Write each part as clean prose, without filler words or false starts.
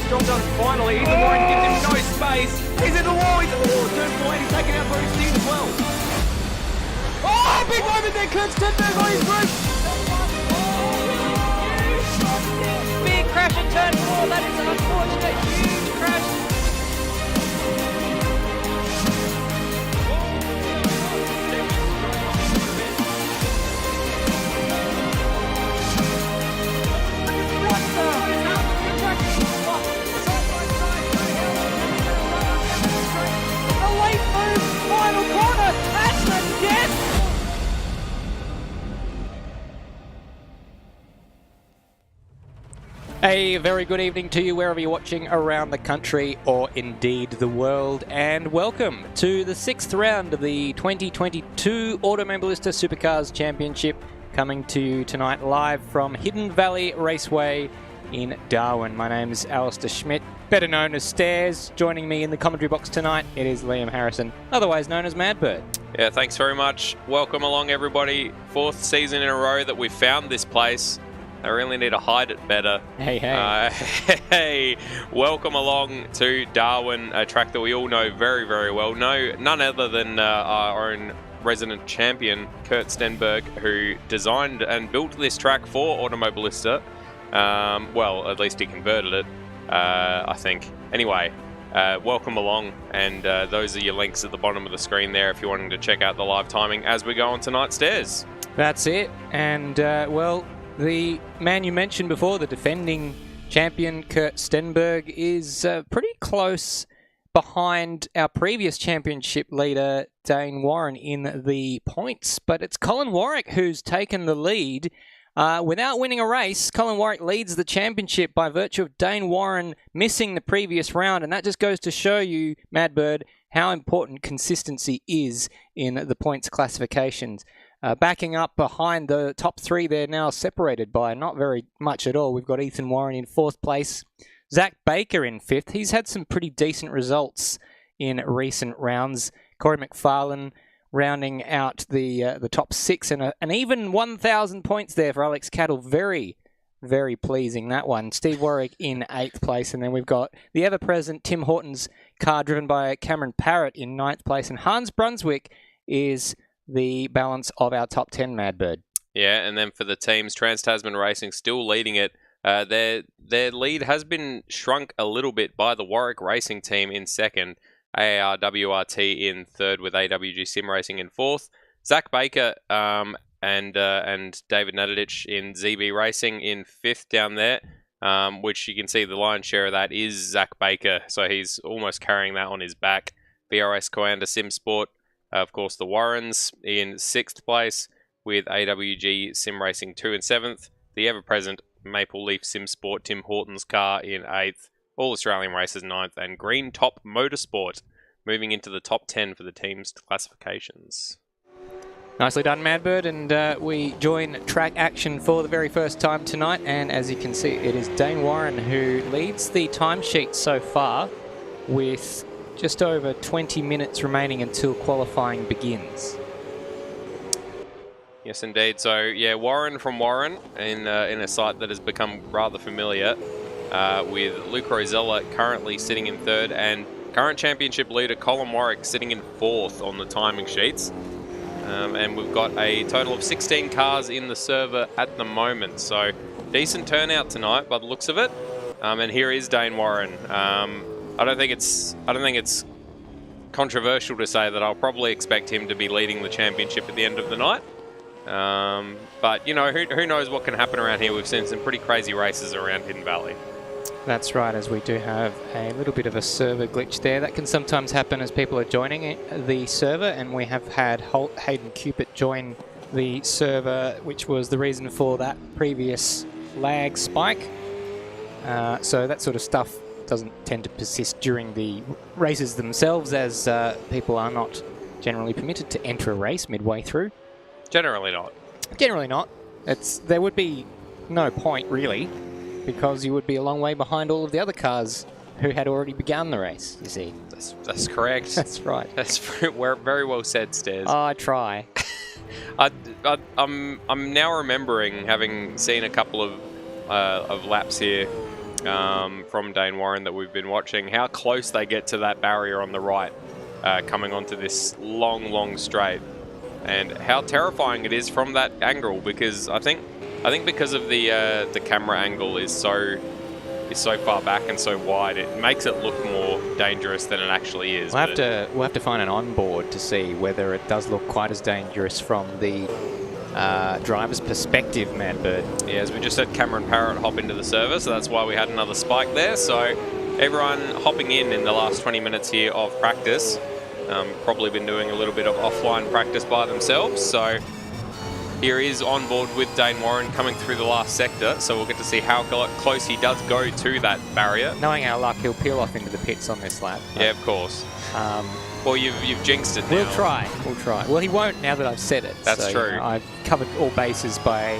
Strong does finally. Ethan Warren gives him no space. He's in the wall. He's in the wall. Turn point. He's taking out Bruce Dean as well. Oh, big moment there. Kurt Stenberg on his roof. Big crash at turn 4. That is an unfortunate huge crash. A very good evening to you wherever you're watching around the country or indeed the world, and welcome to the 6th round of the 2022 Automobilista Supercars Championship, coming to you tonight live from Hidden Valley Raceway in Darwin. My name is Alistair Schmidt, better known as Stairs. Joining me in the commentary box tonight, it is Liam Harrison, otherwise known as Madbird. Yeah, thanks very much. Welcome along, everybody. 4th season in a row that we've found this place. I really need to hide it better. Hey, hey. Hey, welcome along to Darwin, a track that we all know very, very well. No, none other than our own resident champion, Kurt Stenberg, who designed and built this track for Automobilista. Well, at least he converted it, I think. Anyway, welcome along, and those are your links at the bottom of the screen there if you're wanting to check out the live timing as we go on tonight's Stairs. That's it, and well, the man you mentioned before, the defending champion, Kurt Stenberg, is pretty close behind our previous championship leader, Dane Warren, in the points. But it's Colin Warwick who's taken the lead. Without winning a race, Colin Warwick leads the championship by virtue of Dane Warren missing the previous round. And that just goes to show you, Madbird, how important consistency is in the points classifications. Backing up behind the top three, they're now separated by not very much at all. We've got Ethan Warren in 4th place, Zach Baker in 5th. He's had some pretty decent results in recent rounds. Corey McFarlane rounding out the top 6, and an even 1,000 points there for Alex Cattle. Very, very pleasing, that one. Steve Warwick in 8th place, and then we've got the ever-present Tim Horton's car driven by Cameron Parrott in 9th place, and Hans Brunswick is the balance of our top 10, Madbird. Yeah, and then for the teams, Trans-Tasman Racing still leading it. Their lead has been shrunk a little bit by the Warwick Racing team in 2nd, AAR WRT in 3rd with AWG Sim Racing in 4th, Zach Baker and David Nadadich in ZB Racing in 5th down there, which you can see the lion's share of that is Zach Baker, so he's almost carrying that on his back. BRS Coanda Sim Sport, of course, the Warrens in 6th place with AWG Sim Racing 2 and 7th. The ever-present Maple Leaf Sim Sport Tim Horton's car in 8th. All Australian Races 9th. And Green Top Motorsport moving into the top 10 for the team's classifications. Nicely done, Madbird. And we join track action for the very first time tonight. And as you can see, it is Dane Warren who leads the timesheet so far with just over 20 minutes remaining until qualifying begins. Yes, indeed. So, yeah, Warren from Warren in a site that has become rather familiar with Luke Rosella currently sitting in 3rd and current championship leader Colin Warwick sitting in 4th on the timing sheets. And we've got a total of 16 cars in the server at the moment. So, decent turnout tonight by the looks of it. And here is Dane Warren. I don't think it's controversial to say that I'll probably expect him to be leading the championship at the end of the night. But, you know, who knows what can happen around here. We've seen some pretty crazy races around Hidden Valley. That's right, as we do have a little bit of a server glitch there. That can sometimes happen as people are joining the server, and we have had Hayden Cupid join the server, which was the reason for that previous lag spike. So that sort of stuff doesn't tend to persist during the races themselves, as people are not generally permitted to enter a race midway through. Generally not. Generally not. There would be no point, really, because you would be a long way behind all of the other cars who had already begun the race, you see. That's correct. That's right. That's very well said, Stairs. Oh, I try. I'm now remembering having seen a couple of laps here from Dane Warren that we've been watching, how close they get to that barrier on the right, coming onto this long straight, and how terrifying it is from that angle, because I think because of the camera angle is so far back and so wide, it makes it look more dangerous than it actually is. We'll have to find an onboard to see whether it does look quite as dangerous from the driver's perspective, Madbird. Yeah, as we just said, Cameron Parrott hop into the server, so that's why we had another spike there. So everyone hopping in the last 20 minutes here of practice, probably been doing a little bit of offline practice by themselves. So here is on board with Dane Warren coming through the last sector, so we'll get to see how close he does go to that barrier. Knowing our luck, he'll peel off into the pits on this lap. Yeah, of course. Well, you've jinxed it now. We'll try. Well, he won't now that I've said it. That's true. You know, I've covered all bases by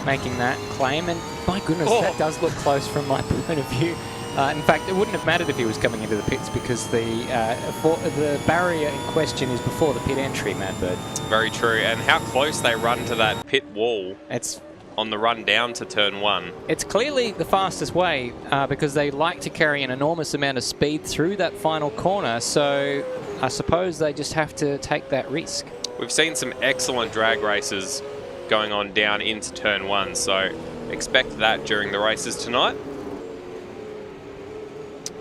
making that claim, and my goodness, that does look close from my point of view. In fact, it wouldn't have mattered if he was coming into the pits, because the barrier in question is before the pit entry, Madbird. Very true. And how close they run to that pit wall. It's on the run down to turn 1. It's clearly the fastest way, because they like to carry an enormous amount of speed through that final corner, so I suppose they just have to take that risk. We've seen some excellent drag races going on down into turn 1, so expect that during the races tonight.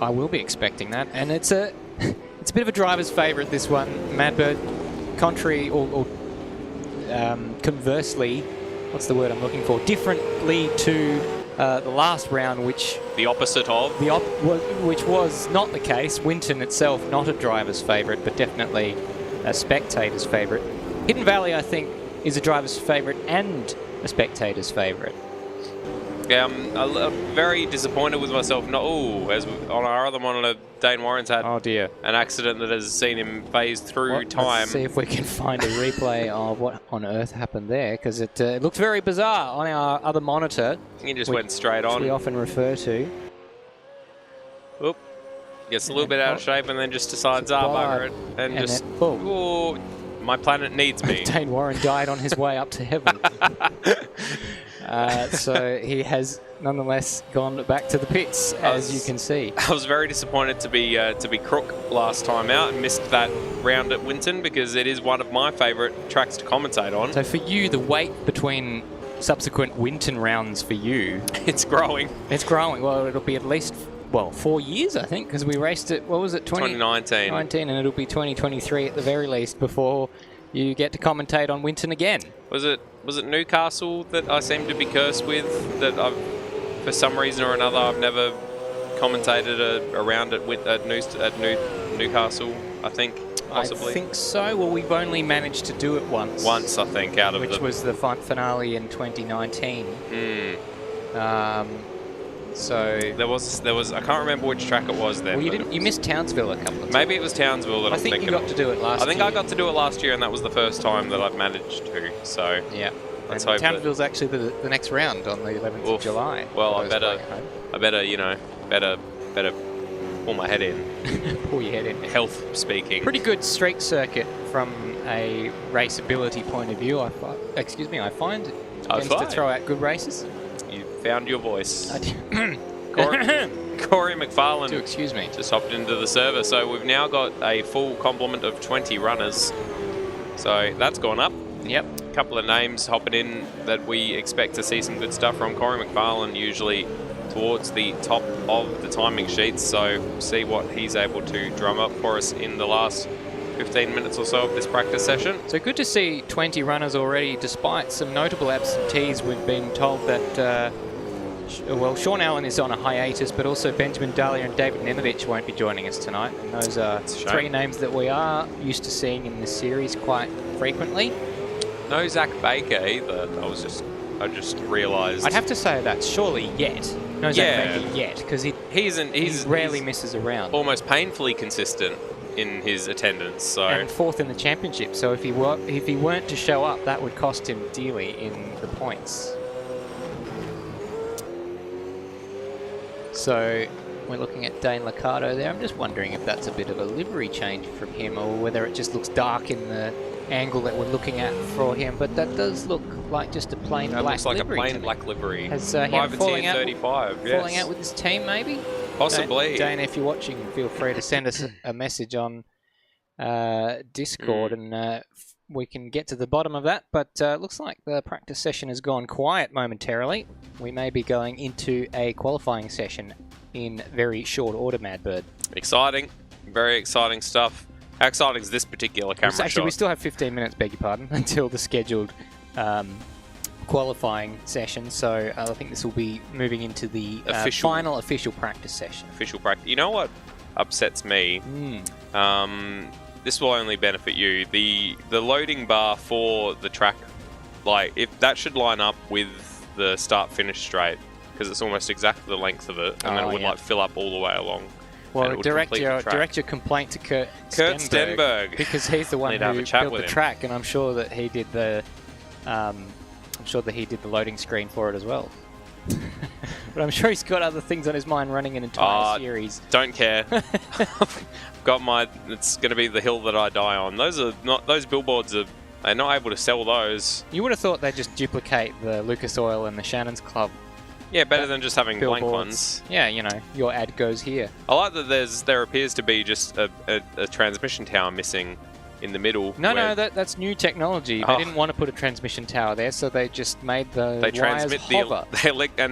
I will be expecting that, and it's a bit of a driver's favourite, this one, Madbird. Contrary or conversely, what's the word I'm looking for? Differently to the last round, which the opposite of which was not the case. Winton itself not a driver's favourite, but definitely a spectator's favourite. Hidden Valley, I think, is a driver's favourite and a spectator's favourite. Yeah, I'm very disappointed with myself. As on our other monitor, Dane Warren's had an accident that has seen him phase through time. Let's see if we can find a replay of what on earth happened there, because it looked very bizarre on our other monitor. He just went straight on. Which we often refer to. Oop. Gets a little bit out of shape and then just decides, bugger it. And just, oh, my planet needs me. Dane Warren died on his way up to heaven. So he has nonetheless gone back to the pits, as you can see. I was very disappointed to be crook last time out and missed that round at Winton, because it is one of my favourite tracks to commentate on. So for you, the wait between subsequent Winton rounds for you... It's growing. It's growing. Well, it'll be at least, 4 years, I think, because we raced it, what was it, 2019. And it'll be 2023 at the very least before you get to commentate on Winton again. Was it Newcastle that I seem to be cursed with, that I've, for some reason or another, I've never commentated a round at Newcastle, I think, possibly? I think so. Well, we've only managed to do it once. Once, I think, which was the finale in 2019. So there was I can't remember which track it was then. Well, you missed Townsville a couple of times. Maybe it was Townsville that I was thinking. I think you got to do it last year. I think I got to do it last year, and that was the first time that I've managed to. So yeah, let's hope Townsville's actually the next round on the 11th of July. Well, I better pull my head in. Pull your head in. Health speaking. Pretty good street circuit from a raceability point of view. I find it tends to throw out good races. You found your voice. Corey McFarlane. Excuse me. Just hopped into the server. So we've now got a full complement of 20 runners. So that's gone up. Yep. A couple of names hopping in that we expect to see some good stuff from. Corey McFarlane usually towards the top of the timing sheets. So we'll see what he's able to drum up for us in the last 15 minutes or so of this practice session. So good to see 20 runners already, despite some notable absentees. We've been told that, Sean Allen is on a hiatus, but also Benjamin Dahlia and David Nemovich won't be joining us tonight. And those are three names that we are used to seeing in this series quite frequently. No Zach Baker either. I just realised. I'd have to say that surely yet. No Zach Baker yet, because he rarely misses a round. Almost painfully consistent in his attendance, so and fourth in the championship. So if he weren't to show up, that would cost him dearly in the points. So we're looking at Dane Liccardo there. I'm just wondering if that's a bit of a livery change from him, or whether it just looks dark in the angle that we're looking at for him, but that does look like just a plain That black looks like a livery to plain me. black livery. Has him Privateer falling out, 35, yes. falling out with his team, maybe? Possibly. Dane, if you're watching, feel free to send us a message on Discord, and we can get to the bottom of that. But looks like the practice session has gone quiet momentarily. We may be going into a qualifying session in very short order, Madbird. Exciting. Very exciting stuff. How exciting is this particular camera Actually, shot? we still have 15 minutes, beg your pardon, until the scheduled qualifying session. So I think this will be moving into the final official practice session. Official practice. You know what upsets me? This will only benefit you. The loading bar for the track, like, if that should line up with the start-finish straight, because it's almost exactly the length of it, and then it would like fill up all the way along. Well, direct your complaint to Kurt Stenberg, because he's the one who built the track, and I'm sure that he did the loading screen for it as well. But I'm sure he's got other things on his mind, running an entire series. Don't care. It's going to be the hill that I die on. Those billboards they're not able to sell those. You would have thought they'd just duplicate the Lucas Oil and the Shannon's Club. Yeah, better than just having billboards. Blank ones. Yeah, you know, your ad goes here. I like that there appears to be just a transmission tower missing in the middle. No, that's new technology. They didn't want to put a transmission tower there, so they just made the wires hover.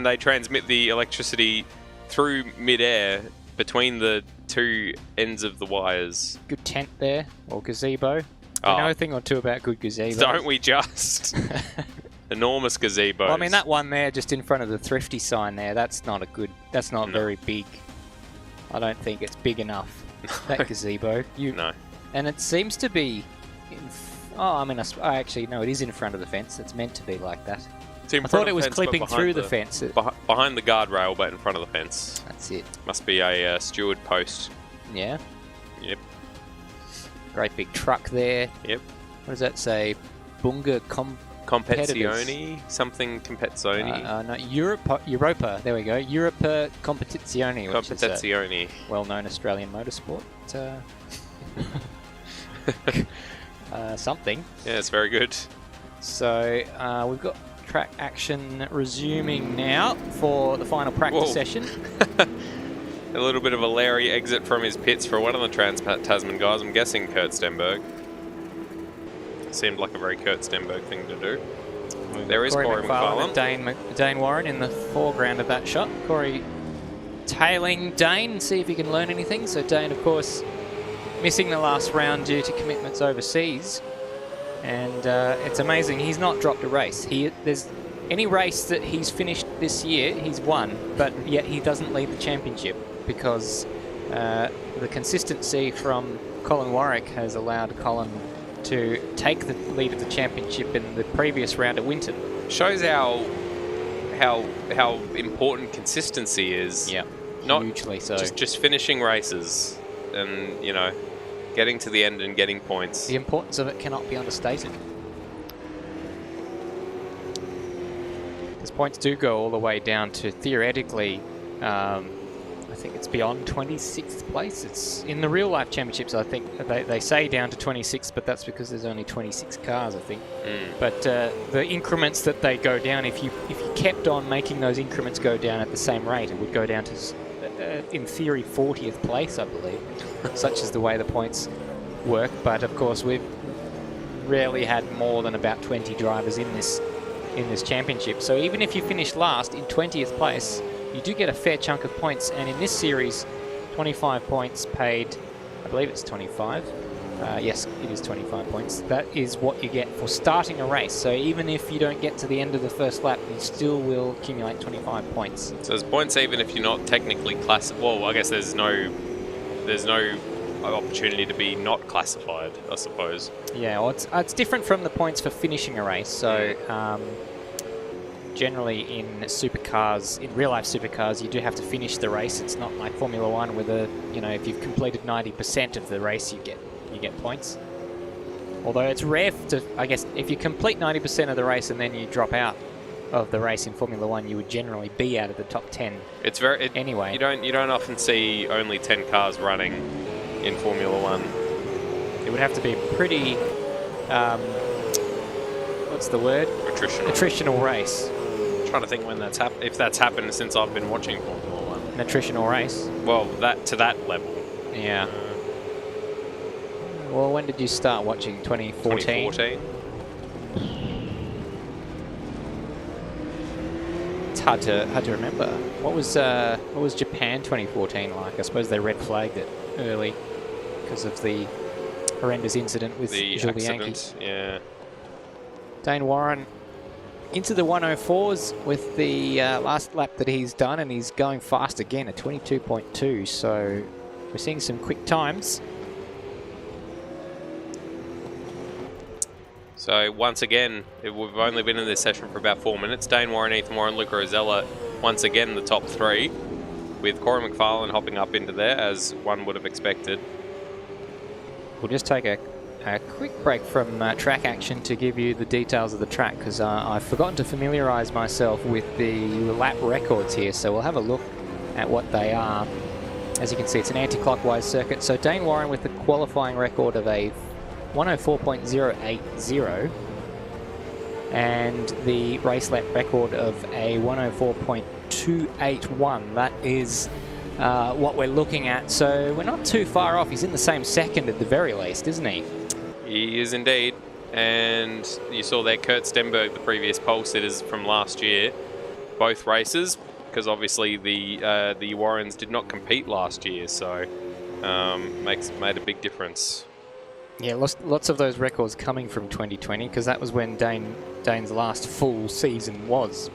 They transmit the electricity through mid-air between the two ends of the wires. Good tent there, or gazebo. We know a thing or two about good gazebos. Don't we just? Enormous gazebos. Well, I mean, that one there just in front of the Thrifty sign there, that's not very big. I don't think it's big enough, that gazebo. No. And it seems to be I actually, no, it is in front of the fence. It's meant to be like that. I thought it was clipping through the fence. Behind the guardrail, but in front of the fence. That's it. Must be a steward post. Yeah. Yep. Great big truck there. Yep. What does that say? Bunga Competizione? Something Competizione? No, Europa. There we go. Europa Competizione. Competizione. Which is a well-known Australian motorsport. Something. Yeah, it's very good. So we've got track action resuming now for the final practice session. A little bit of a Larry exit from his pits for one of the Trans-Tasman guys. I'm guessing Kurt Stenberg. Seemed like a very Kurt Stenberg thing to do. There is Corey McFarlane. Dane Warren in the foreground of that shot. Corey tailing Dane, see if he can learn anything. So Dane, of course, missing the last round due to commitments overseas. And it's amazing, he's not dropped a race. There's any race that he's finished this year, he's won, but yet he doesn't lead the championship because the consistency from Colin Warwick has allowed Colin to take the lead of the championship in the previous round at Winton. Shows how important consistency is. Yeah, not hugely so. Just finishing races and, you know, getting to the end and getting points. The importance of it cannot be understated. Because points do go all the way down to, theoretically, I think it's beyond 26th place. It's in the real life championships, I think they say down to 26th, but that's because there's only 26 cars, I think. But the increments that they go down, if you kept on making those increments go down at the same rate, it would go down to, in theory, 40th place, I believe. Such is the way the points work. But of course, we've rarely had more than about 20 drivers in this championship. So even if you finish last in 20th place, you do get a fair chunk of points, and in this series, 25 points paid, I believe it's 25. Yes, it is 25 points. That is what you get for starting a race. So even if you don't get to the end of the first lap, you still will accumulate 25 points. So there's points even if you're not technically classified. Well, I guess there's no opportunity to be not classified, I suppose. Yeah, well, it's different from the points for finishing a race. So generally in supercars, in real-life supercars, you do have to finish the race. It's not like Formula One where if you've completed 90% of the race, you get points. Although it's rare to, I guess, if you complete 90% of the race and then you drop out of the race in Formula One, you would generally be out of the top 10. It's anyway. You don't often see only 10 cars running in Formula One. It would have to be pretty what's the word? Attritional race. I'm trying to think when that's happened. If that's happened since I've been watching Formula One. An attritional race. Well, to that level. Yeah. Well, when did you start watching? 2014? 2014. It's hard to remember. What was Japan 2014 like? I suppose they red flagged it early because of the horrendous incident with The Jules Bianchi. accident, yeah. Dane Warren into the 104s with the last lap that he's done, and he's going fast again at 22.2. So we're seeing some quick times. So once again, we've only been in this session for about 4 minutes. Dane Warren, Ethan Warren, Luca Rosella, once again the top three, with Corey McFarlane hopping up into there as one would have expected. We'll just take a quick break from track action to give you the details of the track, because I've forgotten to familiarise myself with the lap records here, so we'll have a look at what they are. As you can see, it's an anti-clockwise circuit. So Dane Warren with the qualifying record of a 104.080 and the race lap record of a 104.281. That is what we're looking at. So we're not too far off. He's in the same second at the very least, isn't he? He is indeed. And you saw there Kurt Stenberg, the previous pole sitters from last year, both races, because obviously the Warrens did not compete last year, so made a big difference. Yeah, lots of those records coming from 2020, because that was when Dane's last full season was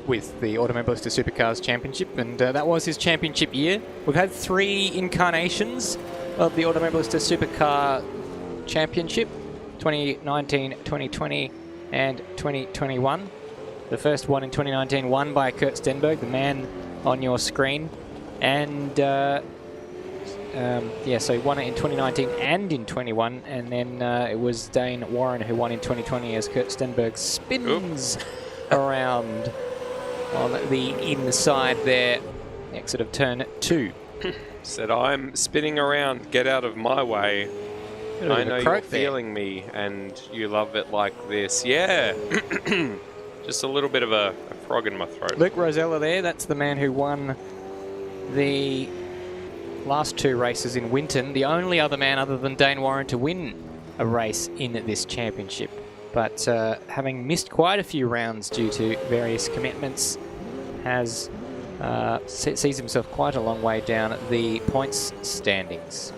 with the Automobilista Supercars Championship, and that was his championship year. We've had 3 incarnations of the Automobilista Supercar Championship, 2019, 2020, and 2021. The first one in 2019 won by Kurt Stenberg, the man on your screen, and yeah, so he won it in 2019 and in 21, and then it was Dane Warren who won in 2020 as Kurt Stenberg spins around on the inside there, exit of turn 2. Said, I'm spinning around, get out of my way. I know you're feeling me, and you love it like this. Yeah, just a little bit of a frog in my throat. Luke Rosella there, that's the man who won the last 2 races in Winton, the only other man other than Dane Warren to win a race in this championship. But having missed quite a few rounds due to various commitments, has sees himself quite a long way down the points standings.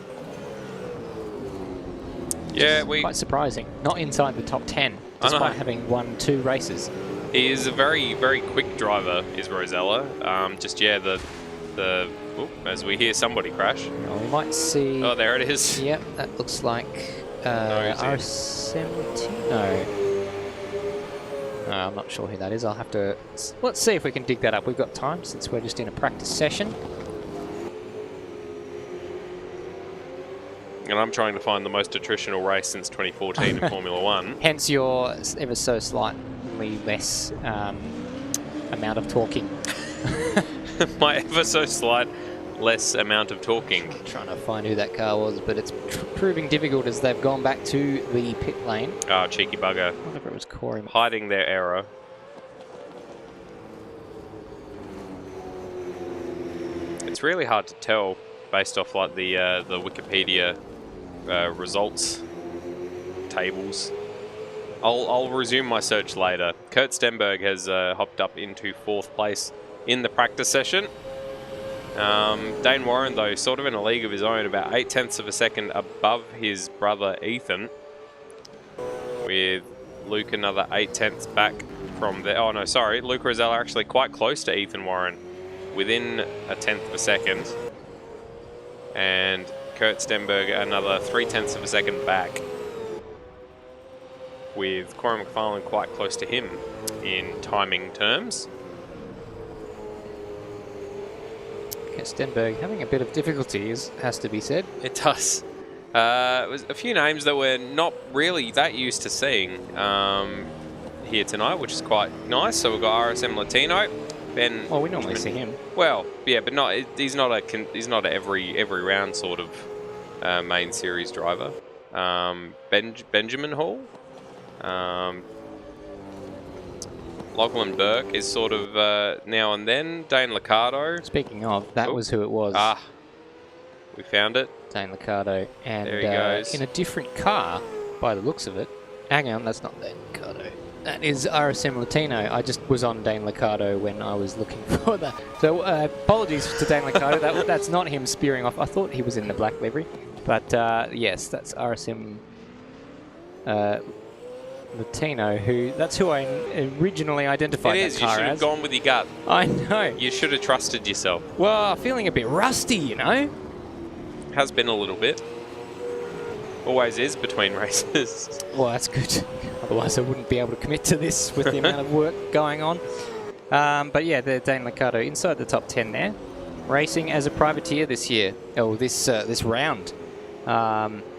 Yeah, quite surprising. Not inside the top 10, despite having won 2 races. He is a very, very quick driver, is Rosella. As we hear somebody crash. Well, we might see... Oh, there it is. Yep, that looks like R70. No. I'm not sure who that is. I'll have to... Let's see if we can dig that up. We've got time since we're just in a practice session. And I'm trying to find the most attritional race since 2014 in Formula One. Hence your ever so slightly less amount of talking. My ever so slight less amount of talking. I'm trying to find who that car was, but it's proving difficult as they've gone back to the pit lane. Ah, cheeky bugger. I wonder if it was Corey. Hiding their error. It's really hard to tell based off like the Wikipedia results tables. I'll resume my search later. Kurt Stenberg has hopped up into 4th place in the practice session. Dane Warren, though, sort of in a league of his own, about 0.8 of a second above his brother Ethan, with Luke another 0.8 back from there. Oh no, sorry, Luke Rosella actually quite close to Ethan Warren, within 1/10 of a second, and Kurt Stenberg another 0.3 of a second back, with Corey McFarlane quite close to him in timing terms. Stenberg having a bit of difficulty, has to be said. It does. It was a few names that we're not really that used to seeing here tonight, which is quite nice. So we've got RSM Latino, Ben. Well, we normally see him. Well, yeah, but he's not a every round sort of main series driver. Benjamin Hall. Lachlan Burke is sort of now and then. Dane Liccardo. Speaking of, that was who it was. Ah, we found it. Dane Liccardo. And there he goes. in a different car, by the looks of it. Hang on, that's not Dane Liccardo. That is RSM Latino. I just was on Dane Liccardo when I was looking for that. So apologies to Dane Liccardo. That's not him spearing off. I thought he was in the black livery. But yes, that's RSM Latino, that's who I originally identified that car as. You should have gone with your gut. I know. You should have trusted yourself. Well, feeling a bit rusty, you know? Has been a little bit. Always is between races. Well, that's good. Otherwise, I wouldn't be able to commit to this with the amount of work going on. But yeah, the Dane Liccardo inside the top 10 there. Racing as a privateer this year, or this round,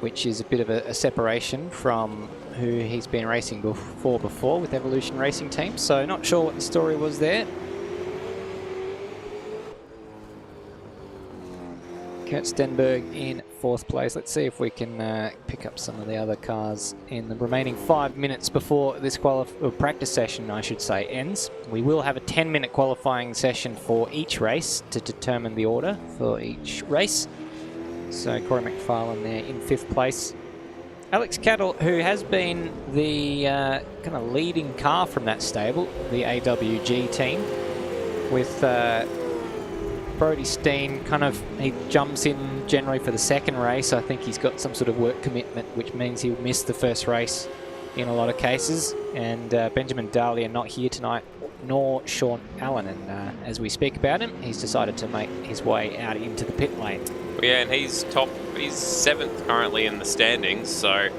which is a bit of a separation from who he's been racing before with Evolution Racing Team. So not sure what the story was there. Kurt Stenberg in 4th place. Let's see if we can pick up some of the other cars in the remaining 5 minutes before this practice session, I should say, ends. We will have a 10-minute qualifying session for each race to determine the order for each race. So Corey McFarlane there in 5th place. Alex Cattle, who has been the kind of leading car from that stable, the AWG team, with Brody Steen he jumps in generally for the second race. I think he's got some sort of work commitment, which means he'll miss the first race in a lot of cases. And Benjamin Dahlia not here tonight, nor Sean Allen. And as we speak about him, he's decided to make his way out into the pit lane. Yeah, and he's 7th currently in the standings. So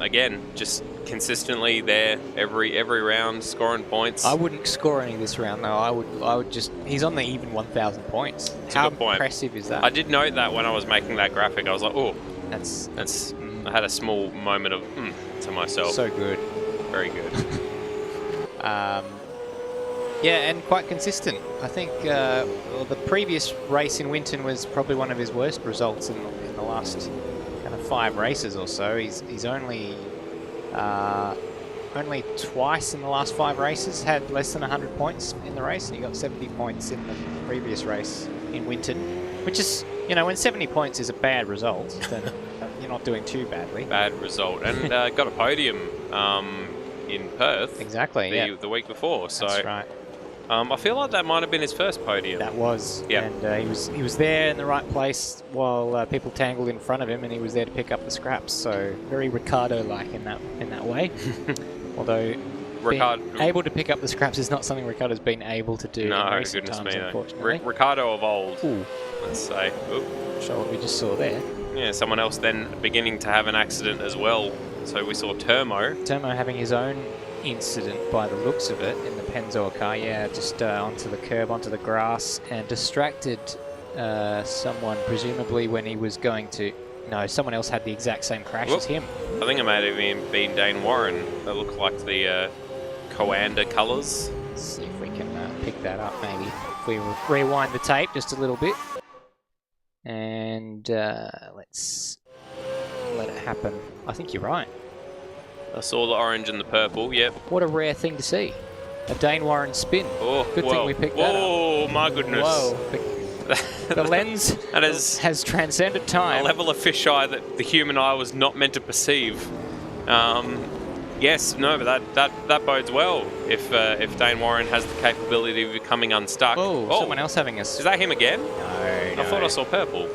again, just consistently there every round, scoring points. I wouldn't score any this round though. I would just. He's on the even 1,000 points. That's How a good point. Impressive is that? I did note that when I was making that graphic. I was like, oh, that's. I had a small moment of to myself. So good. Very good. Yeah, and quite consistent. I think the previous race in Winton was probably one of his worst results in the last kind of 5 races or so. He's only twice in the last 5 races had less than 100 points in the race, and he got 70 points in the previous race in Winton, which is, when 70 points is a bad result, then you're not doing too badly. Bad result, and got a podium in Perth. Exactly. The week before. So that's right. I feel like that might have been his first podium. That was. Yeah. And he was there in the right place while people tangled in front of him, and he was there to pick up the scraps. So very Ricardo-like in that way. Although being able to pick up the scraps is not something Ricardo's been able to do. No, in recent goodness times, me, unfortunately. Ricardo of old. Ooh. Let's say. Ooh. Show what we just saw there. Yeah, someone else then beginning to have an accident as well. So we saw Termo. Termo having his own incident by the looks of it in the Pennzoil car. Yeah, just onto the curb, onto the grass, and distracted someone, presumably when he was going to... No, someone else had the exact same crash as him. I think it may have even been Dane Warren. That looked like the Coanda colours. Let's see if we can pick that up, maybe. If we rewind the tape just a little bit. And let's let it happen. I think you're right. I saw the orange and the purple, yep. What a rare thing to see. A Dane Warren spin. Oh, good thing we picked that up. Oh, my goodness. Whoa. The lens has transcended time. A level of fisheye that the human eye was not meant to perceive. Yes, no, but that bodes well if Dane Warren has the capability of becoming unstuck. Oh, someone else having us. Is that him again? No, I thought I saw purple.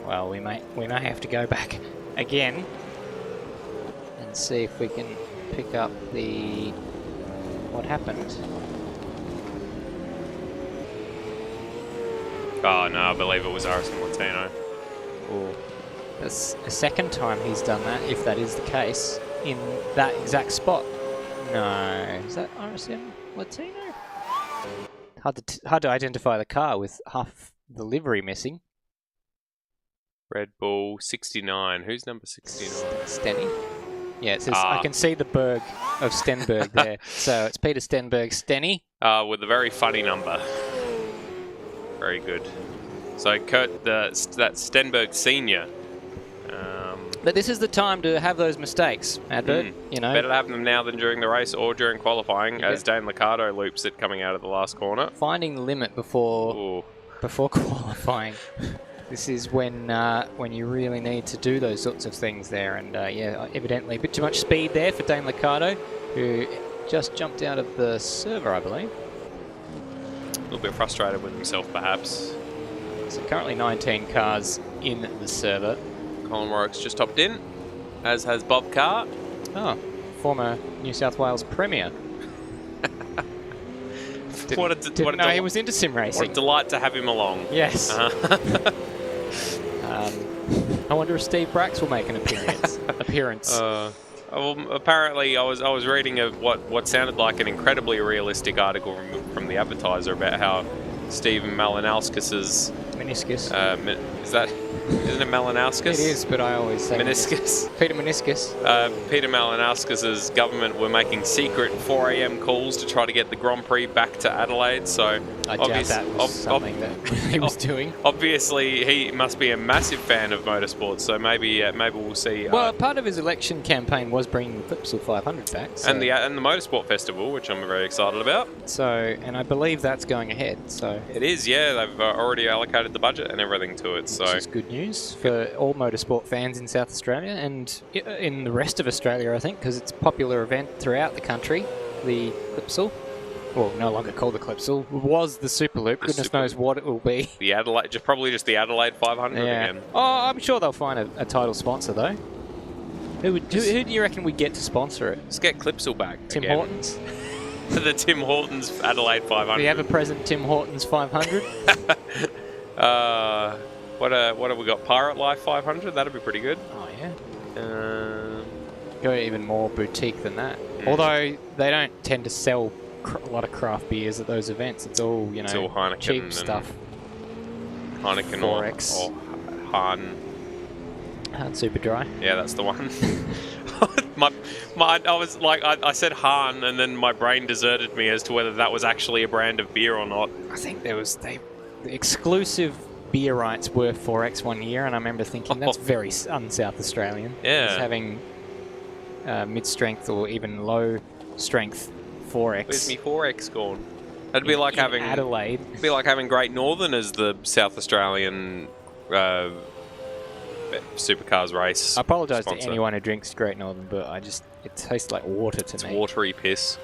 Well, we may have to go back again and see if we can pick up what happened. Oh no, I believe it was RSM Latino. Oh, that's the second time he's done that, if that is the case, in that exact spot. No, is that RSM Latino? Hard to identify the car with half the livery missing. Red Bull 69. Who's number 69? Stenny. Yeah, it says I can see the Berg of Stenberg there. So it's Peter Stenberg Stenny. With a very funny number. Very good. So Kurt, that Stenberg Senior. But this is the time to have those mistakes, Advert. You know, Better to have them now than during the race or during qualifying, as Dane Liccardo loops it coming out of the last corner. finding the limit before qualifying. This is when you really need to do those sorts of things there. And yeah, evidently a bit too much speed there for Dane Liccardo, who just jumped out of the server, I believe. A little bit frustrated with himself, perhaps. So currently 19 cars in the server. Colin Warwick's just hopped in, as has Bob Carr. Oh, former New South Wales Premier. Didn't know he was into sim racing. What a delight to have him along. Yes. I wonder if Steve Bracks will make an appearance. Well, apparently, I was reading what sounded like an incredibly realistic article from the Advertiser about how Stephen Malinowskis's meniscus. Isn't it Malinowskis? It is, but I always say meniscus. Peter Meniscus. Peter Malinowskis's government were making secret 4 a.m. calls to try to get the Grand Prix back to Adelaide. So I doubt that was something that he was doing. Obviously, he must be a massive fan of motorsports. So maybe we'll see. Well, part of his election campaign was bringing the Clipsal 500 back, so. and the Motorsport Festival, which I'm very excited about. So, and I believe that's going ahead. So it is, yeah. They've already allocated the budget and everything to it. So which is good news for all motorsport fans in South Australia and in the rest of Australia, I think, because it's a popular event throughout the country. The Clipsal, well, no longer called the Clipsal, was the Superloop. Goodness knows what it will be. The Adelaide, probably just the Adelaide 500 again. Oh, I'm sure they'll find a title sponsor though. Who do you reckon we get to sponsor it? Let's get Clipsal back. Tim again. Hortons. The Tim Hortons Adelaide 500. The ever-present Tim Hortons 500. What have we got? Pirate Life 500. That'd be pretty good. Oh yeah. Go even more boutique than that. Although they don't tend to sell a lot of craft beers at those events. It's all it's all Heineken cheap stuff. Heineken 4X. or Hahn. Hahn Super Dry. Yeah, that's the one. I was like, I said Hahn, and then my brain deserted me as to whether that was actually a brand of beer or not. I think the exclusive beer rights were 4X one year, and I remember thinking that's very un-South Australian. Yeah. Just having mid-strength or even low-strength 4X. Where's me 4X gone? It'd be like having Adelaide. It'd be like having Great Northern as the South Australian Supercars race. I apologise to sponsor. anyone who drinks Great Northern, but it tastes like water to me. It's watery piss.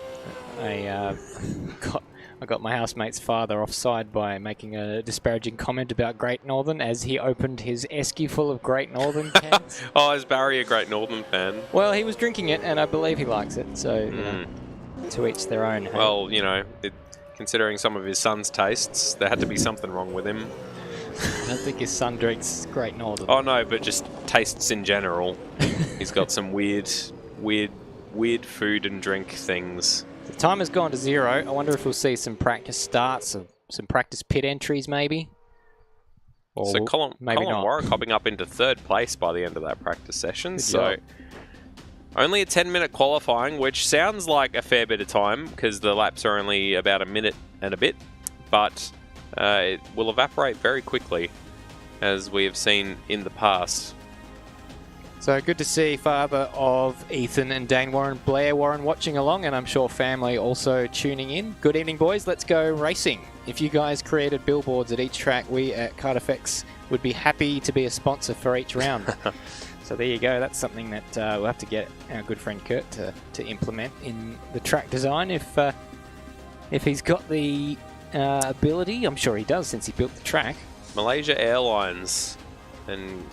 I got my housemate's father offside by making a disparaging comment about Great Northern as he opened his esky full of Great Northern cans. Oh, is Barry a Great Northern fan? Well, he was drinking it, and I believe he likes it, so you know, to each their own. Hey? Well, considering some of his son's tastes, there had to be something wrong with him. I don't think his son drinks Great Northern. Oh no, but just tastes in general. He's got some weird food and drink things. The time has gone to 0. I wonder if we'll see some practice starts, some practice pit entries maybe. Or so Colin not. Warwick hopping up into 3rd place by the end of that practice session. So only a 10-minute qualifying, which sounds like a fair bit of time because the laps are only about a minute and a bit, but it will evaporate very quickly, as we have seen in the past. So good to see father of Ethan and Dane Warren, Blair Warren, watching along, and I'm sure family also tuning in. Good evening, boys. Let's go racing. If you guys created billboards at each track, we at CartFX would be happy to be a sponsor for each round. So there you go. That's something that we'll have to get our good friend Kurt to implement in the track design if he's got the ability. I'm sure he does since he built the track. Malaysia Airlines and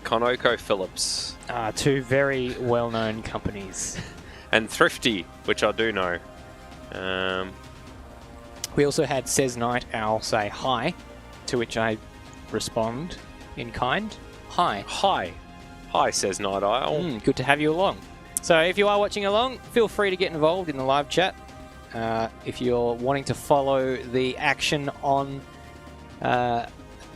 Conoco Phillips. Two very well-known companies. And Thrifty, which I do know. We also had Says Night Owl say hi, to which I respond in kind. Hi. Hi. Hi, Says Night Owl. Good to have you along. So if you are watching along, feel free to get involved in the live chat. If you're wanting to follow the action on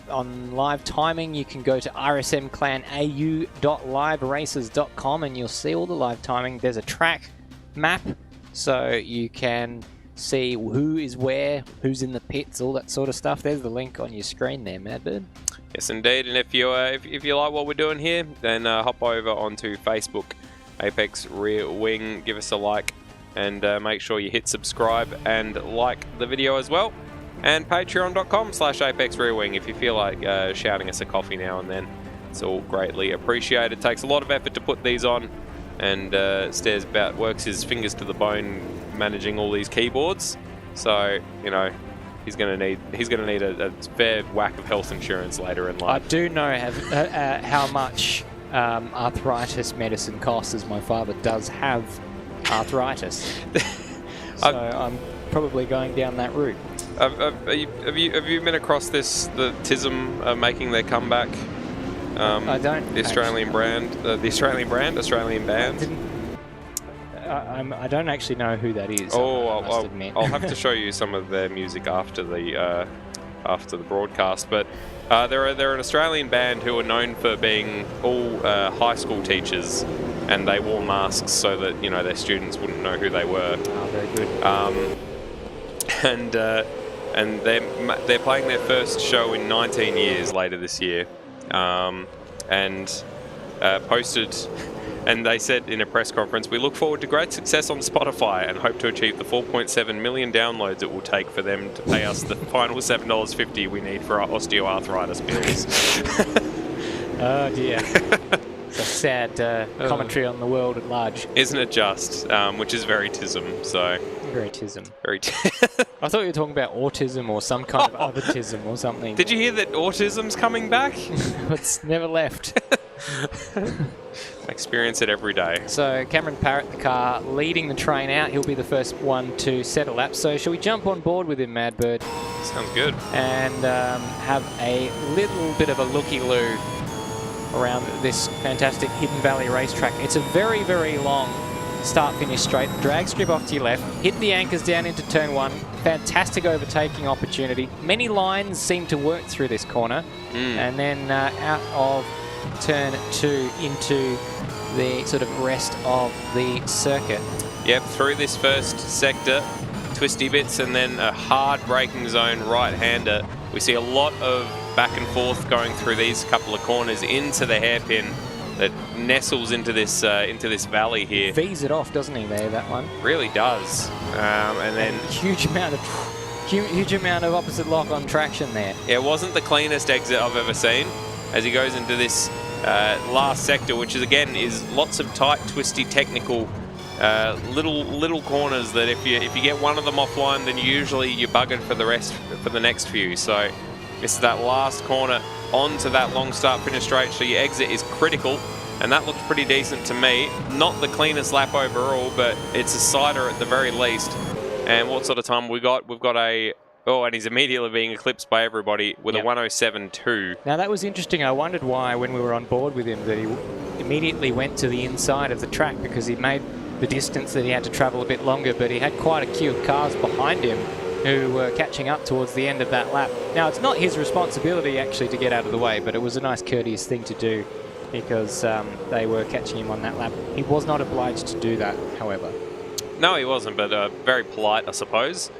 live timing, you can go to rsmclanau.liveraces.com and you'll see all the live timing. There's a track map, so you can see who is where, who's in the pits, all that sort of stuff. There's the link on your screen there, Madbird. Yes, indeed. And if you like what we're doing here, then hop over onto Facebook, Apex Rear Wing. Give us a like, and make sure you hit subscribe and like the video as well. And patreon.com/Apex Rear Wing if you feel like shouting us a coffee now and then. It's all greatly appreciated. It takes a lot of effort to put these on, and works his fingers to the bone managing all these keyboards. So you know. He's gonna need a fair whack of health insurance later in life. I do know how much arthritis medicine costs, as my father does have arthritis. So I'm probably going down that route. Have you been across the TISM making their comeback? I don't. The Australian band. I don't actually know who that is. I'll have to show you some of their music after the broadcast. But they're an Australian band who are known for being all high school teachers, and they wore masks so that their students wouldn't know who they were. Oh, very good. And they're playing their first show in 19 years later this year, and posted. And they said in a press conference, "We look forward to great success on Spotify and hope to achieve the 4.7 million downloads it will take for them to pay us the final $7.50 we need for our osteoarthritis bills." Oh dear. It's a sad commentary on the world at large. Isn't it just? Which is very TISM, so... Very TISM. Very I thought you were talking about autism or some kind of other TISM or something. Did you hear that autism's coming back? It's never left. I experience it every day. So Cameron Parrott, the car, leading the train out. He'll be the first one to set a lap. So shall we jump on board with him, Madbird? Sounds good. And have a little bit of a looky-loo around this fantastic Hidden Valley racetrack. It's a very, very long start-finish straight. Drag strip off to your left. Hit the anchors down into turn 1. Fantastic overtaking opportunity. Many lines seem to work through this corner. And then out of turn 2 into the sort of rest of the circuit. Yep, through this first sector, twisty bits, and then a hard braking zone right-hander. We see a lot of back and forth going through these couple of corners into the hairpin that nestles into this valley here. V's it off, doesn't he? There, that one really does. And then huge amount of opposite lock on traction there. Yeah, it wasn't the cleanest exit I've ever seen as he goes into this last sector, which is lots of tight, twisty, technical little corners that if you get one of them offline, then usually you're buggered for the next few. So this is that last corner onto that long start finish straight. So your exit is critical, and that looked pretty decent to me. Not the cleanest lap overall, but it's a cider at the very least. And what sort of time we got? We've got and he's immediately being eclipsed by everybody with a 107.2. Now that was interesting. I wondered why, when we were on board with him, that he immediately went to the inside of the track, because he made the distance that he had to travel a bit longer, but he had quite a queue of cars behind him who were catching up towards the end of that lap. Now, it's not his responsibility actually to get out of the way, but it was a nice courteous thing to do, because they were catching him on that lap. He was not obliged to do that, however. No, he wasn't, but very polite, I suppose.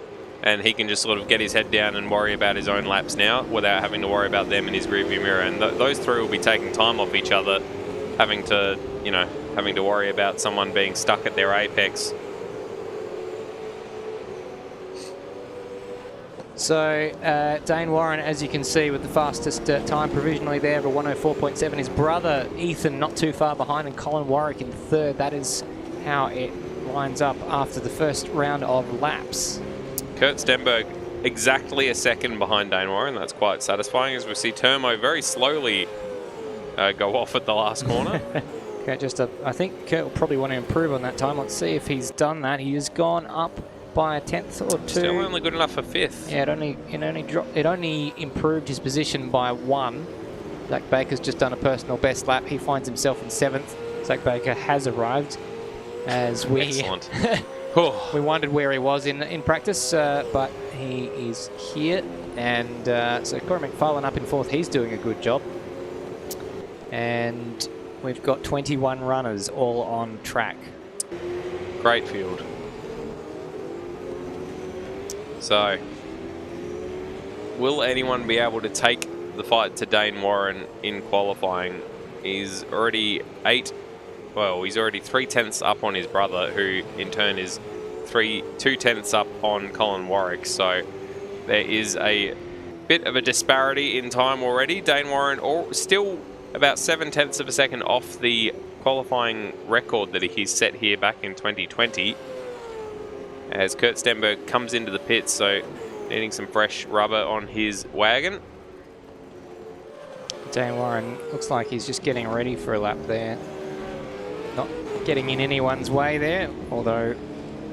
And he can just sort of get his head down and worry about his own laps now without having to worry about them in his rearview mirror. And those three will be taking time off each other, having to worry about someone being stuck at their apex. So Dane Warren, as you can see, with the fastest time provisionally there of a 104.7. His brother Ethan not too far behind, and Colin Warwick in third. That is how it lines up after the first round of laps. Kurt Stenberg exactly a second behind Dane Warren. That's quite satisfying, as we see Termo very slowly go off at the last corner. I think Kurt will probably want to improve on that time. Let's see if he's done that. He has gone up by a tenth or two. Still only good enough for fifth. Yeah, it only improved his position by 1. Zach Baker's just done a personal best lap. He finds himself in 7th. Zach Baker has arrived, as we excellent. We wondered where he was in practice, but he is here. And so Corey McFarlane up in 4th. He's doing a good job. And we've got 21 runners all on track. Great field. So, will anyone be able to take the fight to Dane Warren in qualifying. He's already he's already 3/10 up on his brother, who in turn is 2/10 up on Colin Warwick. So there is a bit of a disparity in time already. Dane Warren still about 7/10 of a second off the qualifying record that he set here back in 2020. As Kurt Stenberg comes into the pits, so needing some fresh rubber on his wagon. Dane Warren looks like he's just getting ready for a lap there. Not getting in anyone's way there, although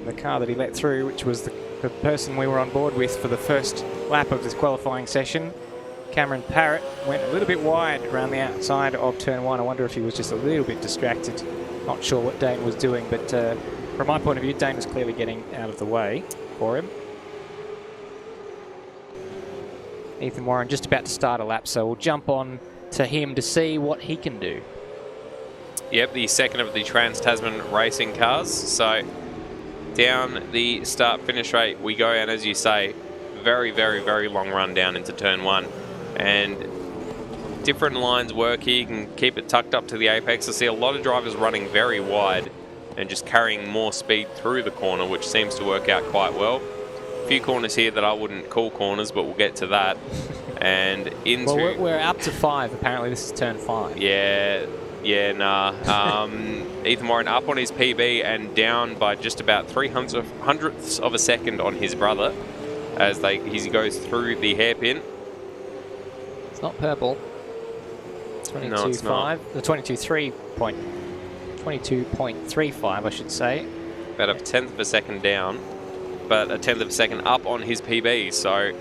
the car that he let through, which was the person we were on board with for the first lap of this qualifying session, Cameron Parrott, went a little bit wide around the outside of turn 1. I wonder if he was just a little bit distracted. Not sure what Dane was doing, but from my point of view, Dane was clearly getting out of the way for him. Ethan Warren just about to start a lap, so we'll jump on to him to see what he can do. Yep, the second of the Trans-Tasman racing cars. So down the start-finish straight we go, and as you say, very, very, very long run down into turn 1. And different lines work here. You can keep it tucked up to the apex. I see a lot of drivers running very wide and just carrying more speed through the corner, which seems to work out quite well. A few corners here that I wouldn't call corners, but we'll get to that. And into... Well, we're up to 5. Apparently this is turn 5. Yeah, nah. Ethan Warren up on his PB and down by just about 300ths of a second on his brother as he goes through the hairpin. It's not purple. 22.5. No, it's not. The 22.35, I should say. About a 10th of a second down, but a 10th of a second up on his PB. So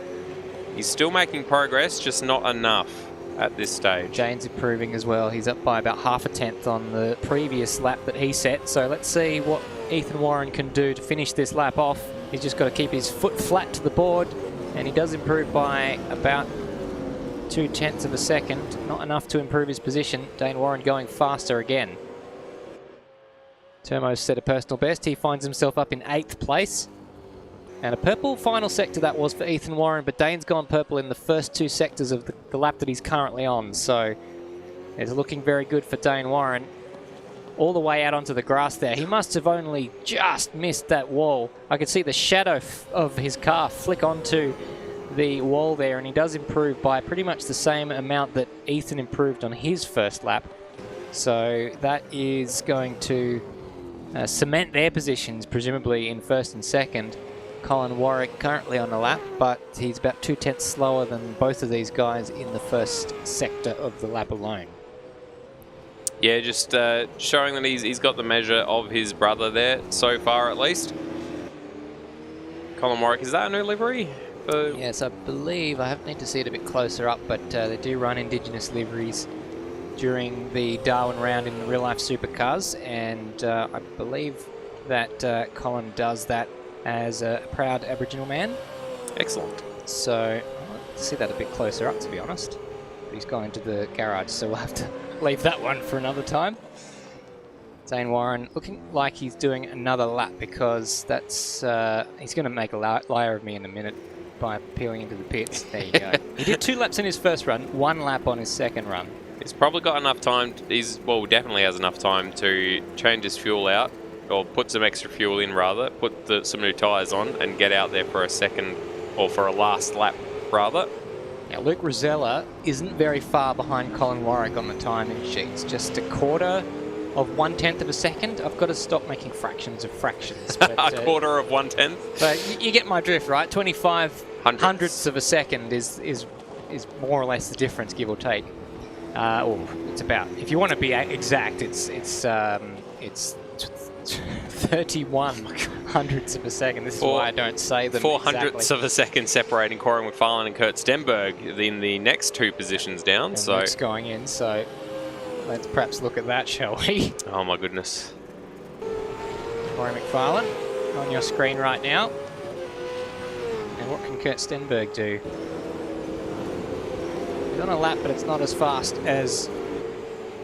he's still making progress, just not enough at this stage. Jane's improving as well. He's up by about half a tenth on the previous lap that he set. So let's see what Ethan Warren can do to finish this lap off. He's just got to keep his foot flat to the board, and he does improve by about 0.2 of a second. Not enough to improve his position. Dane Warren going faster again. Termo's set a personal best. He finds himself up in 8th place. And a purple final sector that was for Ethan Warren, but Dane's gone purple in the first 2 sectors of the lap that he's currently on. So it's looking very good for Dane Warren. All the way out onto the grass there. He must have only just missed that wall. I could see the shadow of his car flick onto the wall there, and he does improve by pretty much the same amount that Ethan improved on his first lap. So that is going to cement their positions, presumably in 1st and 2nd. Colin Warwick currently on the lap, but he's about 0.2 slower than both of these guys in the first sector of the lap alone. Yeah, just showing that he's got the measure of his brother there, so far at least. Colin Warwick, is that a new livery? Yes, I believe. I need to see it a bit closer up, but they do run Indigenous liveries during the Darwin round in the real-life supercars, and I believe that Colin does that as a proud Aboriginal man. Excellent. So I'd like to see that a bit closer up, to be honest. But he's gone into the garage, so we'll have to leave that one for another time. Dane Warren looking like he's doing another lap, because that's he's going to make a liar of me in a minute by peeling into the pits. There you go. He did 2 laps in his first run, 1 lap on his second run. He's probably got enough time. Definitely has enough time to change his fuel out, or put some extra fuel in rather, put some new tyres on and get out there for a second, or for a last lap rather. Now Luke Rosella isn't very far behind Colin Warwick on the timing sheets, just a quarter of 1/10 of a second. I've got to stop making fractions of fractions. But, a quarter of 1/10? But you get my drift, right? 25 hundredths of a second is more or less the difference, give or take. Or it's about, if you want to be exact, it's 31 hundredths of a second. This is why I don't say them 4 exactly. hundredths of a second separating Corey McFarlane and Kurt Stenberg in the next 2 positions down. And so Luke's going in, so let's perhaps look at that, shall we? Oh my goodness. Corey McFarlane on your screen right now. And what can Kurt Stenberg do? He's on a lap, but it's not as fast as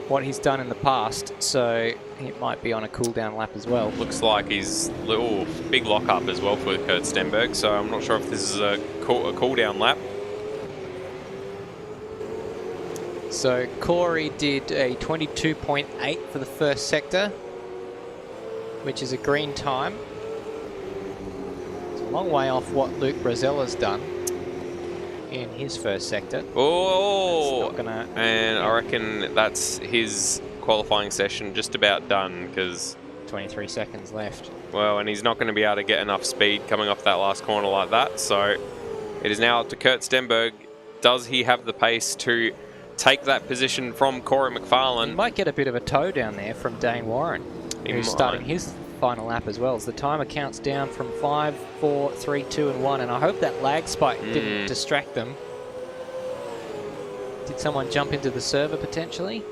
what he's done in the past, so it might be on a cool-down lap as well. Looks like he's little big lock-up as well for Kurt Stenberg, so I'm not sure if this is a cool-down lap. So Corey did a 22.8 for the first sector, which is a green time. It's a long way off what Luke Brazella's done in his first sector. Oh, gonna, and I reckon that's his qualifying session just about done because 23 seconds left. Well, and he's not going to be able to get enough speed coming off that last corner like that. So it is now up to Kurt Stenberg. Does he have the pace to take that position from Corey McFarlane? He might get a bit of a toe down there from Dane Warren, who's starting his final lap as well. As the timer counts down from 5, 4, 3, 2, and 1. And I hope that lag spike didn't distract them. Did someone jump into the server potentially?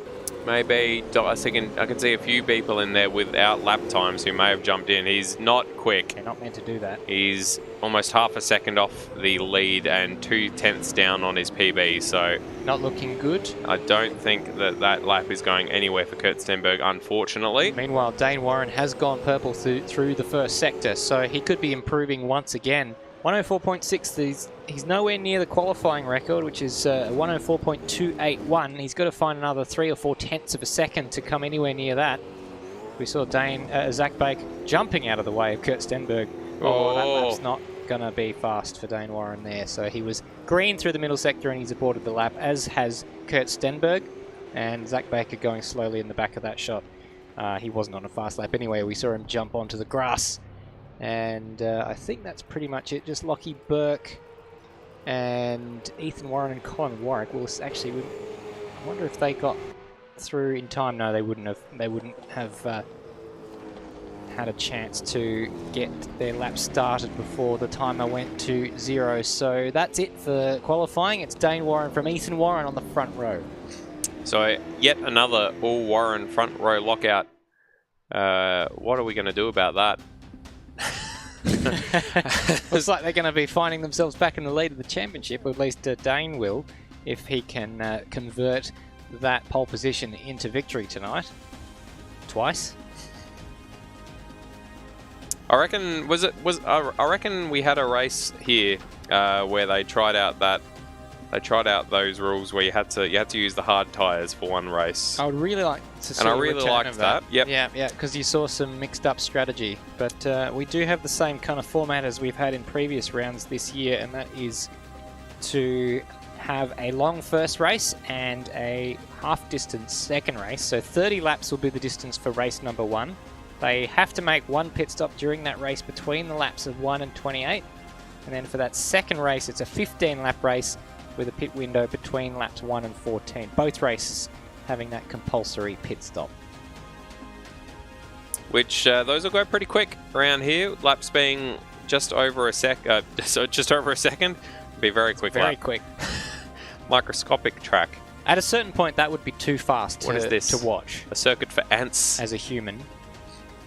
Maybe. I can see a few people in there without lap times who may have jumped in. He's not quick. They're not meant to do that. He's almost half a second off the lead and 2/10 down on his PB. So not looking good. I don't think that lap is going anywhere for Kurt Stenberg, unfortunately. Meanwhile, Dane Warren has gone purple through the first sector, so he could be improving once again. 104.6, he's nowhere near the qualifying record, which is 104.281. He's got to find another 3 or 4 tenths of a second to come anywhere near that. We saw Zach Baker jumping out of the way of Kurt Stenberg. Oh, that lap's not going to be fast for Dane Warren there. So he was green through the middle sector and he's aborted the lap, as has Kurt Stenberg. And Zach Baker going slowly in the back of that shot. He wasn't on a fast lap anyway. We saw him jump onto the grass. And I think that's pretty much it. Just Lockie Burke and Ethan Warren and Colin Warwick. Well, actually, I wonder if they got through in time. No, they wouldn't have. They wouldn't have had a chance to get their lap started before the timer went to 0. So that's it for qualifying. It's Dane Warren from Ethan Warren on the front row. So yet another all Warren front row lockout. What are we going to do about that? Looks like they're going to be finding themselves back in the lead of the championship, or at least Dane will, if he can convert that pole position into victory tonight. Twice. I reckon I reckon we had a race here where they tried out those rules where you had to use the hard tires for one race. I would really like to see. And I really liked that. Yep. Yeah, because you saw some mixed up strategy. But we do have the same kind of format as we've had in previous rounds this year, and that is to have a long first race and a half distance second race. So 30 laps will be the distance for race number 1. They have to make one pit stop during that race between the laps of 1 and 28. And then for that second race, it's a 15 lap race with a pit window between laps 1 and 14. Both races having that compulsory pit stop. Which those will go pretty quick around here. Laps being just over a second. Be very quick. Very quick. Microscopic track. At a certain point, that would be too fast What is this? to watch. A circuit for ants. As a human.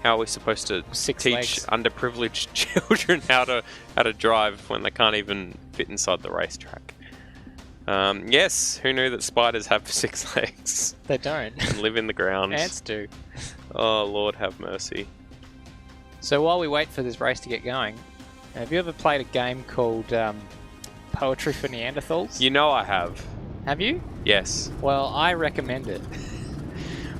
How are we supposed to teach legs. underprivileged children how to drive when they can't even fit inside the racetrack? Yes, who knew that spiders have 6 legs? They don't. And live in the ground. Ants do. Oh, Lord have mercy. So while we wait for this race to get going, have you ever played a game called Poetry for Neanderthals? You know I have. Have you? Yes. Well, I recommend it.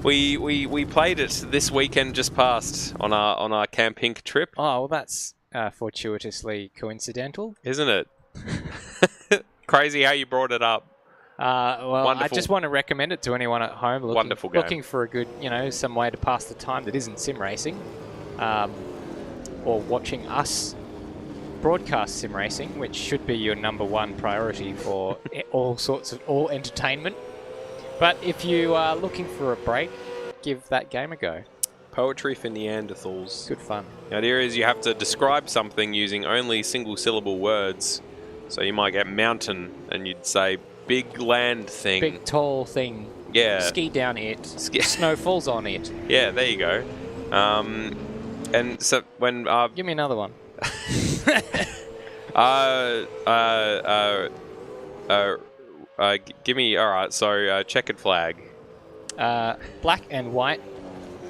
We played it this weekend just past on our Camp Pink trip. Oh, well, that's fortuitously coincidental. Isn't it? Crazy how you brought it up. Well, Wonderful. I just want to recommend it to anyone at home Wonderful game. looking for a good, some way to pass the time that isn't sim racing, or watching us broadcast sim racing, which should be your #1 priority for all entertainment. But if you are looking for a break, give that game a go. Poetry for Neanderthals. Good fun. The idea is you have to describe something using only single-syllable words. So you might get mountain, and you'd say big land thing. Big tall thing. Yeah. Ski down it. Snow falls on it. Yeah, there you go. And so when give me another one. Give me alright. So checkered flag. Black and white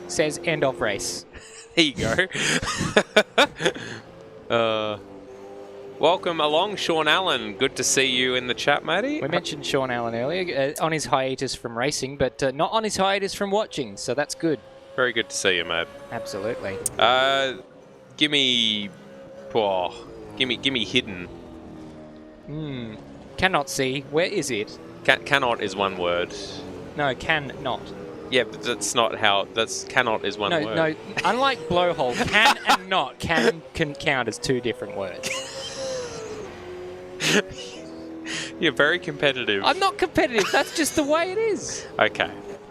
says end of race. There you go. welcome along, Sean Allen. Good to see you in the chat, matey. We mentioned Sean Allen earlier on his hiatus from racing, but not on his hiatus from watching, so that's good. Very good to see you, mate. Absolutely. Give me hidden. Cannot see. Where is it? Cannot is one word. No, cannot. Yeah, but that's not how. Cannot is one word. No. Unlike blowhole, can and not can count as two different words. You're very competitive. I'm not competitive. That's just the way it is. Okay.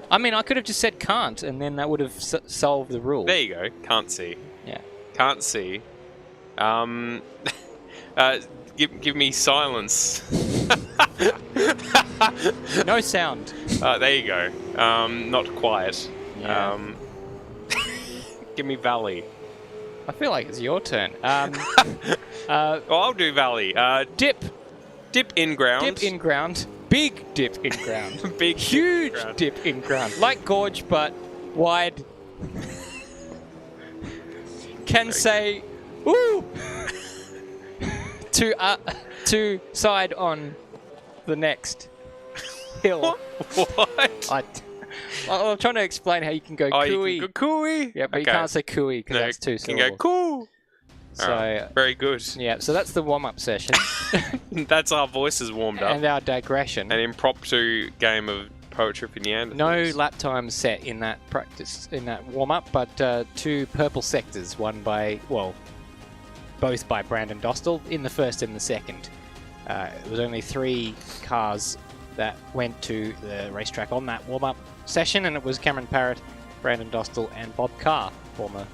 I mean, I could have just said can't, and then that would have solved the rule. There you go. Can't see. Yeah. Can't see. Give me silence. No sound. There you go. Not quiet. Yeah. Give me valley. I feel like it's your turn. I'll do valley. Dip. Dip in ground. Dip in ground. Big dip in ground. Big Huge dip in ground. dip in ground. Like gorge, but wide. Can say, ooh, to side on the next hill. What? I'm trying to explain how you can go cooey. You can go cooey? Yeah, but you can't say cooey because that's too You can syllables. go cool. So, Alright, very good. yeah, so that's the warm-up session. That's our voices warmed up. And our digression. An impromptu game of poetry for Neanderthals. No lap time set in that practice, in that warm-up, but 2 purple sectors, one by, well, both by Brandon Dostal in the first and the second. It was only 3 cars that went to the racetrack on that warm-up session, and it was Cameron Parrott, Brandon Dostal, and Bob Carr, former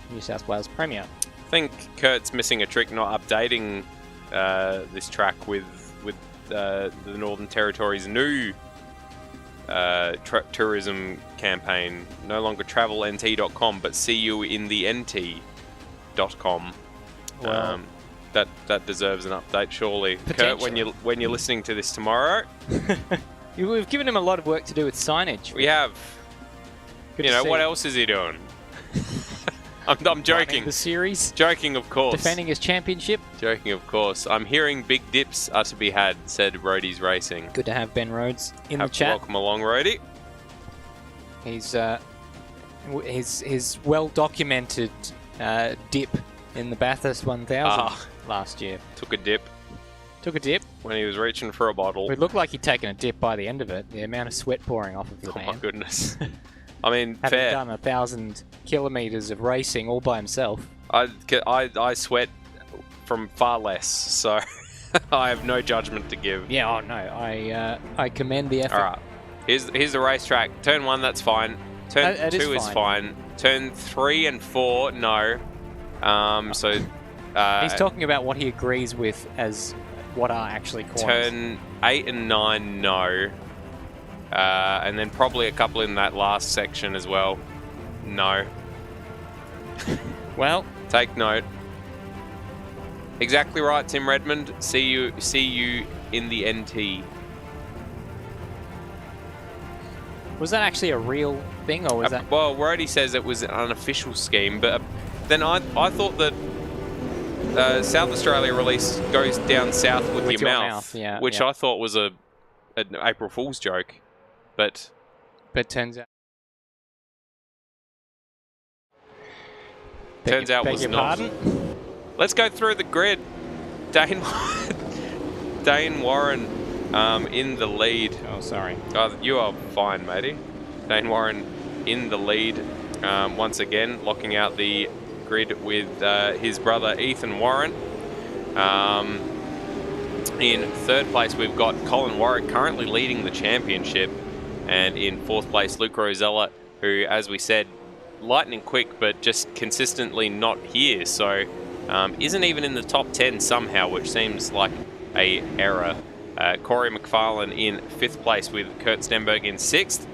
New South Wales Premier. I think Kurt's missing a trick not updating this track with the Northern Territory's new tourism campaign. No longer travelnt.com, but seeyouintheNT.com. Well, that deserves an update, surely. Kurt, when you're listening to this tomorrow, we've given him a lot of work to do with signage. we have. Good You to know, see. what else is he doing? I'm joking. The series, Joking, of course. defending his championship. Joking, of course. I'm hearing big dips are to be had, said Roadies Racing. Good to have Ben Rhodes in the chat. Welcome along, Roadie. He's his well documented dip in the Bathurst 1000 last year. Took a dip Took a dip. when he was reaching for a bottle. It looked like he'd taken a dip by the end of it. The amount of sweat pouring off of the Oh my man. goodness. I mean, Having fair. done 1,000 kilometres of racing all by himself. I sweat from far less, so I have no judgment to give. Yeah, oh no, I commend the effort. All right, here's the racetrack. Turn 1, that's fine. Turn That 2 is fine. Turn 3 and 4, no. He's talking about what he agrees with as what are actually corners. Turn 8 and 9, no. And then probably a couple in that last section as well. No. Well, Take note. Exactly right, Tim Redmond. See you in the NT. was that actually a real thing, or was that... Well, Rody says it was an unofficial scheme, but then I thought that South Australia release goes down south with your mouth, yeah, which yeah. I thought was an April Fool's joke, but turns out... turns out was not. Pardon? Let's go through the grid. Dane Warren in the lead. Oh, sorry. You are fine, matey. Dane Warren in the lead once again, locking out the grid with his brother Ethan Warren. In third place, we've got Colin Warwick currently leading the championship. And in fourth place, Luke Rosella, who, as we said, lightning quick, but just consistently not here. So isn't even in the top 10 somehow, which seems like a error. Corey McFarlane in fifth place with Kurt Stenberg in sixth.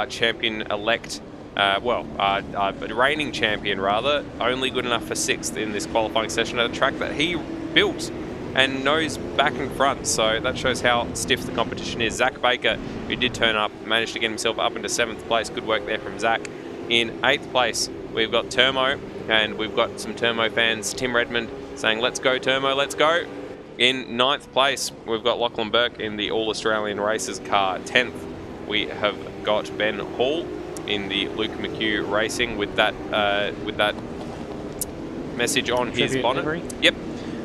Champion-elect, reigning champion rather, only good enough for sixth in this qualifying session at a track that he built and knows back and front. So that shows how stiff the competition is. Zach Baker, who did turn up, managed to get himself up into seventh place. Good work there from Zach. In eighth place, we've got Termo, and we've got some Termo fans. Tim Redmond saying, let's go Termo, let's go. In 9th place, we've got Lachlan Burke in the All-Australian Races car. 10th, we have got Ben Hall in the Luke McHugh Racing with that message on his bonnet. Livery. Yep.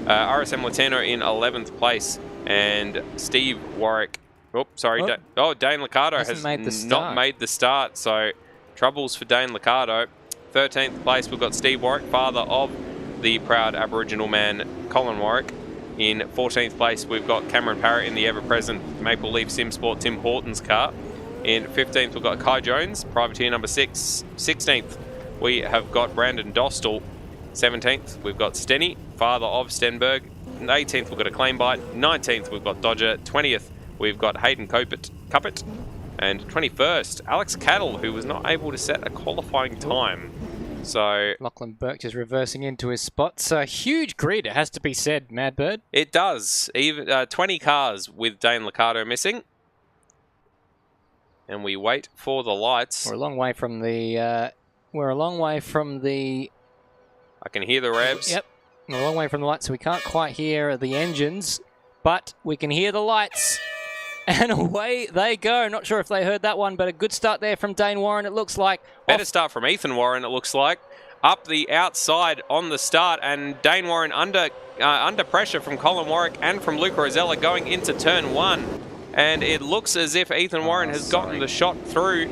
RSM Latino in 11th place, and Steve Warwick. Oh, sorry. Dane Liccardo has not made the start, so troubles for Dane Liccardo. 13th place, we've got Steve Warwick, father of the proud Aboriginal man Colin Warwick. In 14th place, we've got Cameron Parrott in the ever-present Maple Leaf Sim Sport Tim Hortons car. In 15th, we've got Kai Jones, privateer number 6. 16th, we have got Brandon Dostal. 17th, we've got Stenny, father of Stenberg. 18th, we've got a Claim Bite. 19th, we've got Dodger. 20th, we've got Hayden Cuppet. And 21st, Alex Cattle, who was not able to set a qualifying time. So Lachlan Burke just reversing into his spot. So huge grid, it has to be said, Madbird. It does. Even 20 cars with Dane Liccardo missing. And we wait for the lights. We're a long way from the... I can hear the revs. Yep. We're a long way from the lights, so we can't quite hear the engines. But we can hear the lights. And away they go. Not sure if they heard that one, but a good start there from Dane Warren, it looks like. Better start from Ethan Warren, it looks like. Up the outside on the start, and Dane Warren under pressure from Colin Warwick and from Luke Rosella going into turn 1. And it looks as if Ethan Warren has gotten the shot through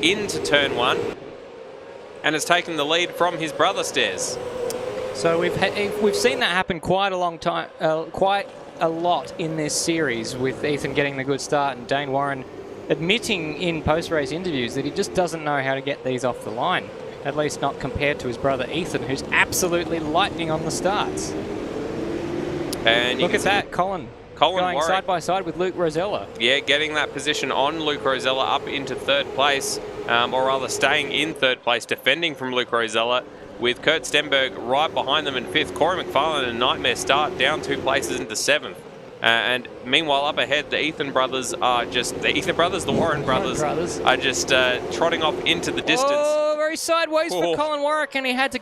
into turn 1 and has taken the lead from his brother Stairs. So we've seen that happen quite a long time, quite a lot in this series, with Ethan getting the good start and Dane Warren admitting in post-race interviews that he just doesn't know how to get these off the line, at least not compared to his brother Ethan, who's absolutely lightning on the starts. And look at that, Colin going Warwick, side by side with Luke Rosella. Yeah, getting that position on Luke Rosella up into 3rd place, or rather staying in 3rd place, defending from Luke Rosella, with Kurt Stenberg right behind them in 5th. Corey McFarlane, a nightmare start, down 2 places into 7th. And meanwhile, up ahead, the Warren brothers are just trotting off into the distance. Oh, very sideways for Colin Warwick, and he had to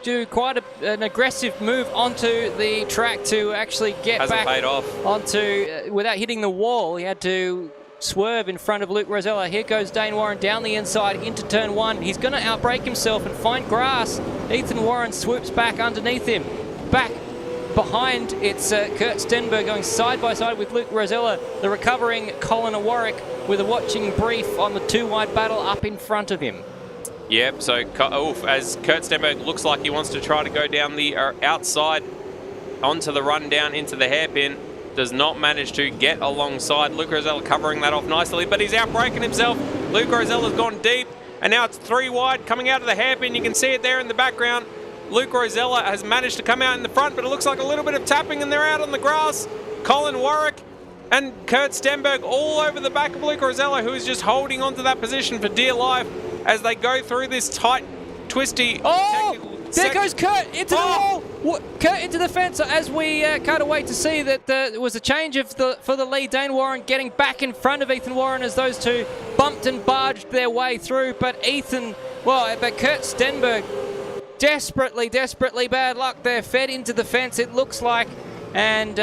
do quite an aggressive move onto the track to actually get back paid off. Onto, without hitting the wall. He had to swerve in front of Luke Rosella. Here goes Dane Warren down the inside into turn 1. He's going to outbrake himself and find grass. Ethan Warren swoops back underneath him. Back behind, it's Kurt Stenberg going side by side with Luke Rosella. The recovering Colin Warwick with a watching brief on the 2-wide battle up in front of him. Yep, so as Kurt Stenberg looks like he wants to try to go down the outside onto the run down into the hairpin, does not manage to get alongside. Luke Rosella covering that off nicely, but he's outbraking himself. Luke Rosella's gone deep, and now it's 3 wide coming out of the hairpin. You can see it there in the background. Luke Rosella has managed to come out in the front, but it looks like a little bit of tapping, and they're out on the grass. Colin Warwick and Kurt Stenberg all over the back of Luke Rosella, who is just holding onto that position for dear life as they go through this tight, twisty... There goes Kurt into the wall. Kurt into the fence. So as we cut away to see that there was a change for the lead. Dane Warren getting back in front of Ethan Warren as those two bumped and barged their way through. But Kurt Stenberg, desperately bad luck there, fed into the fence, it looks like. And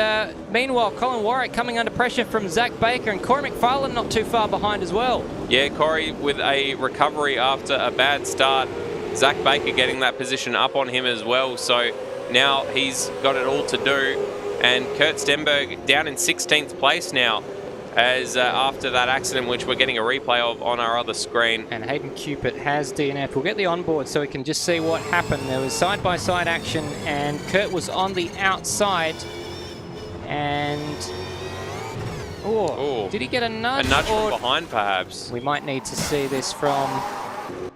meanwhile, Colin Warwick coming under pressure from Zach Baker, and Corey McFarlane not too far behind as well. Yeah, Corey with a recovery after a bad start. Zach Baker getting that position up on him as well, so now he's got it all to do. And Kurt Stenberg down in 16th place now, as after that accident, which we're getting a replay of on our other screen. And Hayden Cupid has DNF. We'll get the onboard so we can just see what happened. There was side-by-side action, and Kurt was on the outside. And... did he get a nudge? A nudge from behind, perhaps. We might need to see this from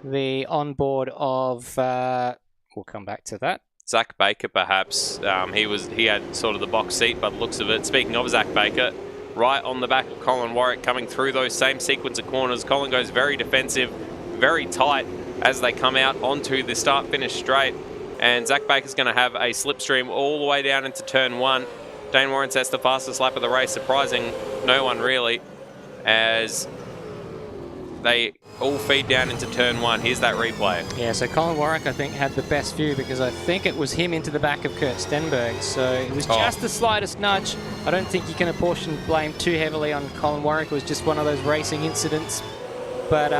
the onboard of... we'll come back to that. Zach Baker, perhaps. He had sort of the box seat by the looks of it. Speaking of Zach Baker, right on the back of Colin Warwick, coming through those same sequence of corners. Colin goes very defensive, very tight as they come out onto the start-finish straight. And Zach Baker's going to have a slipstream all the way down into turn 1. Dane Warren sets the fastest lap of the race, surprising no one really, as they all feed down into turn 1. Here's that replay. Yeah, so Colin Warwick, I think, had the best view because I think it was him into the back of Kurt Stenberg. So it was just the slightest nudge. I don't think you can apportion blame too heavily on Colin Warwick. It was just one of those racing incidents. But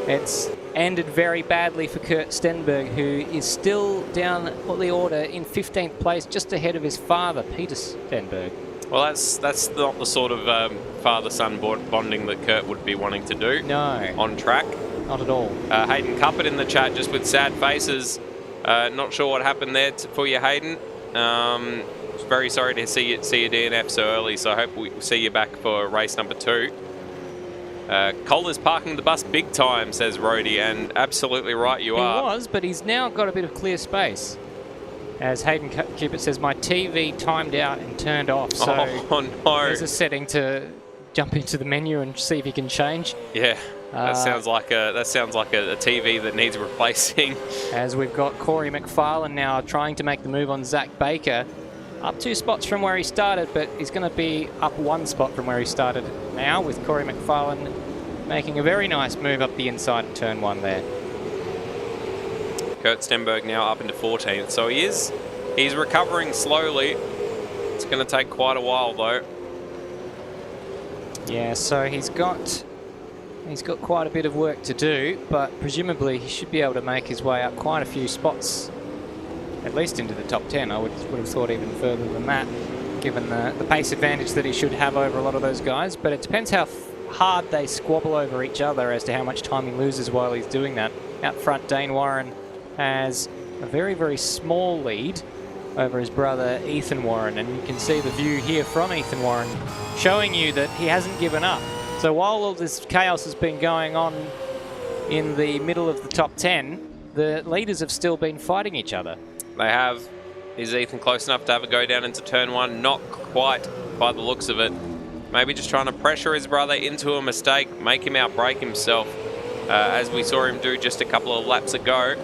it's ended very badly for Kurt Stenberg, who is still down the order in 15th place, just ahead of his father, Peter Stenberg. Well, that's not the sort of father-son bonding that Kurt would be wanting to do. No. On track. Not at all. Hayden Cuppett in the chat just with sad faces. Not sure what happened there for you, Hayden. Very sorry to see you DNF so early, so I hope we see you back for race number 2. Cole is parking the bus big time, says Rhodey, and absolutely right you are. He was, but he's now got a bit of clear space. As Hayden Cuppett says, my TV timed out and turned off. So oh no! There's a setting to jump into the menu and see if you can change. Yeah, that sounds like a TV that needs replacing. As we've got Corey McFarlane now trying to make the move on Zach Baker, up 2 spots from where he started, but he's going to be up 1 spot from where he started now, with Corey McFarlane making a very nice move up the inside of turn 1 there. Kurt Stenberg now up into 14th, so he's recovering slowly. It's going to take quite a while though. Yeah, so he's got quite a bit of work to do, but presumably he should be able to make his way up quite a few spots, at least into the top 10. I would have thought even further than that, given the pace advantage that he should have over a lot of those guys. But it depends how hard they squabble over each other as to how much time he loses while he's doing that. Out front, Dane Warren has a very, very small lead over his brother Ethan Warren, and you can see the view here from Ethan Warren showing you that he hasn't given up. So while all this chaos has been going on in the middle of the top 10, the leaders have still been fighting each other. They have. Is Ethan close enough to have a go down into turn 1? Not quite, by the looks of it. Maybe just trying to pressure his brother into a mistake, make him outbrake himself, as we saw him do just a couple of laps ago.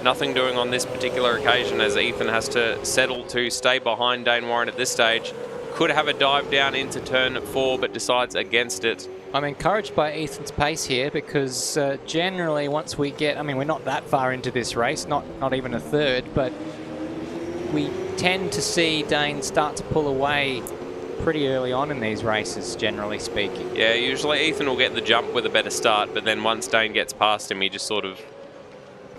Nothing doing on this particular occasion, as Ethan has to settle to stay behind Dane Warren at this stage. Could have a dive down into turn 4, but decides against it. I'm encouraged by Ethan's pace here because generally once we get, I mean, we're not that far into this race, not even a third, but we tend to see Dane start to pull away pretty early on in these races, generally speaking. Yeah, usually Ethan will get the jump with a better start, but then once Dane gets past him, he just sort of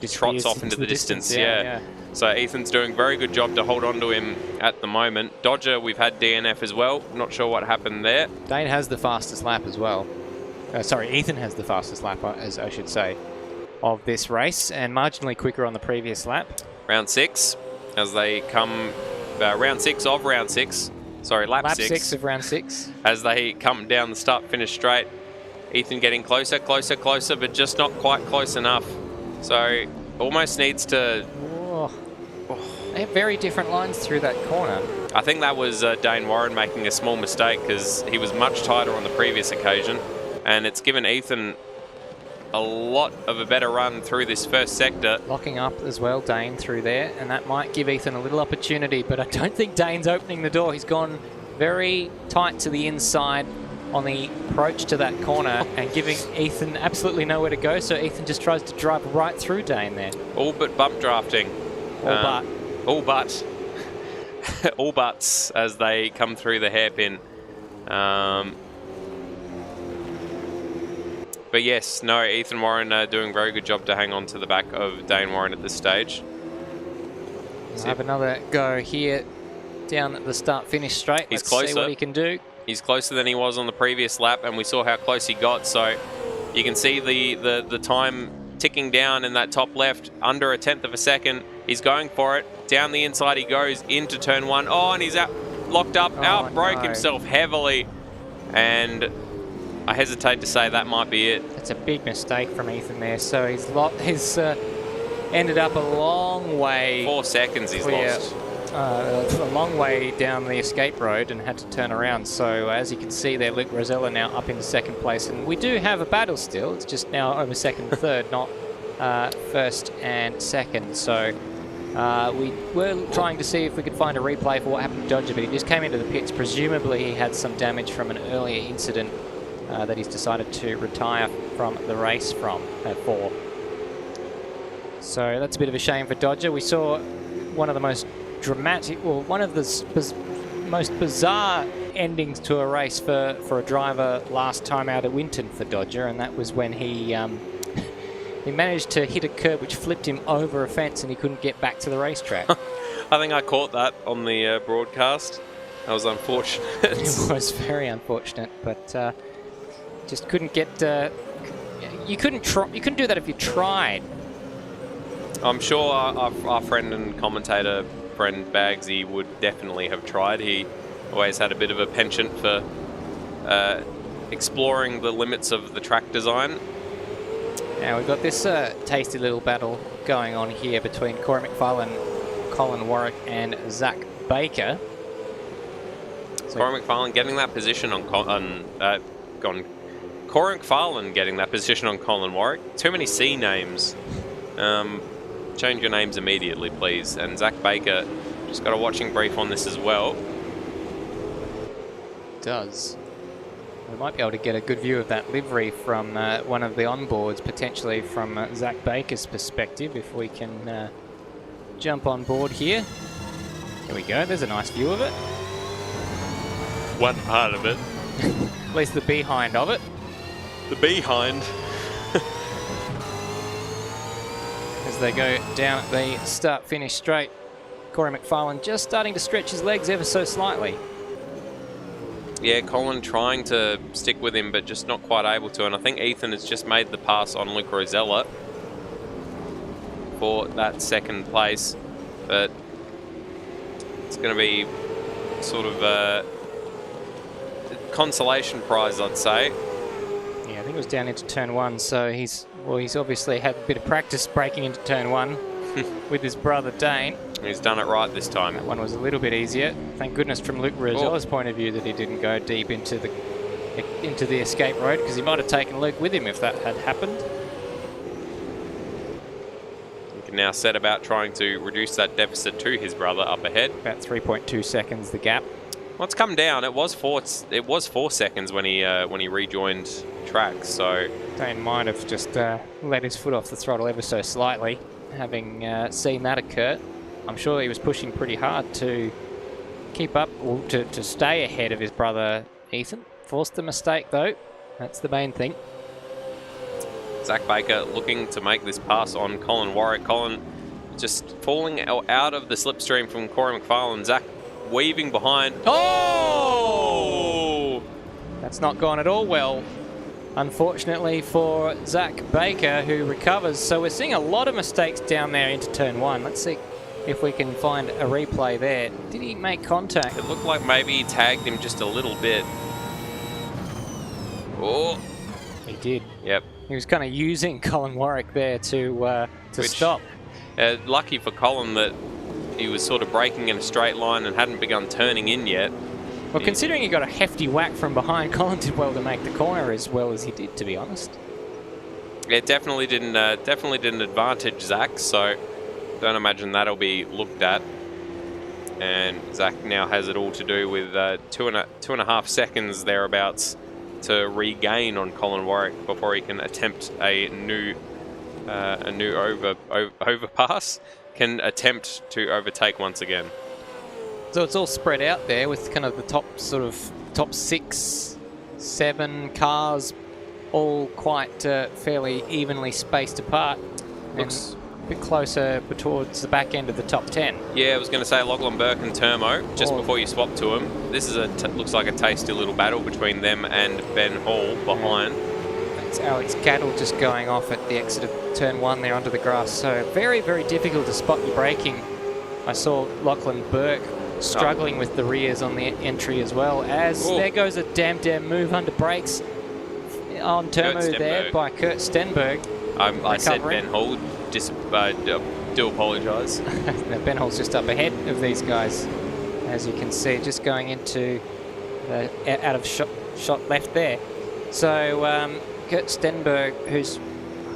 trots off into the distance. Yeah. So Ethan's doing a very good job to hold on to him at the moment. Dodger, we've had DNF as well. Not sure what happened there. Dane has the fastest lap as well. Sorry, Ethan has the fastest lap, as I should say, of this race, and marginally quicker on the previous lap. Round 6, as they come, round 6 of round 6. Sorry, lap 6. Lap 6 of round 6. As they come down the start-finish straight. Ethan getting closer, closer, closer, but just not quite close enough. So almost needs to... They have very different lines through that corner. I think that was Dane Warren making a small mistake because he was much tighter on the previous occasion. And it's given Ethan a lot of a better run through this first sector. Locking up as well, Dane, through there. And that might give Ethan a little opportunity. But I don't think Dane's opening the door. He's gone very tight to the inside on the approach to that corner and giving Ethan absolutely nowhere to go. So Ethan just tries to drive right through Dane there. All but bump drafting. All but. All buts as they come through the hairpin. But yes, no, Ethan Warren doing a very good job to hang on to the back of Dane Warren at this stage. We'll have another go here down at the start-finish straight. He's Let's closer. see what he can do. He's closer than he was on the previous lap, and we saw how close he got. So you can see the time ticking down in that top left, under 1/10 of a second. He's going for it. Down the inside he goes into turn 1. Oh, and he's locked up, outbroke himself heavily. And I hesitate to say that might be it. It's a big mistake from Ethan there. So he's ended up a long way. 4 seconds he's lost. A long way down the escape road and had to turn around. So as you can see there, Luke Rosella now up into second place. And we do have a battle still. It's just now over second and third, not first and second. So we were trying to see if we could find a replay for what happened to Dodger, but he just came into the pits. Presumably he had some damage from an earlier incident that he's decided to retire from the race for. So that's a bit of a shame for Dodger. We saw one of the most dramatic, or one of the most bizarre endings to a race for a driver last time out at Winton for Dodger, and that was when he managed to hit a curb which flipped him over a fence and he couldn't get back to the racetrack. I think I caught that on the broadcast. That was unfortunate. It was very unfortunate, but just couldn't get. You couldn't do that if you tried. I'm sure our friend and commentator friend Bagsy would definitely have tried. He always had a bit of a penchant for exploring the limits of the track design. Now we've got this tasty little battle going on here between Corey McFarlane, Colin Warwick and Zach Baker. So Corey McFarlane getting that position on Corey McFarlane getting that position on Colin Warwick. Too many C names. Change your names immediately, please. And Zach Baker just got a watching brief on this as well. Does. We might be able to get a good view of that livery from one of the onboards, potentially from Zach Baker's perspective, if we can jump on board here. Here we go, there's a nice view of it. One part of it. At least the behind of it. The behind. As they go down the start-finish straight, Corey McFarlane just starting to stretch his legs ever so slightly. Yeah, Colin trying to stick with him, but just not quite able to. And I think Ethan has just made the pass on Luke Rosella for that second place. But it's going to be sort of a consolation prize, I'd say. Yeah, I think it was down into turn one, so he's obviously had a bit of practice breaking into turn one with his brother Dane. He's done it right this time. That one was a little bit easier. Thank goodness from Luke Rosella's point of view that he didn't go deep into the escape road, because he might have taken Luke with him if that had happened. He can now set about trying to reduce that deficit to his brother up ahead. About 3.2 seconds the gap. Well, it's come down. It was 4 seconds when he rejoined track. So Dane might have just let his foot off the throttle ever so slightly, having seen that occur. I'm sure he was pushing pretty hard to keep up, or to stay ahead of his brother Ethan. Forced the mistake though. That's the main thing. Zach Baker looking to make this pass on Colin Warwick. Colin just falling out of the slipstream from Corey McFarlane. Zach weaving behind. Oh! That's not gone at all well, unfortunately, for Zach Baker, who recovers. So we're seeing a lot of mistakes down there into turn one. Let's see if we can find a replay there. Did he make contact? It looked like maybe he tagged him just a little bit. Oh, he did. Yep. He was kind of using Colin Warwick there to stop. Lucky for Colin that he was sort of braking in a straight line and hadn't begun turning in yet. Well, considering he got a hefty whack from behind, Colin did well to make the corner as well as he did, to be honest. It definitely didn't advantage Zach, so don't imagine that'll be looked at. And Zach now has it all to do with 2.5 seconds thereabouts to regain on Colin Warwick before he can attempt a new overpass. Can attempt to overtake once again. So it's all spread out there with kind of the top 6, 7 cars, all quite fairly evenly spaced apart. Looks a bit closer towards the back end of the top 10. Yeah, I was going to say Lachlan Burke and Termo just before you swap to him. This is looks like a tasty little battle between them and Ben Hall behind. That's Alex Gattle just going off at the exit of turn 1 there onto the grass. So very, very difficult to spot your braking. I saw Lachlan Burke struggling with the rears on the entry as well, as there goes a damn move under brakes on Termo there by Kurt Stenberg. I said Ben Hall, just do apologise. Ben Hall's just up ahead of these guys, as you can see, just going into the out of shot left there. So Kurt Stenberg, who's,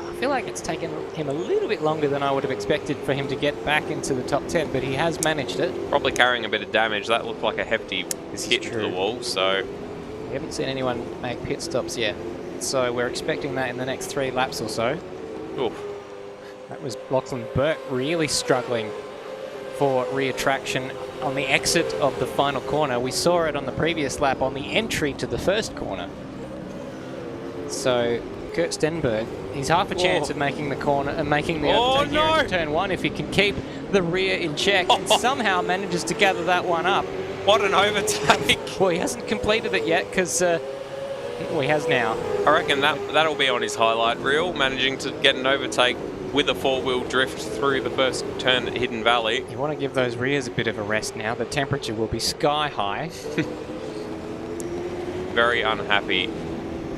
I feel like it's taken him a little bit longer than I would have expected for him to get back into the top 10, but he has managed it. Probably carrying a bit of damage. That looked like a hefty hit to the wall. So haven't seen anyone make pit stops yet. So we're expecting that in the next 3 laps or so. Oof. That was Lachlan Burke really struggling for rear traction on the exit of the final corner. We saw it on the previous lap on the entry to the first corner. So Kurt Stenberg, he's half a chance of making the corner and making the overtake here in turn 1 if he can keep the rear in check and somehow manages to gather that one up. What an overtake! Well, he hasn't completed it yet because he has now. I reckon that'll be on his highlight reel, managing to get an overtake with a 4-wheel drift through the first turn at Hidden Valley. You want to give those rears a bit of a rest now. The temperature will be sky high. Very unhappy,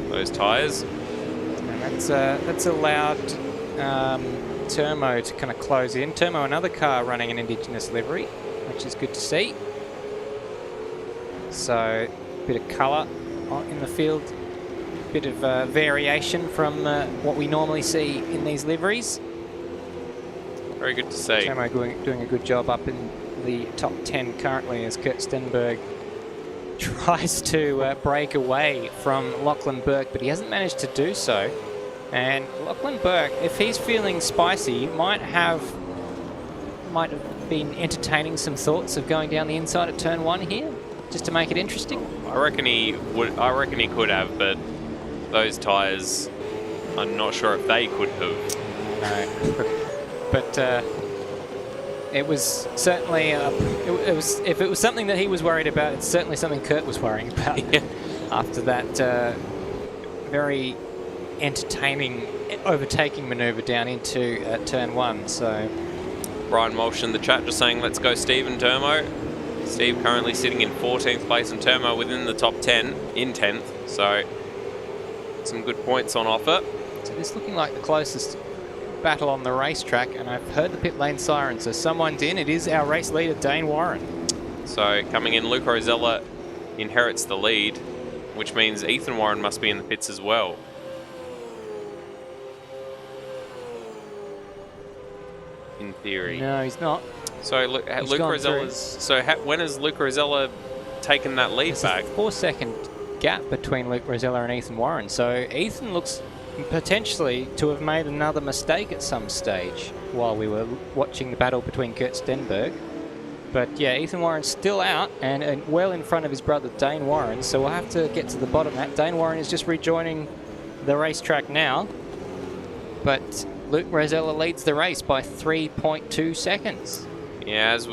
those tyres. And that's allowed Turmo to kind of close in. Turmo, another car running an Indigenous livery, which is good to see. So, a bit of colour in the field, a bit of variation from what we normally see in these liveries. Very good to see. Turmo doing a good job up in the top 10 currently as Kurt Stenberg tries to break away from Lachlan Burke, but he hasn't managed to do so. And Lachlan Burke, if he's feeling spicy, might have been entertaining some thoughts of going down the inside at turn 1 here, just to make it interesting. I reckon he would. I reckon he could have, but those tyres, I'm not sure if they could have. No, but it was certainly if it was something that he was worried about, it's certainly something Kurt was worrying about. Yeah. After that very entertaining overtaking manoeuvre down into turn 1. So Brian Walsh in the chat just saying, let's go Steve and Turmo. Steve currently sitting in 14th place and Turmo within the top 10 in 10th. So some good points on offer. So this looking like the closest battle on the racetrack, and I've heard the pit lane siren, so someone's in. It is our race leader, Dane Warren. So coming in, Luke Rosella inherits the lead, which means Ethan Warren must be in the pits as well. In theory. No, he's not. So Luke Rosella's. So when has Luke Rosella taken that lead back? There's a 4-second gap between Luke Rosella and Ethan Warren. So Ethan looks potentially to have made another mistake at some stage while we were watching the battle between Kurt Stenberg. But yeah, Ethan Warren's still out and well in front of his brother Dane Warren. So we'll have to get to the bottom of that. Dane Warren is just rejoining the racetrack now. But Luke Rosella leads the race by 3.2 seconds. Yeah, as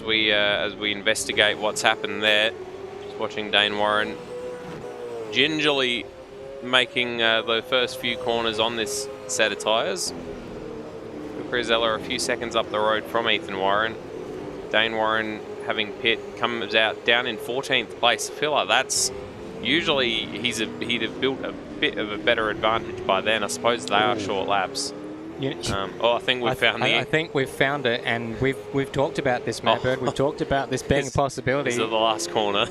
we investigate what's happened there, just watching Dane Warren gingerly making the first few corners on this set of tyres. Luke Rosella a few seconds up the road from Ethan Warren. Dane Warren, having pit, comes out down in 14th place. I feel like that's usually he'd have built a bit of a better advantage by then. I suppose they are short laps. I think we've found I think we've found it, and we've talked about this, Matt Bird. We've talked about this being a possibility. This is the last corner.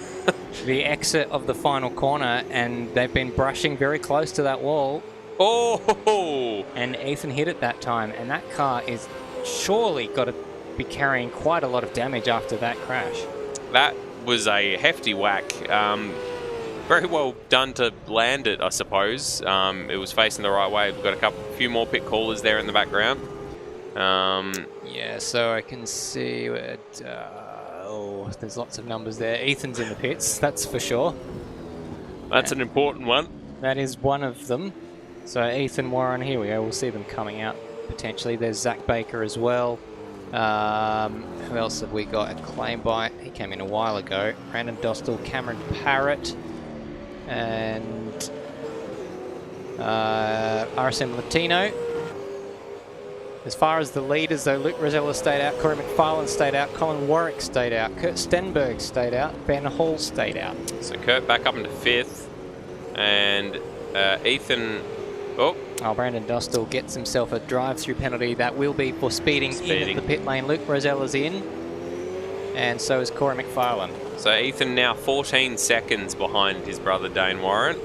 The exit of the final corner, and they've been brushing very close to that wall. Oh! And Ethan hit it that time, and that car is surely got to be carrying quite a lot of damage after that crash. That was a hefty whack. Very well done to land it, I suppose. It was facing the right way. We've got a few more pit callers there in the background. Yeah, so I can see there's lots of numbers there. Ethan's in the pits, that's for sure. That's an important one. That is one of them. So Ethan Warren, here we go. We'll see them coming out potentially. There's Zach Baker as well. Who else have we got? A claim by, he came in a while ago. Brandon Dostal, Cameron Parrott, and RSM Latino. As far as the leaders, though, Luke Rosella stayed out, Corey McFarlane stayed out, Colin Warwick stayed out, Kurt Stenberg stayed out, Ben Hall stayed out. So Kurt back up into 5th, and Ethan... Brandon Dostal gets himself a drive-through penalty. That will be for speeding in the pit lane. Luke Rosella's in, and so is Corey McFarlane. So Ethan now 14 seconds behind his brother Dane Warren.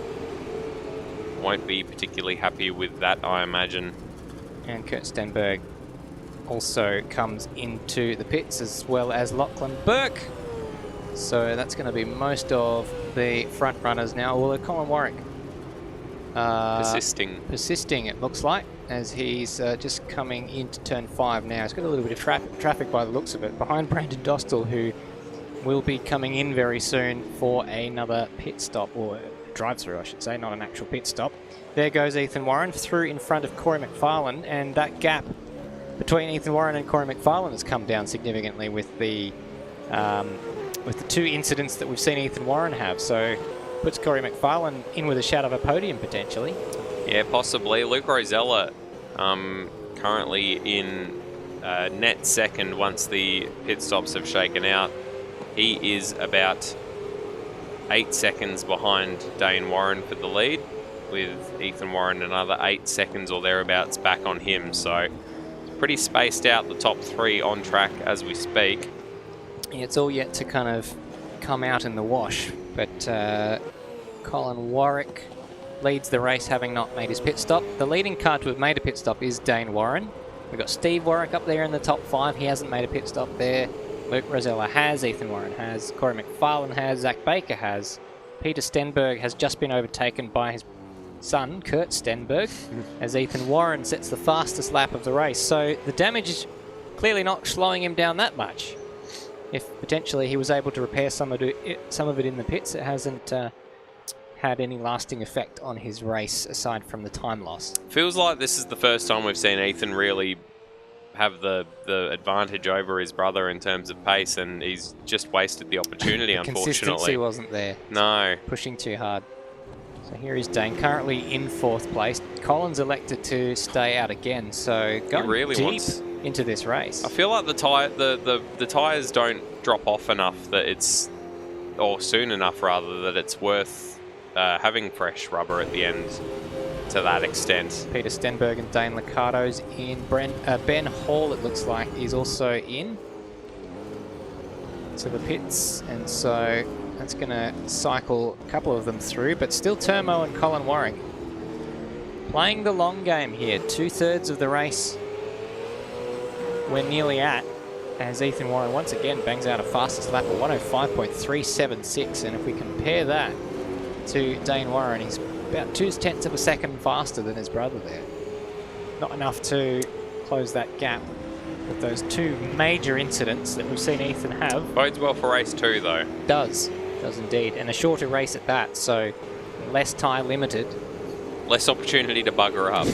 Won't be particularly happy with that, I imagine. And Kurt Stenberg also comes into the pits, as well as Lachlan Burke. So that's going to be most of the front runners now. Well, Colin Warwick persisting, it looks like, as he's just coming into turn 5 now. He's got a little bit of traffic by the looks of it, behind Brandon Dostal, who will be coming in very soon for another pit stop, or drive-through, I should say, not an actual pit stop. There goes Ethan Warren through in front of Corey McFarlane, and that gap between Ethan Warren and Corey McFarlane has come down significantly with the 2 incidents that we've seen Ethan Warren have. So puts Corey McFarlane in with a shout of a podium potentially. Yeah, possibly. Luke Rosella currently in net second once the pit stops have shaken out. He is about 8 seconds behind Dane Warren for the lead, with Ethan Warren another 8 seconds or thereabouts back on him. So it's pretty spaced out, the top 3 on track as we speak. It's all yet to kind of come out in the wash, but Colin Warwick leads the race, having not made his pit stop. The leading car to have made a pit stop is Dane Warren. We've got Steve Warwick up there in the top 5. He hasn't made a pit stop there. Luke Rosella has, Ethan Warren has, Corey McFarlane has, Zach Baker has. Peter Stenberg has just been overtaken by his son, Kurt Stenberg, as Ethan Warren sets the fastest lap of the race. So the damage is clearly not slowing him down that much. If potentially he was able to repair some of it in the pits, it hasn't had any lasting effect on his race aside from the time loss. Feels like this is the first time we've seen Ethan really have the advantage over his brother in terms of pace, and he's just wasted the opportunity, unfortunately. Consistency wasn't there. No. Pushing too hard. So here is Dane, currently in 4th place. Collins elected to stay out again, so going really deep into this race. I feel like the tyres don't drop off enough that it's, or soon enough rather, that it's worth having fresh rubber at the end to that extent. Peter Stenberg and Dane Liccardo's in. Ben Hall, it looks like, is also in to the pits, and so that's going to cycle a couple of them through, but still Turmo and Colin Warwick playing the long game here. 2/3 of the race we're nearly at, as Ethan Warren once again bangs out a fastest lap of 105.376, and if we compare that to Dane Warren, he's about 0.2 of a second faster than his brother there. Not enough to close that gap with those 2 major incidents that we've seen Ethan have. Bodes well for race 2 though. Does indeed, and a shorter race at that, so less tyre limited. Less opportunity to bugger up.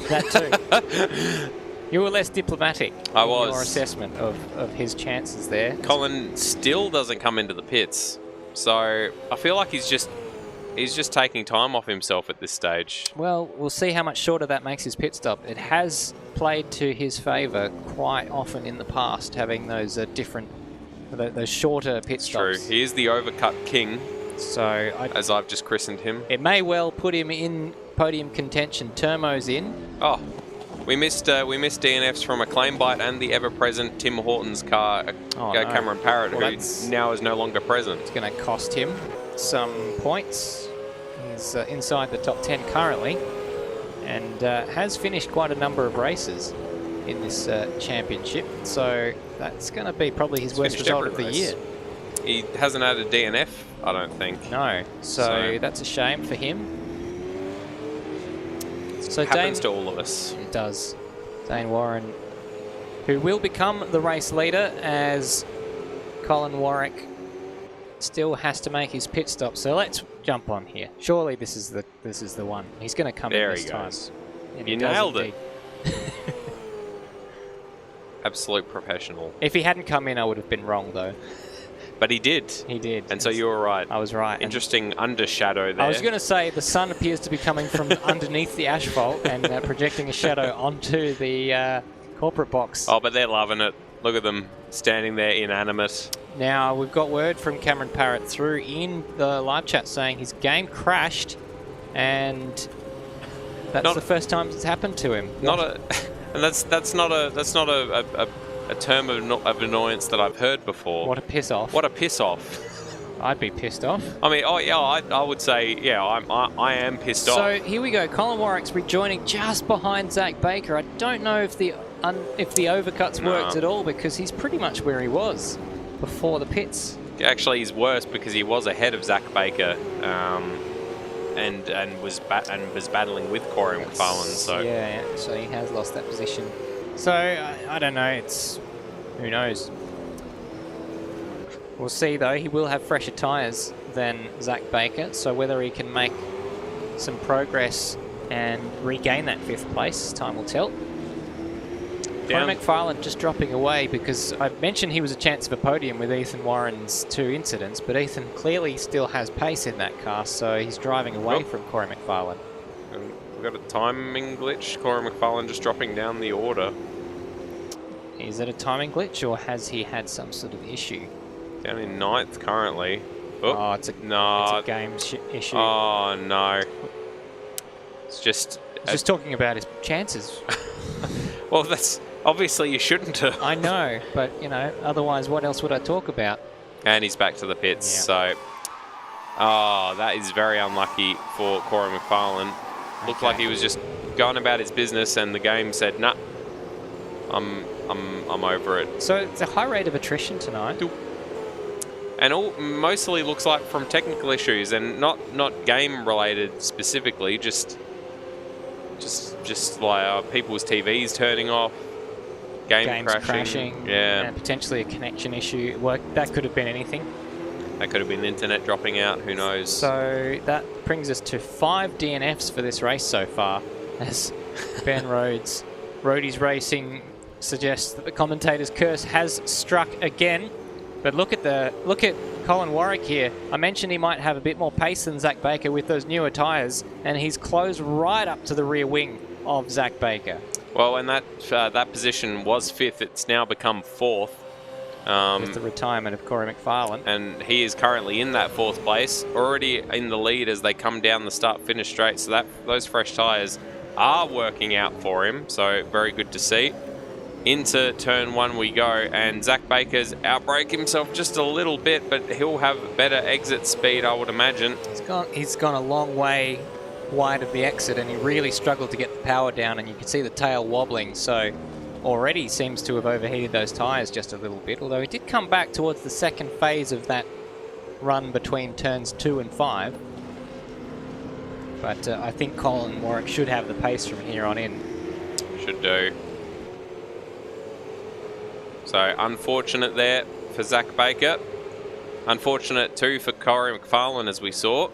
That too. You were less diplomatic I in was. your assessment of his chances there. Colin still doesn't come into the pits, so I feel like he's just taking time off himself at this stage. Well, we'll see how much shorter that makes his pit stop. It has played to his favour quite often in the past, having those those shorter pit stops. True, he is the overcut king, so as I've just christened him. It may well put him in podium contention. Turmo's in. Oh, we missed DNFs from a claim bite and the ever-present Tim Horton's car, Cameron Parrott, who now is no longer present. It's going to cost him some points. He's inside the top 10 currently, and has finished quite a number of races in this championship, so that's going to be probably his worst result of the year. He hasn't had a DNF, I don't think. No, so that's a shame for him. So happens to all of us. It does. Dane Warren, who will become the race leader, as Colin Warwick still has to make his pit stop. So let's jump on here. Surely this is the one. He's going to come in this time. And you nailed it. Absolute professional. If he hadn't come in, I would have been wrong, though. But he did. He did. And so you were right. I was right. Interesting undershadow there. I was going to say the sun appears to be coming from underneath the asphalt and projecting a shadow onto the corporate box. Oh, but they're loving it. Look at them standing there inanimate. Now, we've got word from Cameron Parrott through in the live chat saying his game crashed, and that's the first time it's happened to him. And that's not a term of annoyance that I've heard before. What a piss off. What a piss off. I'd be pissed off. I mean, I would say, yeah, I am pissed off. So here we go. Colin Warwick's rejoining just behind Zach Baker. I don't know if the overcuts worked at all, because he's pretty much where he was before the pits actually he's worse because he was ahead of Zach Baker, and was battling with Corey McFarlane. So yeah, so he has lost that position. So I don't know. Who knows. We'll see though. He will have fresher tyres than Zach Baker, so whether he can make some progress and regain that 5th place, time will tell. Corey McFarlane just dropping away because I mentioned he was a chance of a podium with Ethan Warren's 2 incidents, but Ethan clearly still has pace in that car, so he's driving away from Corey McFarlane. And we've got a timing glitch. Corey McFarlane just dropping down the order. Is it a timing glitch or has he had some sort of issue? Down in 9th currently. Oh, it's a game issue. Oh no. It's just talking about his chances. Well, that's obviously you shouldn't have. I know, but you know, otherwise what else would I talk about? And he's back to the pits, yeah. so that is very unlucky for Corey McFarlane. Looked like he was just going about his business and the game said, nah, I'm over it. So it's a high rate of attrition tonight. And mostly looks like from technical issues and not game related specifically, just like people's TVs turning off, games crashing, yeah, and potentially a connection issue. Well, that could have been anything. That could have been internet dropping out. Who knows? So that brings us to 5 DNFs for this race so far, as Ben Rhodes, Roadies Racing suggests that the commentator's curse has struck again. But look at Colin Warwick here. I mentioned he might have a bit more pace than Zach Baker with those newer tyres, and he's closed right up to the rear wing of Zach Baker. Well, and that position was 5th. It's now become 4th. With the retirement of Corey McFarlane. And he is currently in that 4th place, already in the lead as they come down the start-finish straight. So those fresh tyres are working out for him. So very good to see. Into turn 1 we go, and Zach Baker's outbrake himself just a little bit, but he'll have better exit speed, I would imagine. He's gone a long way wide of the exit, and he really struggled to get the power down, and you can see the tail wobbling, so already seems to have overheated those tyres just a little bit, although he did come back towards the second phase of that run between turns 2 and 5. But I think Colin Warwick should have the pace from here on in. Should do. So unfortunate there for Zach Baker. Unfortunate too for Corey McFarlane, as we saw.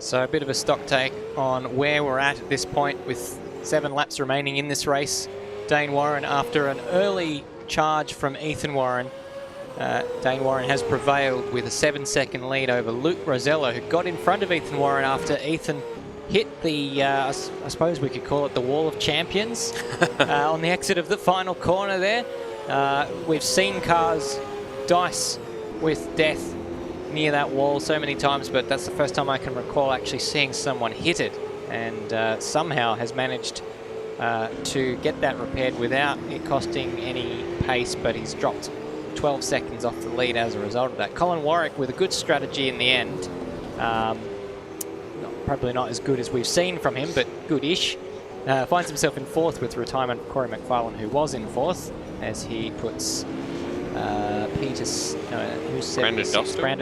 So a bit of a stock take on where we're at this point with 7 laps remaining in this race. Dane Warren, after an early charge from Ethan Warren, Dane Warren has prevailed with a 7-second lead over Luke Rosello, who got in front of Ethan Warren after Ethan hit the, I suppose we could call it the wall of champions on the exit of the final corner there. We've seen cars dice with death near that wall so many times, but that's the first time I can recall actually seeing someone hit it, and somehow has managed to get that repaired without it costing any pace, but he's dropped 12 seconds off the lead as a result of that. Colin Warwick with a good strategy in the end. Probably not as good as we've seen from him, but good-ish. Finds himself in 4th with retirement of Corey McFarlane, who was in 4th, as he puts Brandon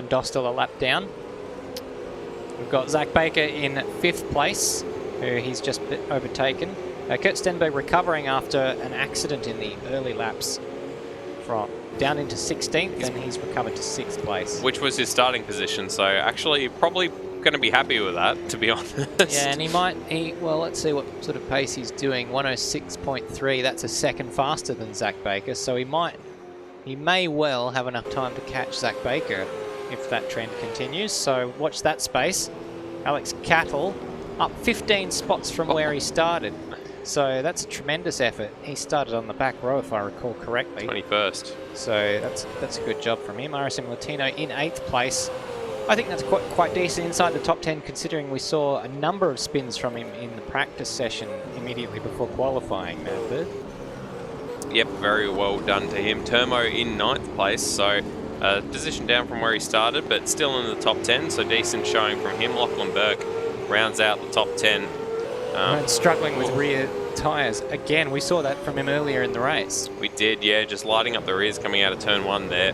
Dostal a lap down. We've got Zach Baker in 5th place, who he's just overtaken. Kurt Stenberg recovering after an accident in the early laps, from down into 16th, and he's recovered to 6th place. Which was his starting position, so actually probably going to be happy with that, to be honest. Yeah, and well, let's see what sort of pace he's doing. 106.3, that's a second faster than Zach Baker, so he may well have enough time to catch Zach Baker if that trend continues, so watch that space. Alex Cattle up 15 spots from where he started, so that's a tremendous effort. He started on the back row, if I recall correctly. 21st. So that's a good job from him. RSM Latino in 8th place. I think that's quite decent inside the top 10, considering we saw a number of spins from him in the practice session immediately before qualifying, Manford. Yep, very well done to him. Termo in 9th place, so position down from where he started, but still in the top 10, so decent showing from him. Lachlan Burke rounds out the top 10. And struggling with rear tyres. Again, we saw that from him earlier in the race. We did, yeah, just lighting up the rears coming out of turn 1 there.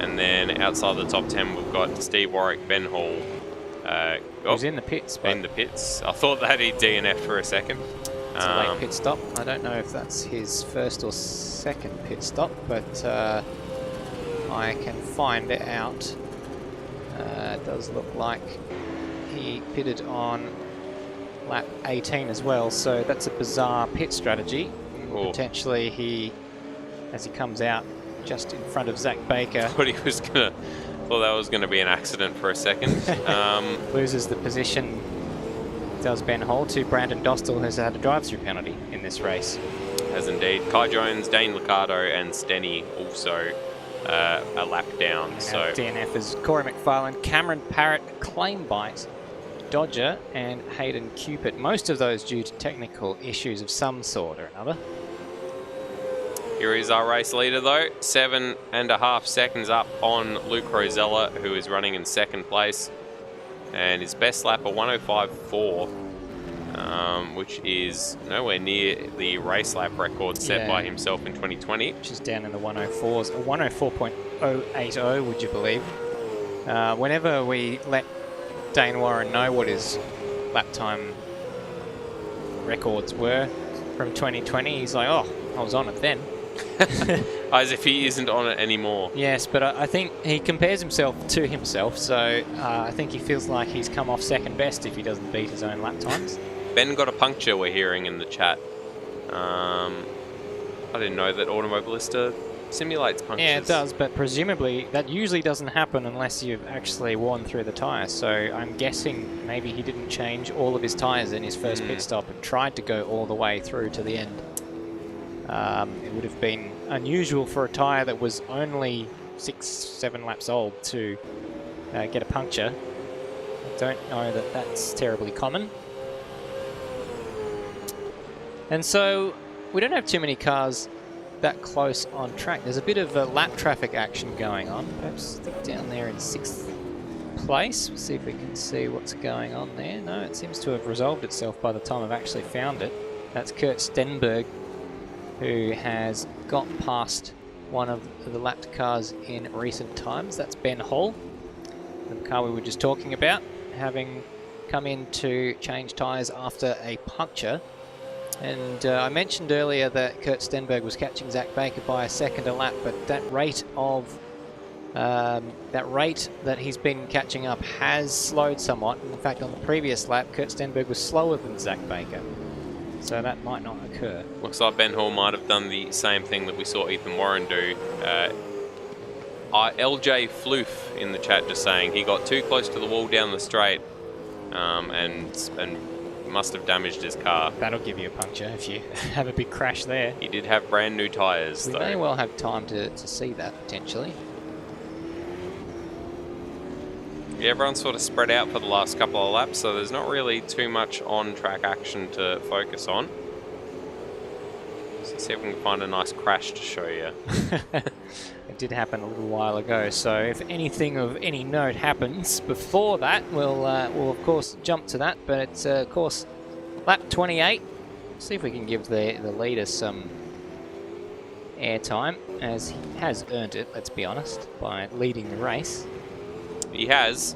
And then outside the top 10, we've got Steve Warwick, Ben Hall. Who's in the pits. In the pits. I thought that he'd DNF for a second. It's a late pit stop. I don't know if that's his first or second pit stop, but I can find it out. It does look like he pitted on lap 18 as well, so that's a bizarre pit strategy. Ooh. Potentially as he comes out just in front of Zach Baker, Thought that was gonna be an accident for a second. loses the position. Does Ben Hall to Brandon Dostal, who's had a drive-through penalty in this race. As indeed. Kai Jones, Dane Liccardo, and Stenny also a lap down. And So DNF is Corey McFarlane, Cameron Parrott, Claim Bite, Dodger, and Hayden Cupid. Most of those due to technical issues of some sort or another. here is our race leader though, 7.5 seconds up on Luke Rosella, who is running in second place. And his best lap, a 105.4, which is nowhere near the race lap record set by himself in 2020. Which is down in the 104s, a 104.080, would you believe? Whenever we let Dane Warren know what his lap time records were from 2020, he's like, oh, I was on it then. As if he isn't on it anymore. Yes, but I think he compares himself to himself, so I think he feels like he's come off second best if he doesn't beat his own lap times. Ben got a puncture, we're hearing in the chat. I didn't know that Automobilista simulates punctures. Yeah, it does, but presumably that usually doesn't happen unless you've actually worn through the tyre. So I'm guessing maybe he didn't change all of his tyres in his first pit stop and tried to go all the way through to the end. It would have been unusual for a tyre that was only 6-7 laps old to get a puncture. I don't know that that's terribly common. And so we don't have too many cars that close on track. There's a bit of lap traffic action going on. Perhaps stick down there in 6th place. We'll see if we can see what's going on there. No, it seems to have resolved itself by the time I've actually found it. That's Kurt Stenberg, who has got past one of the lapped cars in recent times. That's Ben Hall, the car we were just talking about, having come in to change tyres after a puncture. And I mentioned earlier that Kurt Stenberg was catching Zach Baker by a second a lap, but that rate that he's been catching up has slowed somewhat. In fact, on the previous lap, Kurt Stenberg was slower than Zach Baker. So that might not occur. Looks like Ben Hall might have done the same thing that we saw Ethan Warren do. LJ Floof in the chat just saying he got too close to the wall down the straight and must have damaged his car. That'll give you a puncture if you have a big crash there. He did have brand new tyres though. We may well have time to see that potentially. Yeah, everyone's sort of spread out for the last couple of laps, so there's not really too much on-track action to focus on. Let's see if we can find a nice crash to show you. It did happen a little while ago, so if anything of any note happens before that, we'll of course jump to that. But it's of course lap 28. See if we can give the leader some airtime, as he has earned it, let's be honest, by leading the race. He has,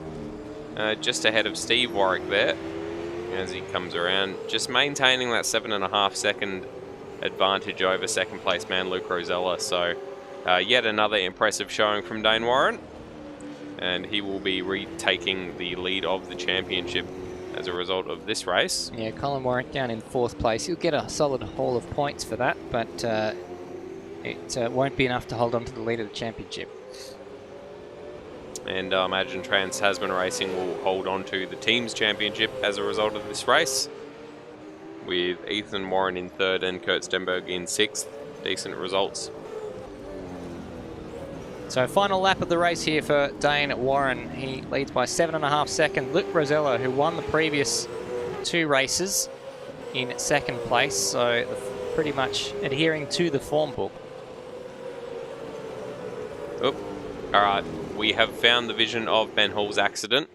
just ahead of Steve Warwick there, as he comes around, just maintaining that 7.5 second advantage over second place man Luke Rosella. So yet another impressive showing from Dane Warren, and he will be retaking the lead of the championship as a result of this race. Yeah, Colin Warwick down in 4th place. He'll get a solid haul of points for that, but it won't be enough to hold on to the lead of the championship. And I imagine Trans-Tasman Racing will hold on to the team's championship as a result of this race, with Ethan Warren in 3rd and Kurt Stenberg in 6th. Decent results. So final lap of the race here for Dane Warren. He leads by 7.5 seconds. Luke Rosella, who won the previous 2 races, in 2nd place, so pretty much adhering to the form book. Oh, all right. We have found the vision of Ben Hall's accident.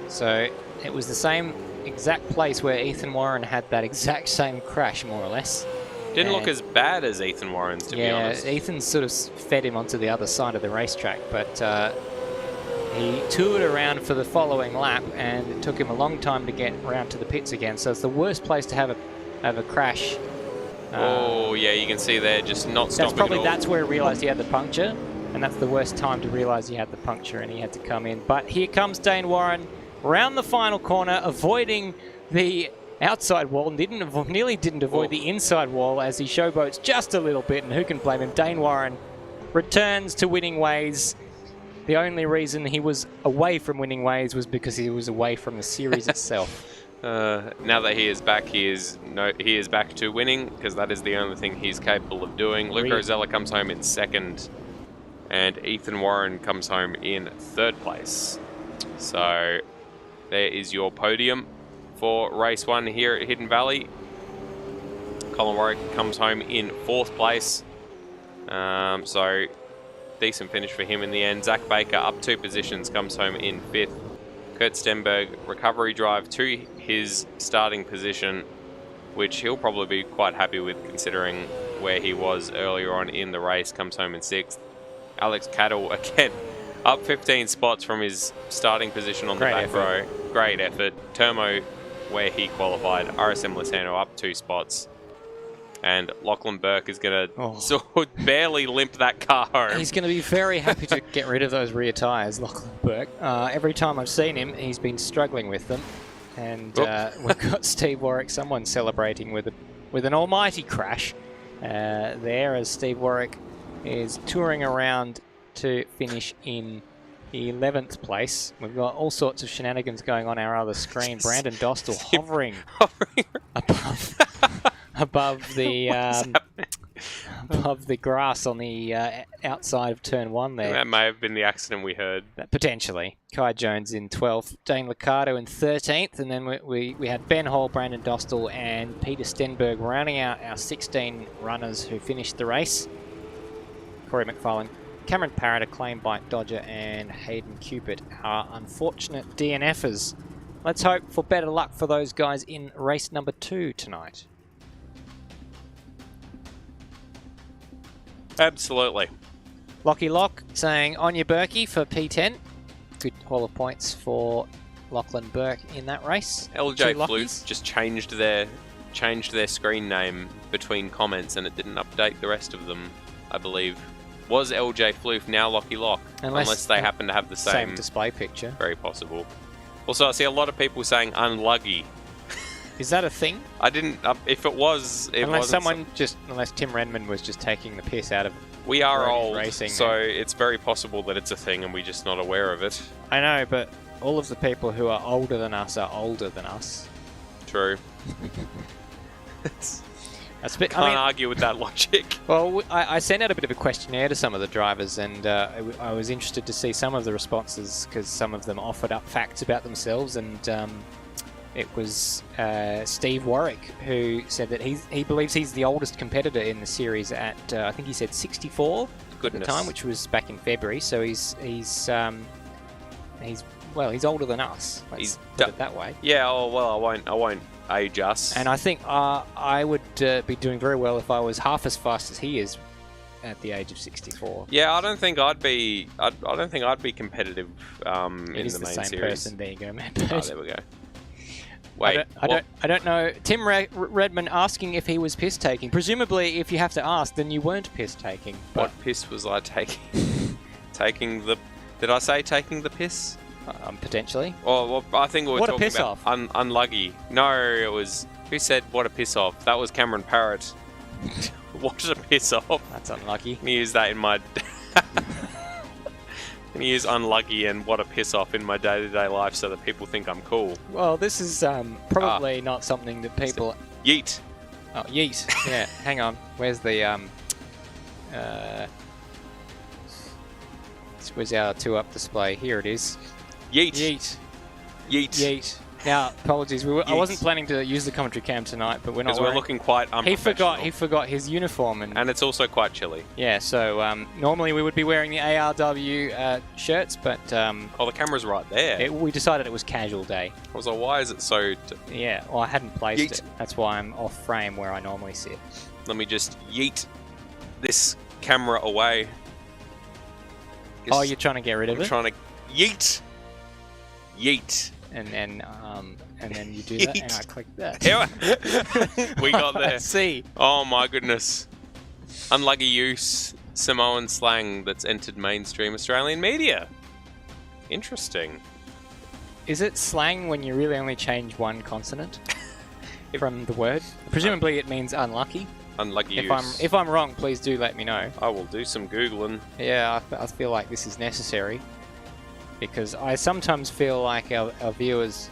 So it was the same exact place where Ethan Warren had that exact same crash, more or less. Didn't look as bad as Ethan Warren's, to be honest. Yeah, Ethan sort of fed him onto the other side of the racetrack, but he toured around for the following lap, and it took him a long time to get around to the pits again. So it's the worst place to have a crash. Oh, yeah, you can see there just not stopping That's where he realised he had the puncture, and that's the worst time to realise he had the puncture and he had to come in. But here comes Dane Warren round the final corner, avoiding the outside wall, nearly didn't avoid the inside wall as he showboats just a little bit, and who can blame him? Dane Warren returns to winning ways. The only reason he was away from winning ways was because he was away from the series itself. Now that he is back, he is back to winning, because that is the only thing he's capable of doing. Luke Rosella comes home in second, and Ethan Warren comes home in third place. So there is your podium for race 1 here at Hidden Valley. Colin Warwick comes home in fourth place. So decent finish for him in the end. Zach Baker up 2 positions, comes home in 5th. Kurt Stenberg, recovery drive to his starting position, which he'll probably be quite happy with considering where he was earlier on in the race, comes home in 6th. Alex Cattle, again, up 15 spots from his starting position on the back row. Great effort. Termo, where he qualified. RSM Latano up 2 spots. And Lachlan Burke is going to sort of barely limp that car home. He's going to be very happy to get rid of those rear tyres, Lachlan Burke. Every time I've seen him, he's been struggling with them. And we've got Steve Warwick, someone celebrating with an almighty crash there, as Steve Warwick is touring around to finish in 11th place. We've got all sorts of shenanigans going on our other screen. Brandon Dostal hovering above the grass on the outside of turn 1 there. That may have been the accident we heard. Potentially. Kai Jones in 12th, Dane Liccardo in 13th, and then we had Ben Hall, Brandon Dostal, and Peter Stenberg rounding out our 16 runners who finished the race. Corey McFarlane, Cameron Parrott, Acclaim Bike Dodger, and Hayden Cupid are unfortunate DNFers. Let's hope for better luck for those guys in race number 2 tonight. Absolutely. Lockie Lock saying on your Berkey for P10. Good haul of points for Lachlan Burke in that race. LJ Floof just changed their screen name between comments, and it didn't update the rest of them, I believe. Was LJ Floof now Lockie Lock? Unless they happen to have the same display picture. Very possible. Also, I see a lot of people saying unlucky. Is that a thing? I didn't. If it was, unless Tim Redmond was just taking the piss out of. We are old, racing, so it's very possible that it's a thing, and we're just not aware of it. I know, but all of the people who are older than us are older than us. True. Can't argue with that logic. Well, I sent out a bit of a questionnaire to some of the drivers, and I was interested to see some of the responses, because some of them offered up facts about themselves, and it was Steve Warwick who said that he believes he's the oldest competitor in the series at I think he said 64 at the time, which was back in February. So he's older than us. Let's put it that way. Yeah. Oh, well, I won't age us. And I think I would be doing very well if I was half as fast as he is at the age of 64. Yeah, I don't think I'd be competitive in the main series. Same person. There you go, man. Oh, there we go. Wait, I don't know. Tim Redmond asking if he was piss taking. Presumably, if you have to ask, then you weren't piss taking. What piss was I taking? Did I say taking the piss? Potentially. Well, I think we were talking piss about off. Unlucky. No, it was. Who said what a piss off? That was Cameron Parrott. What a piss off. That's unlucky. Can you use that in my? Can you use unlucky and what a piss off in my day-to-day life so that people think I'm cool? Well, this is probably not something that people... Yeet. Oh, yeet. Yeah, hang on. Where's the... Where's our 2-up display? Here it is. Yeet. Yeet. Yeet. Yeet. Now, apologies. I wasn't planning to use the commentary cam tonight, but we're not. Because we're looking quite unprofessional. He forgot his uniform, and it's also quite chilly. Yeah. So normally we would be wearing the ARW shirts, but oh, the camera's right there. we decided it was casual day. I was like, why is it so? Yeah. Well, I hadn't placed Yeet. it. That's why I'm off frame where I normally sit. Let me just yeet this camera away. Oh, you're trying to get rid of I'm it? trying to yeet. And then you do that, and I click that. Yeah. We got there. Let's see. Oh my goodness. Unlucky use Samoan slang that's entered mainstream Australian media. Interesting. Is it slang when you really only change one consonant from the word? Presumably it means unlucky. Unlucky use. If I'm wrong, please do let me know. I will do some Googling. Yeah, I feel like this is necessary. Because I sometimes feel like our viewers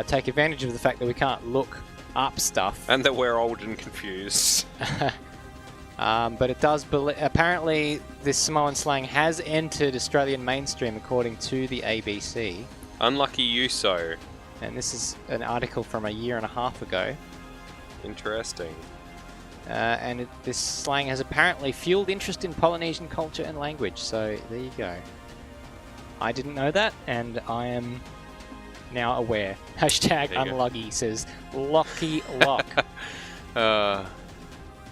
take advantage of the fact that we can't look up stuff. And that we're old and confused. But it does. Apparently, this Samoan slang has entered Australian mainstream, according to the ABC. Unlucky you so. And this is an article from a year and a half ago. Interesting. And this slang has apparently fueled interest in Polynesian culture and language. So there you go. I didn't know that, and I am now aware. Hashtag unlucky says Locky Lock.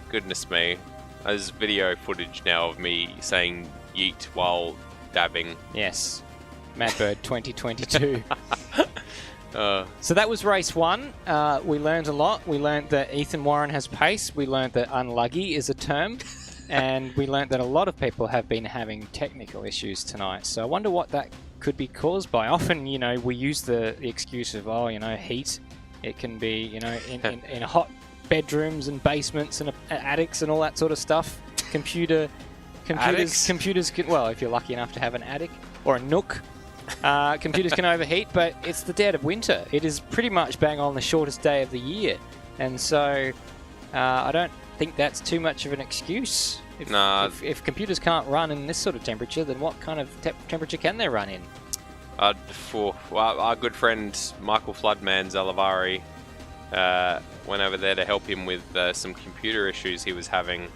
Goodness me. There's video footage now of me saying yeet while dabbing. Yes. Madbird 2022. So that was race 1. We learned a lot. We learned that Ethan Warren has pace. We learned that unlucky is a term. And we learnt that a lot of people have been having technical issues tonight. So I wonder what that could be caused by. Often, we use the excuse of, heat. It can be, in hot bedrooms and basements and attics and all that sort of stuff. Computers can, well, if you're lucky enough to have an attic or a nook, computers can overheat, but it's the dead of winter. It is pretty much bang on the shortest day of the year. And so I don't think that's too much of an excuse. If computers can't run in this sort of temperature, then what kind of temperature can they run in? Our good friend Michael Floodman Zalavari went over there to help him with some computer issues he was having,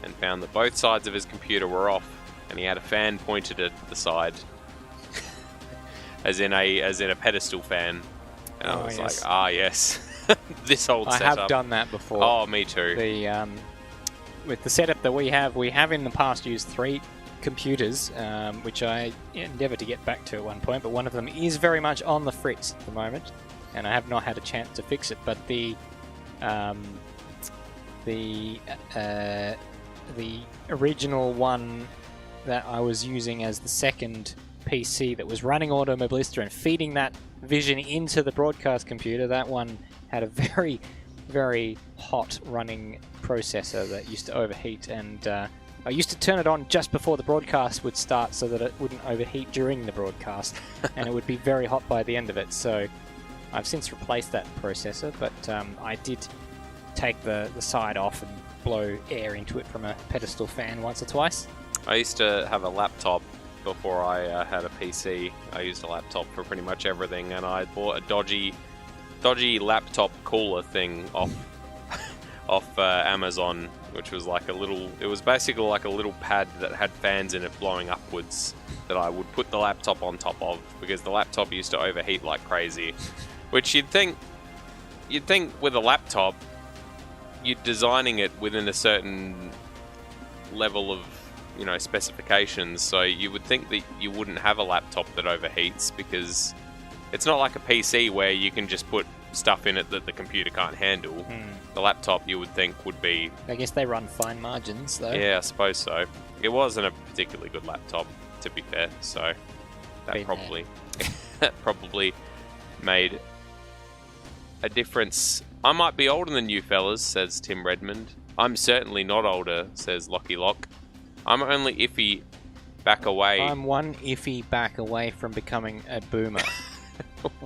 and found that both sides of his computer were off, and he had a fan pointed at the side, as in a pedestal fan. And I was yes. like, yes. This old setup. I have done that before. Oh, me too. With the setup that we have in the past used 3 computers, which I endeavoured to get back to at one point, but one of them is very much on the fritz at the moment, and I have not had a chance to fix it. But the original one that I was using as the second PC that was running Automobilista and feeding that vision into the broadcast computer, that one had a very, very hot running processor that used to overheat, and I used to turn it on just before the broadcast would start so that it wouldn't overheat during the broadcast, and it would be very hot by the end of it. So I've since replaced that processor, but I did take the side off and blow air into it from a pedestal fan once or twice. I used to have a laptop before I had a PC. I used a laptop for pretty much everything, and I bought a dodgy laptop cooler thing off Amazon, which was like it was basically like a little pad that had fans in it blowing upwards that I would put the laptop on top of, because the laptop used to overheat like crazy. Which you'd think with a laptop, you're designing it within a certain level of specifications, so you would think that you wouldn't have a laptop that overheats, because it's not like a PC where you can just put stuff in it that the computer can't handle. The laptop, you would think, would be... I guess they run fine margins, though. Yeah, I suppose so. It wasn't a particularly good laptop, to be fair, so that probably made a difference. I might be older than you fellas, says Tim Redmond. I'm certainly not older, says Locky Lock. I'm only iffy back away. I'm one iffy back away from becoming a boomer.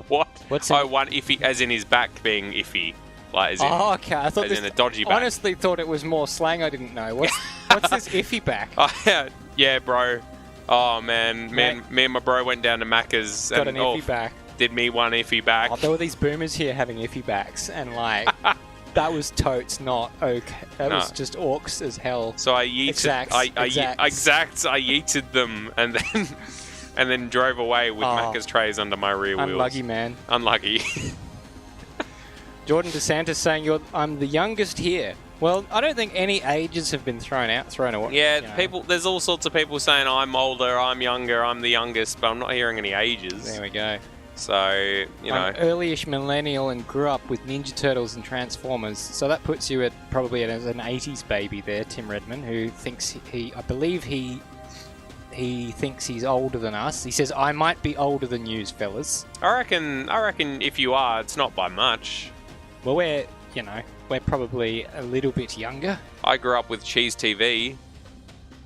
What? What's one iffy, as in his back being iffy. Like, as in, okay. I thought as in a dodgy back. Honestly, thought it was more slang I didn't know. What's this iffy back? Oh, yeah, bro. Oh, man. Me and my bro went down to Macca's. Got an iffy back. did me one iffy back. Oh, there were these boomers here having iffy backs, and like that was totes not okay. That was just orcs as hell. So I yeeted, I yeeted them, and then drove away with Macca's trays under my rear wheels. Unlucky, man. Unlucky. Jordan DeSantis saying I'm the youngest here. Well, I don't think any ages have been thrown away. Yeah, people. There's all sorts of people saying I'm older, I'm younger, I'm the youngest, but I'm not hearing any ages. There we go. So, you know. I'm early-ish millennial and grew up with Ninja Turtles and Transformers. So that puts you probably as an 80s baby there, Tim Redmond, who thinks I believe he thinks he's older than us. He says, I might be older than you, fellas. I reckon if you are, it's not by much. Well, we're probably a little bit younger. I grew up with Cheese TV,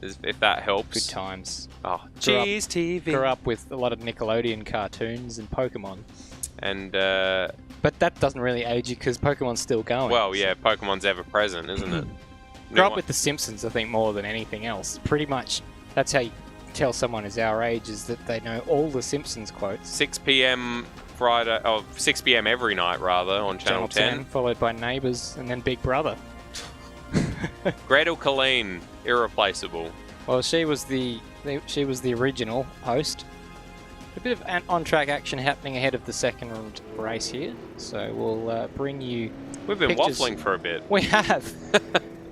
if that helps. Good times. Oh, Cheese TV. Grew up with a lot of Nickelodeon cartoons and Pokemon. And, but that doesn't really age you because Pokemon's still going. Well, yeah, Pokemon's ever present, isn't it? Grew up with The Simpsons, I think, more than anything else. Pretty much, that's how you tell someone is our age, is that they know all the Simpsons quotes. 6 p.m. Friday, 6 p.m. every night, rather, on Channel 10. Followed by Neighbours, and then Big Brother. Gretel Colleen, irreplaceable. Well, she was the original host. A bit of on-track action happening ahead of the second race here, so we'll bring you. We've been pictures. waffling for a bit. We have.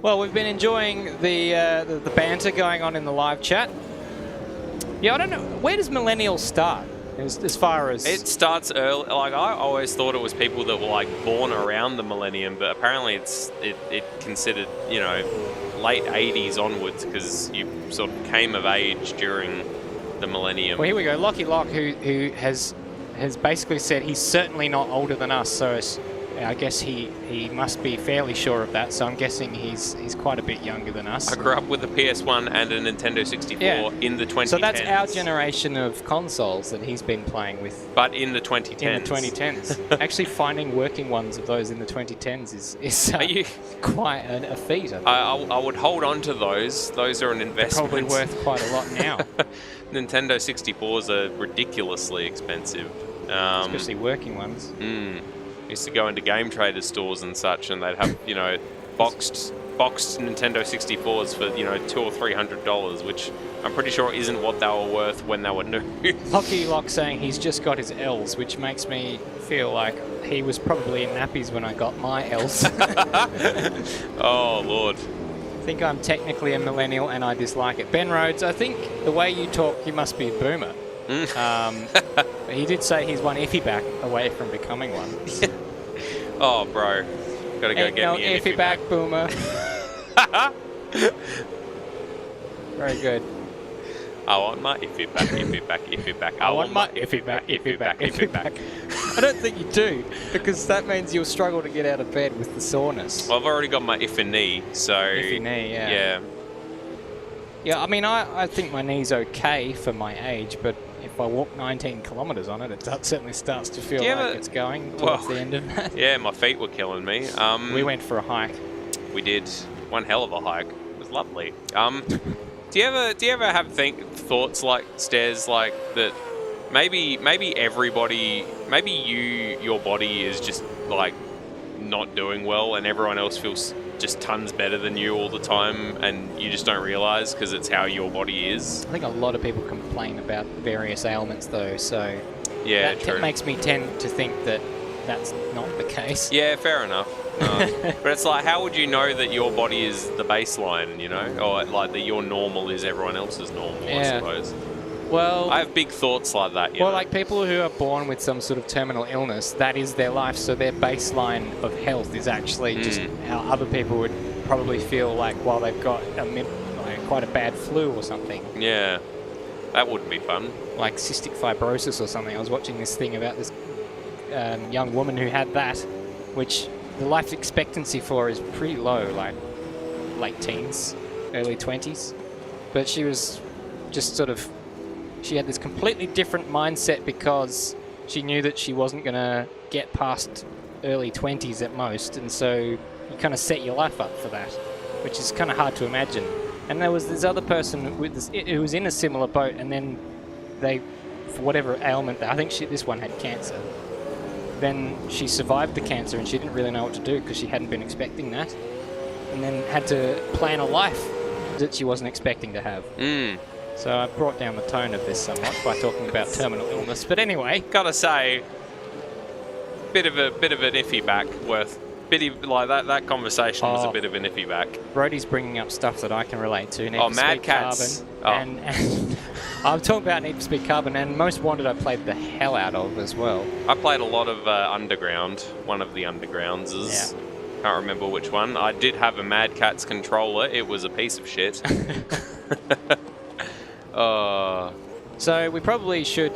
Well, we've been enjoying the banter going on in the live chat. Yeah, I don't know. Where does millennials start? As far as it starts early, like I always thought it was people that were like born around the millennium, but apparently it considered, you know, late 80s onwards because you sort of came of age during the millennium. Well, here we go. Lockie Lock, who has basically said he's certainly not older than us, so I guess he must be fairly sure of that. So I'm guessing he's quite a bit younger than us. I grew up with a PS1 and a Nintendo 64 in the 2010s. So that's our generation of consoles that he's been playing with. But in the 2010s. In the 2010s. Actually, finding working ones of those in the 2010s is quite a feat. I would hold on to those. Those are an investment. They're probably worth quite a lot now. Nintendo 64s are ridiculously expensive. Especially working ones. Used to go into Game Trader stores and such, and they'd have, you know, boxed Nintendo 64s for, you know, $200 or $300, which I'm pretty sure isn't what they were worth when they were new. Lockie Lock saying he's just got his L's, which makes me feel like he was probably in nappies when I got my L's. Oh, Lord. I think I'm technically a millennial and I dislike it. Ben Rhodes, I think the way you talk, you must be a boomer. He did say he's one iffy back away from becoming one. Oh, bro. Gotta go get me an iffy back, boomer. Very good. I want my iffy back, iffy back, iffy back. I want my iffy back, iffy back, iffy back. I don't think you do, because that means you'll struggle to get out of bed with the soreness. Well, I've already got my iffy knee, so... Iffy knee, yeah. Yeah. Yeah, I mean, I think my knee's okay for my age, but if I walk 19 kilometres on it, it certainly starts to feel like it's going towards the end of that. Yeah, my feet were killing me. We went for a hike. We did. One hell of a hike. It was lovely. Do you ever have thoughts like Stairs, like that? Maybe your body is just like not doing well, and everyone else feels just tons better than you all the time, and you just don't realise because it's how your body is. I think a lot of people complain about various ailments, though, so yeah, that makes me tend to think that that's not the case. Yeah, fair enough. But it's like, how would you know that your body is the baseline, you know? Or like that your normal is everyone else's normal, I suppose. Well, I have big thoughts like that, you know? like people who are born with some sort of terminal illness, that is their life, so their baseline of health is actually just how other people would probably feel like while they've got quite a bad flu or something. Yeah, that wouldn't be fun. Like cystic fibrosis or something. I was watching this thing about this young woman who had that, which the life expectancy for is pretty low, like late teens, early 20s. But she was just sort of... She had this completely different mindset because she knew that she wasn't going to get past early 20s at most, and so you kind of set your life up for that, which is kind of hard to imagine. And there was this other person who was in a similar boat, and then they for whatever ailment. I think this one had cancer. Then she survived the cancer and she didn't really know what to do because she hadn't been expecting that. And then had to plan a life that she wasn't expecting to have. So I brought down the tone of this somewhat by talking about terminal illness. But anyway, gotta say, bit of an iffy back worth. Like that conversation was a bit of an iffy back. Brody's bringing up stuff that I can relate to. Need Oh, for Mad Speed Cats. Carbon, and I'm talking about Need for Speed Carbon, and Most Wanted I played the hell out of as well. I played a lot of Underground, one of the Undergrounds. Yeah. Can't remember which one. I did have a Mad Cats controller. It was a piece of shit. So we probably should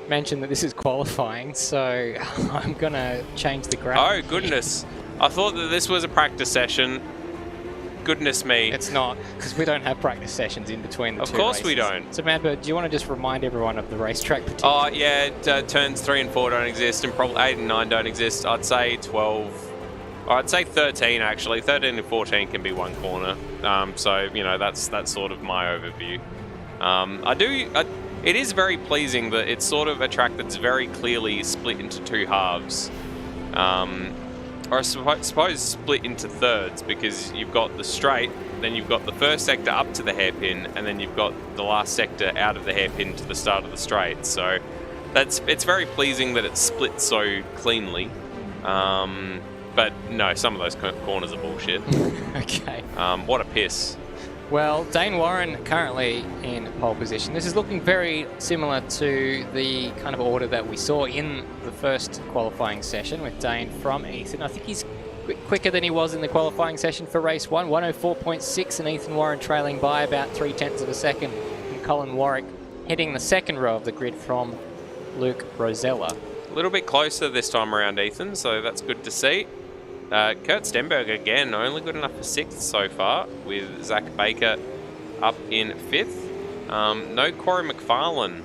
mention that this is qualifying, so I'm going to change the graph. Oh, goodness. I thought that this was a practice session. Goodness me. It's not, because we don't have practice sessions in between the two Of course races. we don't. So, Madbird, do you want to just remind everyone of the racetrack particulars? Oh, yeah, turns 3 and 4 don't exist, and probably 8 and 9 don't exist. I'd say 12... I'd say 13, actually. 13 and 14 can be one corner. So, you know, that's sort of my overview. It is very pleasing that it's sort of a track that's very clearly split into two halves. Or I suppose split into thirds, because you've got the straight, then you've got the first sector up to the hairpin, and then you've got the last sector out of the hairpin to the start of the straight. So it's very pleasing that it's split so cleanly. But no, some of those corners are bullshit. Okay. What a piss. Well, Dane Warren currently in pole position. This is looking very similar to the kind of order that we saw in the first qualifying session with Dane from Ethan. I think he's quicker than he was in the qualifying session for race 1, 104.6, and Ethan Warren trailing by about 0.3 of a second. And Colin Warwick hitting the second row of the grid from Luke Rosella. A little bit closer this time around, Ethan, so that's good to see. Kurt Stenberg again, only good enough for 6th so far, with Zach Baker up in 5th. No Corey McFarlane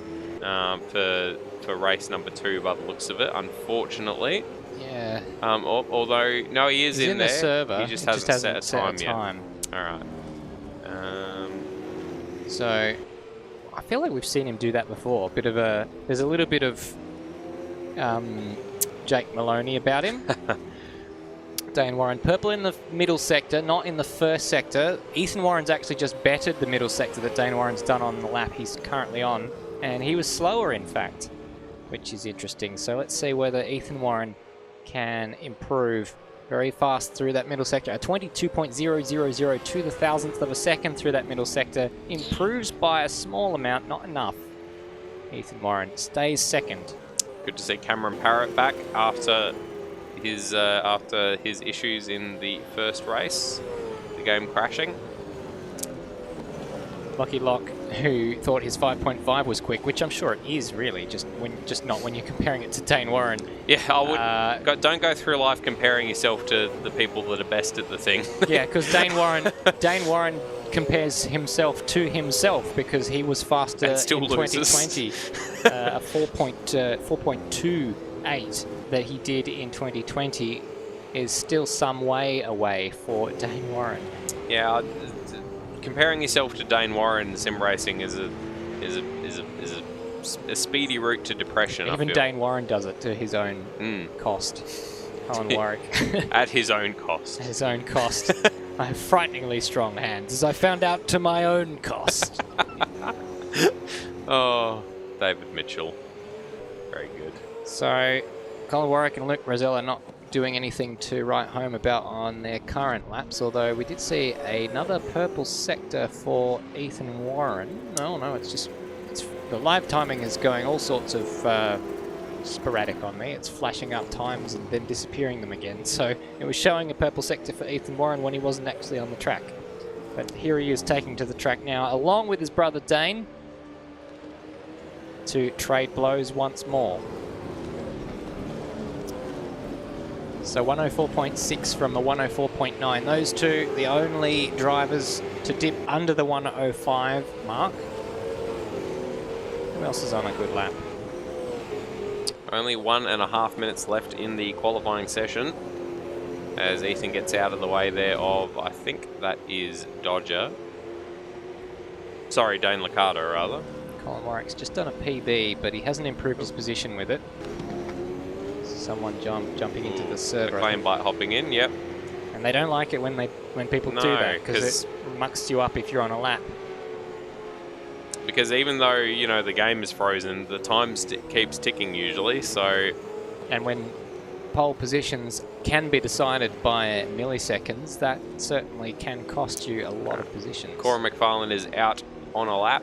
for race number 2 by the looks of it, unfortunately. Yeah. Although, no, he's in there. The server. He just hasn't set a time yet. All right. So, I feel like we've seen him do that before. There's a little bit of Jake Maloney about him. Dane Warren, purple in the middle sector, not in the first sector. Ethan Warren's actually just bettered the middle sector that Dane Warren's done on the lap he's currently on, and he was slower, in fact, which is interesting. So let's see whether Ethan Warren can improve very fast through that middle sector. A 22.000 to the thousandth of a second through that middle sector. Improves by a small amount, not enough. Ethan Warren stays second. Good to see Cameron Parrott back after his issues in the first race, the game crashing. Lucky Lock, who thought his 5.5 was quick, which I'm sure it is really, just not when you're comparing it to Dane Warren. Yeah, I would. Don't go through life comparing yourself to the people that are best at the thing. Yeah, because Dane Warren compares himself to himself because he was faster in 2020. A 4.28 that he did in 2020 is still some way away for Dane Warren. Yeah, comparing yourself to Dane Warren in sim racing is a speedy route to depression. Even Dane Warren does it to his own cost. Colin Warwick. At his own cost. At his own cost. I have frighteningly strong hands, as I found out to my own cost. Oh, David Mitchell. Very good. So, Colin Warwick and Luke Rosella not doing anything to write home about on their current laps, although we did see another purple sector for Ethan Warren. No, it's the live timing is going all sorts of sporadic on me. It's flashing up times and then disappearing them again. So it was showing a purple sector for Ethan Warren when he wasn't actually on the track. But here he is taking to the track now, along with his brother Dane, to trade blows once more. So 104.6 from the 104.9. Those two, the only drivers to dip under the 105 mark. Who else is on a good lap? Only 1.5 minutes left in the qualifying session as Ethan gets out of the way there of, I think that is Dodger. Sorry, Dane Licata, rather. Colin Warwick's just done a PB, but he hasn't improved his position with it. Someone jumping into the server. McLean bite hopping in, yep. And they don't like it when people do that, because it mucks you up if you're on a lap. Because even though, you know, the game is frozen, the time keeps ticking usually, so... And when pole positions can be decided by milliseconds, that certainly can cost you a lot of positions. Corey McFarlane is out on a lap,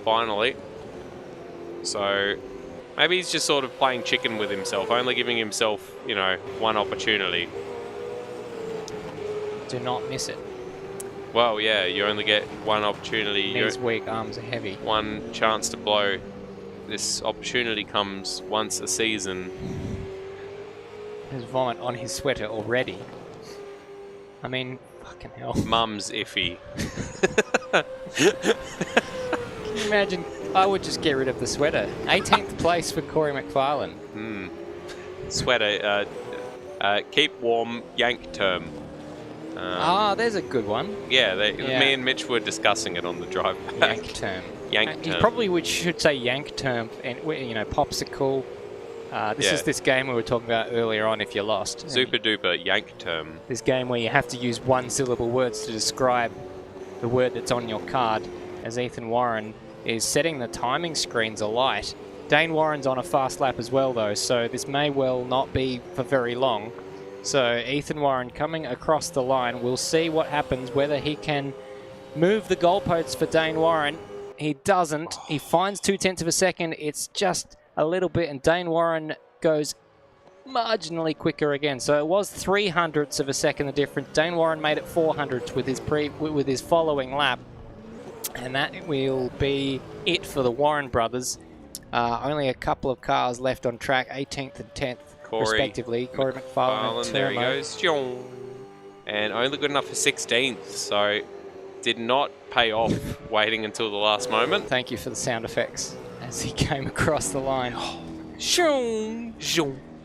finally. So maybe he's just sort of playing chicken with himself, only giving himself, you know, one opportunity. Do not miss it. Well, yeah, you only get one opportunity. Knees weak, arms are heavy. One chance to blow. This opportunity comes once a season. There's vomit on his sweater already. I mean, fucking hell. Mum's iffy. Can you imagine? I would just get rid of the sweater. 18th place for Corey McFarlane. Sweater, keep warm, yank term. There's a good one. Yeah, me and Mitch were discussing it on the drive back. Yank term. Yank term. You probably should say yank term, and you know, popsicle. This is this game we were talking about earlier on. If you're lost, super duper yank term. This game where you have to use one-syllable words to describe the word that's on your card. As Ethan Warren is setting the timing screens alight. Dane Warren's on a fast lap as well, though, so this may well not be for very long. So Ethan Warren coming across the line. We'll see what happens, whether he can move the goalposts for Dane Warren. He doesn't. He finds 0.2 of a second. It's just a little bit, and Dane Warren goes marginally quicker again. So it was 0.03 of a second the difference. Dane Warren made it 0.04 with his following lap. And that will be it for the Warren brothers. Only a couple of cars left on track, 18th and 10th. Respectively, Corey McFarlane and there he goes. And only good enough for 16th, so did not pay off waiting until the last moment. Thank you for the sound effects as he came across the line.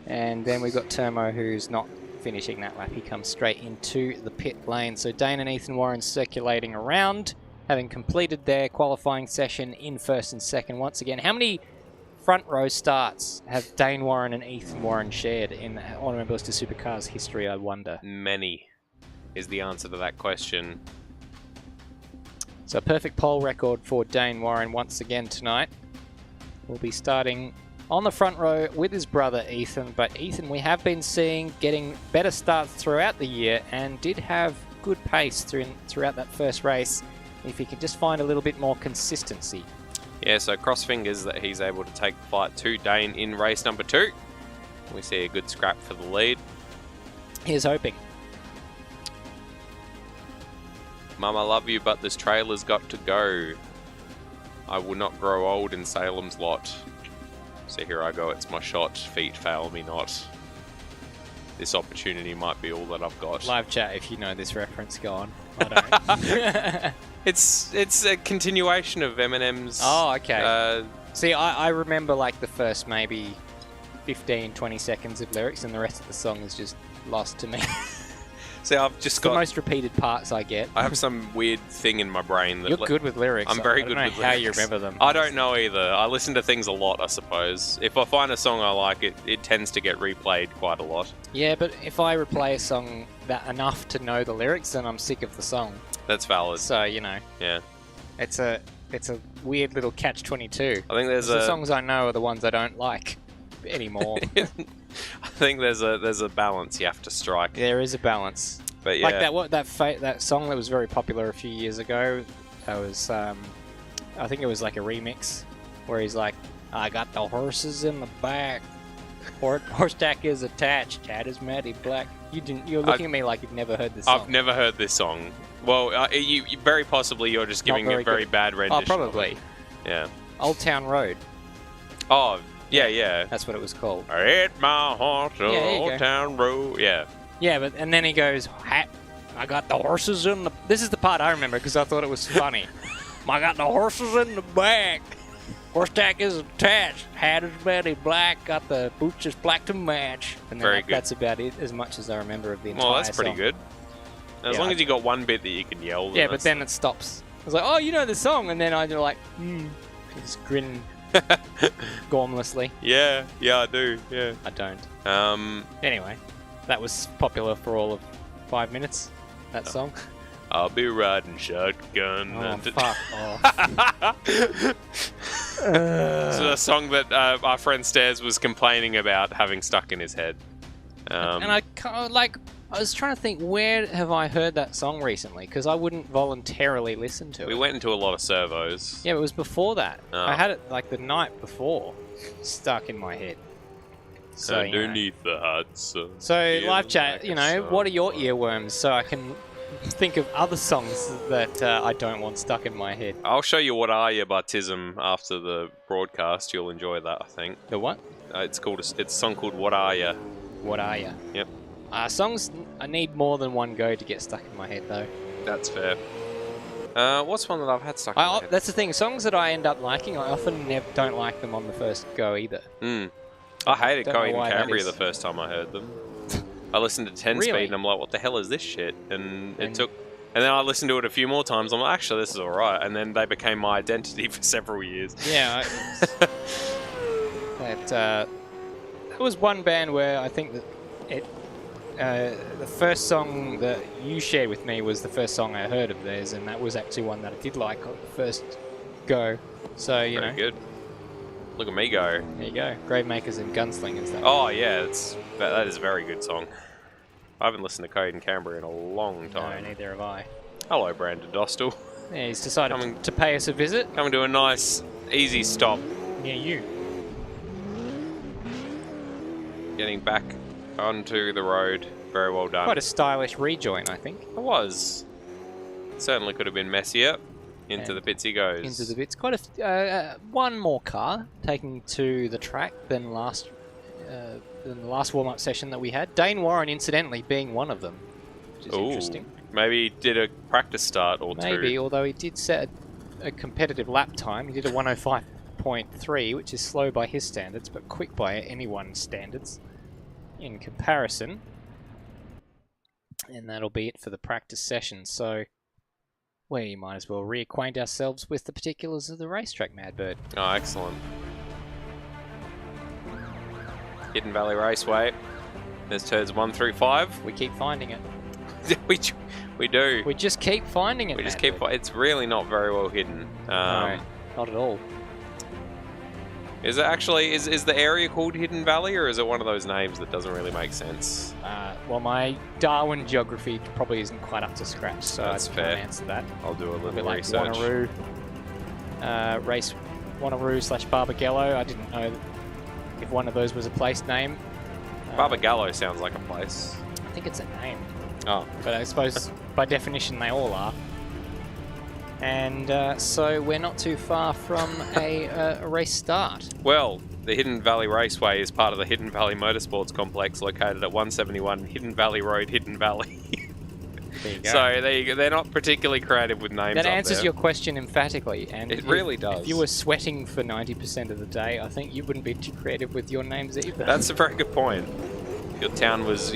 And then we've got Turmo, who's not finishing that lap. He comes straight into the pit lane. So Dane and Ethan Warren circulating around, having completed their qualifying session in first and second once again. How many front row starts have Dane Warren and Ethan Warren shared in Automobilista Supercars history, I wonder? Many is the answer to that question. So a perfect pole record for Dane Warren once again tonight. We'll be starting on the front row with his brother Ethan, but Ethan we have been seeing getting better starts throughout the year and did have good pace throughout that first race if he could just find a little bit more consistency. Yeah, so cross fingers that he's able to take the fight to Dane in race number 2. We see a good scrap for the lead. Here's hoping. Mum, I love you, but this trailer's got to go. I will not grow old in Salem's lot. So here I go, it's my shot. Feet fail me not. This opportunity might be all that I've got. Live chat if you know this reference, go on. I don't. It's a continuation of Eminem's... Oh, okay. See, I remember like the first maybe 15, 20 seconds of lyrics, and the rest of the song is just lost to me. See, I've just got the most repeated parts I get. I have some weird thing in my brain that... You're good with lyrics. I'm very good with lyrics. I don't know how you remember them. I don't know either. I listen to things a lot, I suppose. If I find a song I like, it tends to get replayed quite a lot. Yeah, but if I replay a song that enough to know the lyrics, then I'm sick of the song. That's valid. So, you know. Yeah. It's a weird little catch-22. I think there's the songs I know are the ones I don't like anymore. I think there's a balance you have to strike. There is a balance. But yeah. Like that song that was very popular a few years ago. That was I think it was like a remix where he's like, I got the horses in the back. Horse tack is attached. Cat is matty black. You're looking at me like you've never heard this song. I've never heard this song. Well, you very possibly you're just giving a very bad rendition. Oh, probably. Yeah. Old Town Road. Oh, yeah. That's what it was called. I hit my horse on Old Town Road. Yeah. Yeah, and then he goes, I got the horses in the... This is the part I remember because I thought it was funny. I got the horses in the back. Horse tack is attached. Hat is very black. Got the boots just black to match. And then that's about it, as much as I remember of the entire song. Well, that's pretty good. As long as you got one bit that you can yell. Yeah, but then it stops. I was like, oh, you know the song. And then I'm like, Just grin gormlessly. Yeah, I do. Yeah. I don't. Anyway, that was popular for all of 5 minutes. That song. I'll be riding shotgun. Oh, fuck off. It's a song that our friend Stairs was complaining about having stuck in his head. And I was trying to think, where have I heard that song recently? Because I wouldn't voluntarily listen to it. We went into a lot of servos. Yeah, it was before that. Oh. I had it like the night before, stuck in my head. So, underneath the hot sun. So live chat, like you a know, what are your sun. earworms so I can think of other songs that I don't want stuck in my head? I'll show you What Are You by Tism after the broadcast. You'll enjoy that, I think. The what? It's a song called What Are You. What are you? Yep. Songs, I need more than one go to get stuck in my head, though. That's fair. What's one that I've had stuck in my head? That's the thing. Songs that I end up liking, I often don't like them on the first go either. I hated Don't know Coheed why and that Cambria is. the first time I heard them. I listened to 10 Really? speed and I'm like, what the hell is this shit? And it took... And then I listened to it a few more times. I'm like, actually, this is alright. And then they became my identity for several years. Yeah. That was one band where I think that the first song that you shared with me was the first song I heard of theirs, and that was actually one that I did like on the first go. So, you Very know. good. Look at me go. There you go. Gravemakers and Gunslingers. Oh, yeah. That is a very good song. I haven't listened to Coheed and Cambria in a long time. No, neither have I. Hello, Brandon Dostal. Yeah, he's decided to pay us a visit. Coming to a nice, easy stop. Yeah, you. Getting back onto the road. Very well done. Quite a stylish rejoin, I think. It was. Certainly could have been messier. Into And the bits he goes. Into the bits. Quite one more car taking to the track than the last warm-up session that we had. Dane Warren, incidentally, being one of them, which is interesting. Maybe he did a practice start or Maybe, two. although he did set a competitive lap time. He did a 105.3, which is slow by his standards, but quick by anyone's standards in comparison. And that'll be it for the practice session. So we might as well reacquaint ourselves with the particulars of the racetrack, Madbird. Oh, excellent. Hidden Valley Raceway. There's turns 1 through 5. We keep finding it. we do. We just keep finding it. We just Madbird. keep. It's really not very well hidden. No, not at all. Is it actually? Is the area called Hidden Valley, or is it one of those names that doesn't really make sense? Well, my Darwin geography probably isn't quite up to scratch, so That's I fair. can't answer that. I'll do a A little bit like research. Wanneroo, race Wanneroo/Barbagallo. I didn't know if one of those was a place name. Barbagallo sounds like a place. I think it's a name, Oh, but I suppose by definition they all are. And so we're not too far from a race start. well, the Hidden Valley Raceway is part of the Hidden Valley Motorsports Complex located at 171 Hidden Valley Road, Hidden Valley. There you go. So there you go. They're not particularly creative with names. That up answers there. your question emphatically. And It really does. If you were sweating for 90% of the day, I think you wouldn't be too creative with your names either. That's a very good point. If your town was,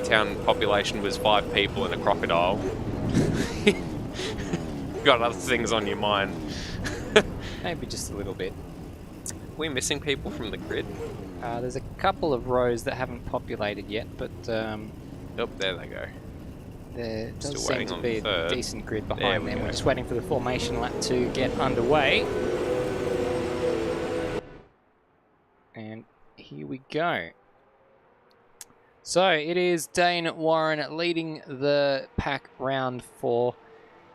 town population was 5 people and a crocodile. Got other things on your mind. Maybe just a little bit. We're missing people from the grid. There's a couple of rows that haven't populated yet, but Oh, there they go. there does Still seem waiting to on be the a third. decent grid There behind we them. go. We're just waiting for the formation lap to get underway. And here we go. So it is Dane Warren leading the pack round for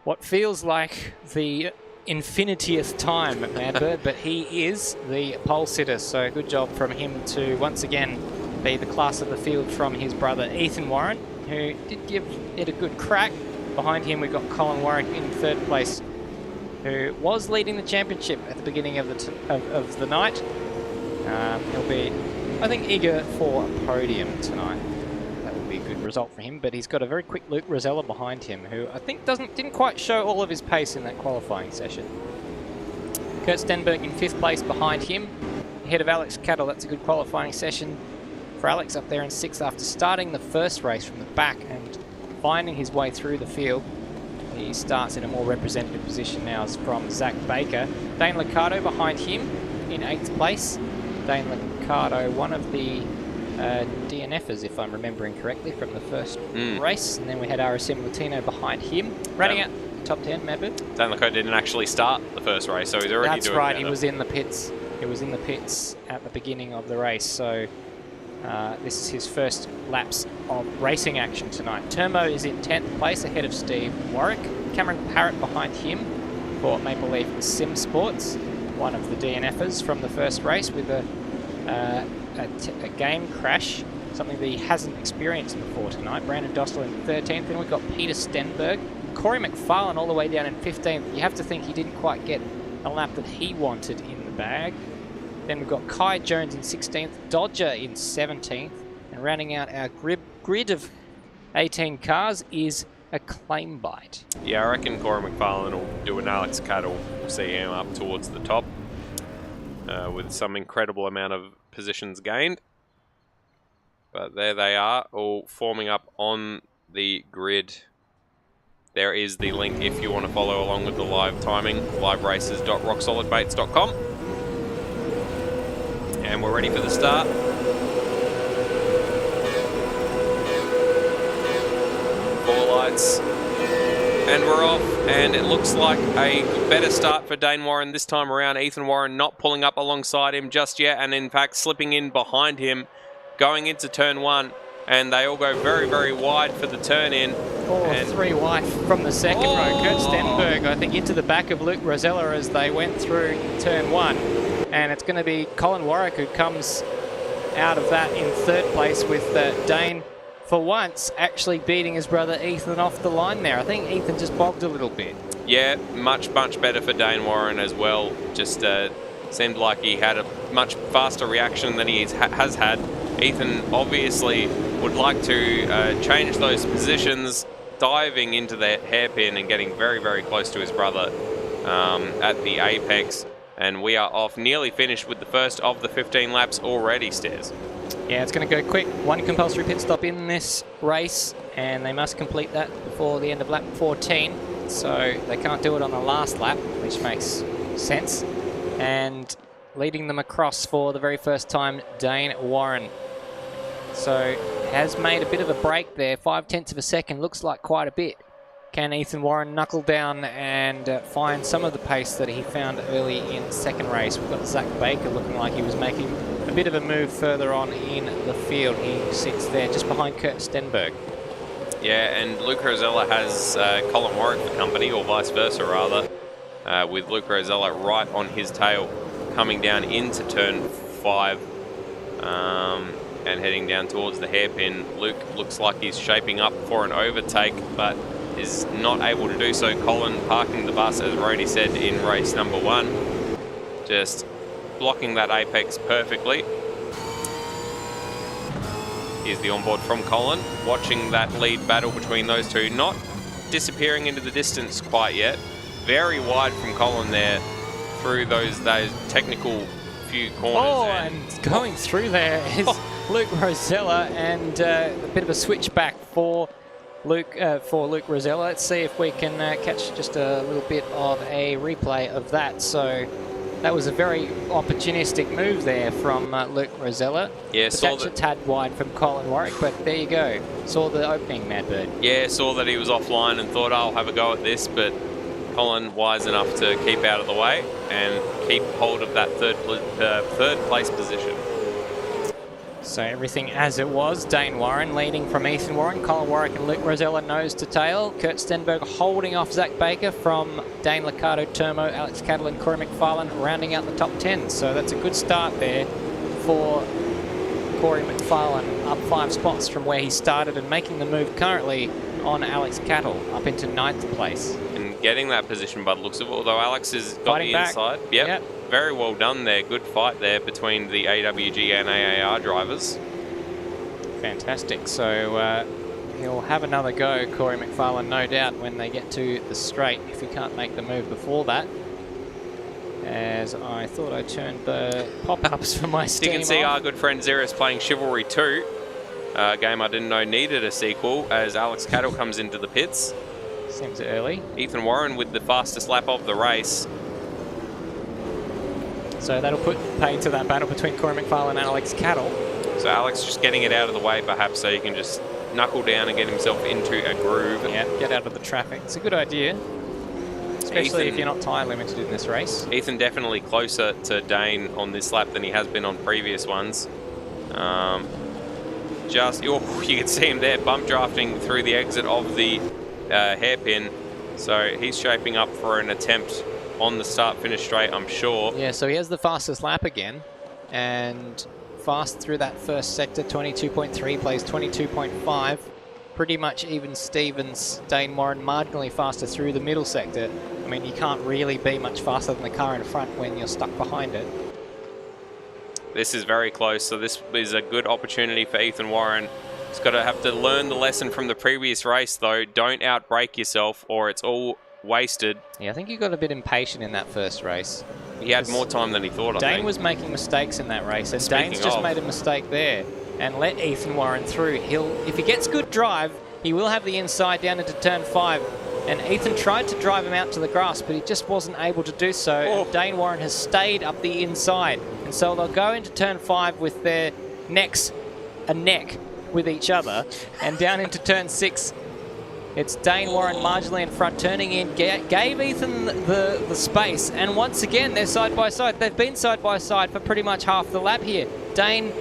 what feels like the infinitieth time, Madbird, but he is the pole sitter, so good job from him to once again be the class of the field from his brother Ethan Warren, who did give it a good crack. Behind him we've got Colin Warwick in third place, who was leading the championship at the beginning of the night. He'll be, I think, eager for a podium tonight. That would be a good result for him, but he's got a very quick Luke Rosella behind him, who I think didn't quite show all of his pace in that qualifying session. Kurt Stenberg in 5th place behind him. Ahead of Alex Cattle, that's a good qualifying session for Alex up there in 6th after starting the first race from the back and finding his way through the field. He starts in a more representative position now from Zach Baker. Dane Liccardo behind him in 8th place. Dane Liccardo, one of the DNFers, if I'm remembering correctly, from the first race. And then we had RSM Latino behind him. Running out top 10, Madbird. Dane Liccardo didn't actually start the first race, so he's already That's doing right, better. he was in the pits. He was in the pits at the beginning of the race, so this is his first laps of racing action tonight. Turmo is in 10th place ahead of Steve Warwick. Cameron Parrott behind him for Maple Leaf Sim Sports, one of the DNFers from the first race with a game crash, something that he hasn't experienced before tonight. Brandon Dostal in 13th, then we've got Peter Stenberg. Corey McFarlane all the way down in 15th. You have to think he didn't quite get a lap that he wanted in the bag. Then we've got Kai Jones in 16th, Dodger in 17th, and rounding out our grid of 18 cars is a Claim Bite. Yeah, I reckon Corey McFarlane will do an Alex Cattle. We'll see him up towards the top with some incredible amount of positions gained. But there they are, all forming up on the grid. There is the link if you want to follow along with the live timing, liveraces.rocksolidbaits.com. And we're ready for the start. Four lights. And we're off. And it looks like a better start for Dane Warren this time around. Ethan Warren not pulling up alongside him just yet. And in fact, slipping in behind him, going into turn 1. And they all go very, very wide for the turn in. And 3 wide from the second row. Kurt Stenberg, I think, into the back of Luke Rosella as they went through turn 1. And it's going to be Colin Warwick who comes out of that in 3rd place with Dane, for once, actually beating his brother Ethan off the line there. I think Ethan just bogged a little bit. Yeah, much better for Dane Warren as well. Just seemed like he had a much faster reaction than he has had. Ethan obviously would like to change those positions, diving into the hairpin and getting very, very close to his brother at the apex. And we are off, nearly finished with the first of the 15 laps already, Stairs. Yeah, it's going to go quick. 1 compulsory pit stop in this race, and they must complete that before the end of lap 14. So they can't do it on the last lap, which makes sense. And leading them across for the very first time, Dane Warren. So has made a bit of a break there. 0.5 of a second, looks like quite a bit. Can Ethan Warren knuckle down and find some of the pace that he found early in the second race? We've got Zach Baker looking like he was making a bit of a move further on in the field. He sits there just behind Kurt Stenberg. Yeah, and Luke Rosella has Colin Warwick for company, or vice versa rather, with Luke Rosella right on his tail coming down into turn 5 and heading down towards the hairpin. Luke looks like he's shaping up for an overtake, but is not able to do so. Colin parking the bus, as Rody said in race number 1. Just blocking that apex perfectly. Here's the onboard from Colin, watching that lead battle between those two, not disappearing into the distance quite yet. Very wide from Colin there through those technical few corners. And going through there is Luke Rosella, and a bit of a switchback for Luke Rosella. Let's see if we can catch just a little bit of a replay of that. So that was a very opportunistic move there from Luke Rosella. Yeah, saw that's a tad wide from Colin Warwick, but there you go. Saw the opening, Madbird. Yeah, saw that he was offline and thought, I'll have a go at this, but Colin wise enough to keep out of the way and keep hold of that third place position. So everything as it was. Dane Warren leading from Ethan Warren. Colin Warwick and Luke Rosella nose to tail. Kurt Stenberg holding off Zach Baker from Dane Liccardo, Turmo, Alex Cattle and Corey McFarlane rounding out the top 10. So that's a good start there for Corey McFarlane, up 5 spots from where he started and making the move currently on Alex Cattle up into 9th place. And getting that position by the looks of it, although Alex has got Fighting the back. inside. Yep. Very well done there. Good fight there between the AWG and AAR drivers. Fantastic. So he'll have another go, Corey McFarlane, no doubt, when they get to the straight, if he can't make the move before that. As I thought I turned the pop-ups for my Steam You can see off. our good friend Xeris playing Chivalry 2, a game I didn't know needed a sequel, as Alex Cattle comes into the pits. Seems early. Ethan Warren with the fastest lap of the race. So that'll put pay to that battle between Corey McFarlane and Alex Cattle. So Alex just getting it out of the way, perhaps, so he can just knuckle down and get himself into a groove. Yeah, get out of the traffic. It's a good idea, especially if you're not tyre limited in this race. Ethan definitely closer to Dane on this lap than he has been on previous ones. You can see him there bump drafting through the exit of the hairpin. So he's shaping up for an attempt on the start-finish straight, I'm sure. Yeah, so he has the fastest lap again, and fast through that first sector, 22.3, plays 22.5. Pretty much even Stevens, Dane Warren marginally faster through the middle sector. I mean, you can't really be much faster than the car in front when you're stuck behind it. This is very close, so this is a good opportunity for Ethan Warren. He's got to have to learn the lesson from the previous race, though. Don't outbrake yourself, or it's all wasted. Yeah, I think he got a bit impatient in that first race. He had more time than he thought, I think. Dane was making mistakes in that race, and Speaking Dane's just of, made a mistake there and let Ethan Warren through. If he gets good drive, he will have the inside down into turn 5. And Ethan tried to drive him out to the grass, but he just wasn't able to do so. Oh. And Dane Warren has stayed up the inside. And so they'll go into turn 5 with their necks a neck with each other. And down into turn 6, it's Dane Warren marginally in front, turning in, gave Ethan the space. And once again, they're side by side. They've been side by side for pretty much half the lap here. Dane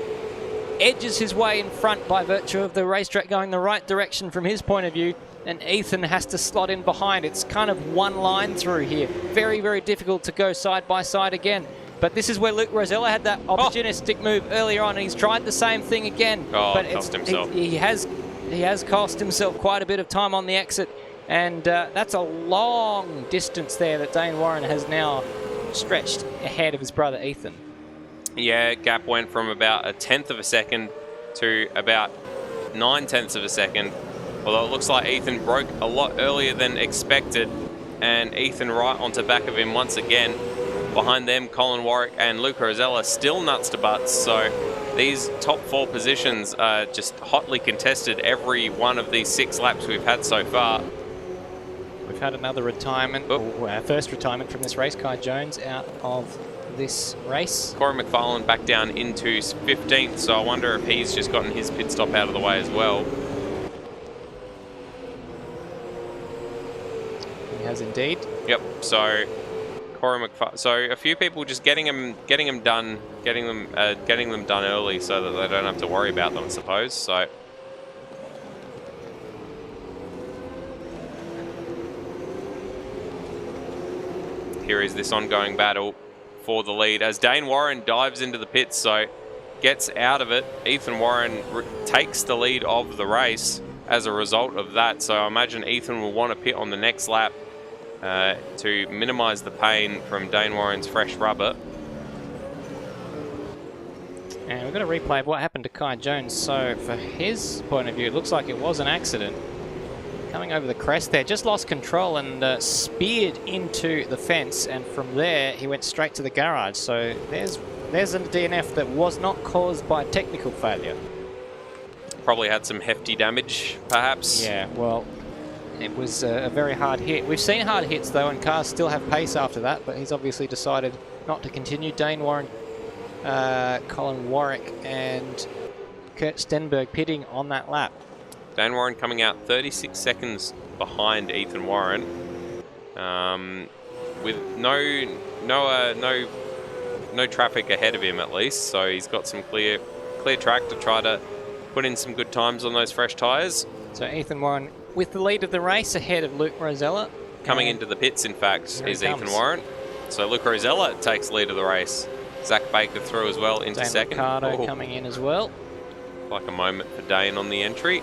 edges his way in front by virtue of the racetrack going the right direction from his point of view. And Ethan has to slot in behind. It's kind of one line through here. Very, very difficult to go side by side again. But this is where Luke Rosella had that opportunistic move earlier on, and he's tried the same thing again. But cost himself. He has cost himself quite a bit of time on the exit, and that's a long distance there that Dane Warren has now stretched ahead of his brother Ethan. Yeah, gap went from about 1/10 of a second to about 9/10 of a second. Although it looks like Ethan broke a lot earlier than expected, and Ethan right onto back of him once again. Behind them, Colin Warwick and Luke Rosella still nuts to butts, so these top 4 positions are just hotly contested every one of these 6 laps we've had so far. We've had another retirement, or our first retirement from this race. Kai Jones out of this race. Corey McFarlane back down into 15th, so I wonder if he's just gotten his pit stop out of the way as well. He has indeed. Yep, so Corey McFarlane. So a few people just getting them done early so that they don't have to worry about them, I suppose. So here is this ongoing battle for the lead as Dane Warren dives into the pits, so gets out of it. Ethan Warren takes the lead of the race as a result of that. So I imagine Ethan will want to pit on the next lap to minimise the pain from Dane Warren's fresh rubber. And we've got a replay of what happened to Kai Jones. So for his point of view, it looks like it was an accident. Coming over the crest there, just lost control and speared into the fence. And from there, he went straight to the garage. So there's a DNF that was not caused by technical failure. Probably had some hefty damage, perhaps. Yeah, well, it was a very hard hit. We've seen hard hits, though, and cars still have pace after that, but he's obviously decided not to continue. Dane Warren, Colin Warwick, and Kurt Stenberg pitting on that lap. Dane Warren coming out 36 seconds behind Ethan Warren, with no traffic ahead of him at least. So he's got some clear track to try to put in some good times on those fresh tyres. So Ethan Warren with the lead of the race ahead of Luke Rosella. Coming into the pits, in fact, is Ethan Warren. So Luke Rosella takes lead of the race. Zach Baker through as well into Dane second. Ricardo coming in as well. Like a moment for Dane on the entry.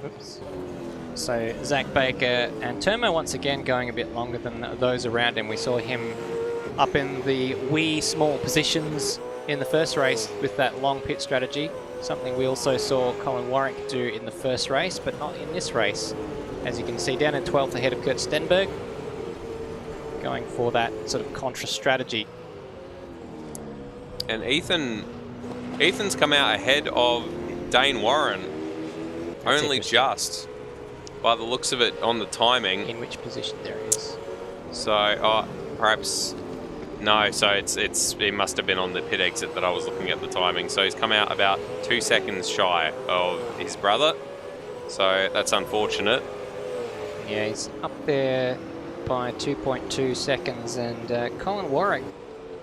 Oops. So Zach Baker and Turmo once again going a bit longer than those around him. We saw him up in the wee small positions in the first race with that long pit strategy. Something we also saw Colin Warwick do in the first race, but not in this race. As you can see, down in 12th ahead of Kurt Stenberg. Going for that sort of contra strategy. And Ethan's come out ahead of Dane Warren. Only just. by the looks of it on the timing. In which position there he is? So, perhaps... No, so it must have been on the pit exit that I was looking at the timing. So he's come out about 2 seconds shy of his brother. So that's unfortunate. Yeah, he's up there by 2.2 seconds, and Colin Warwick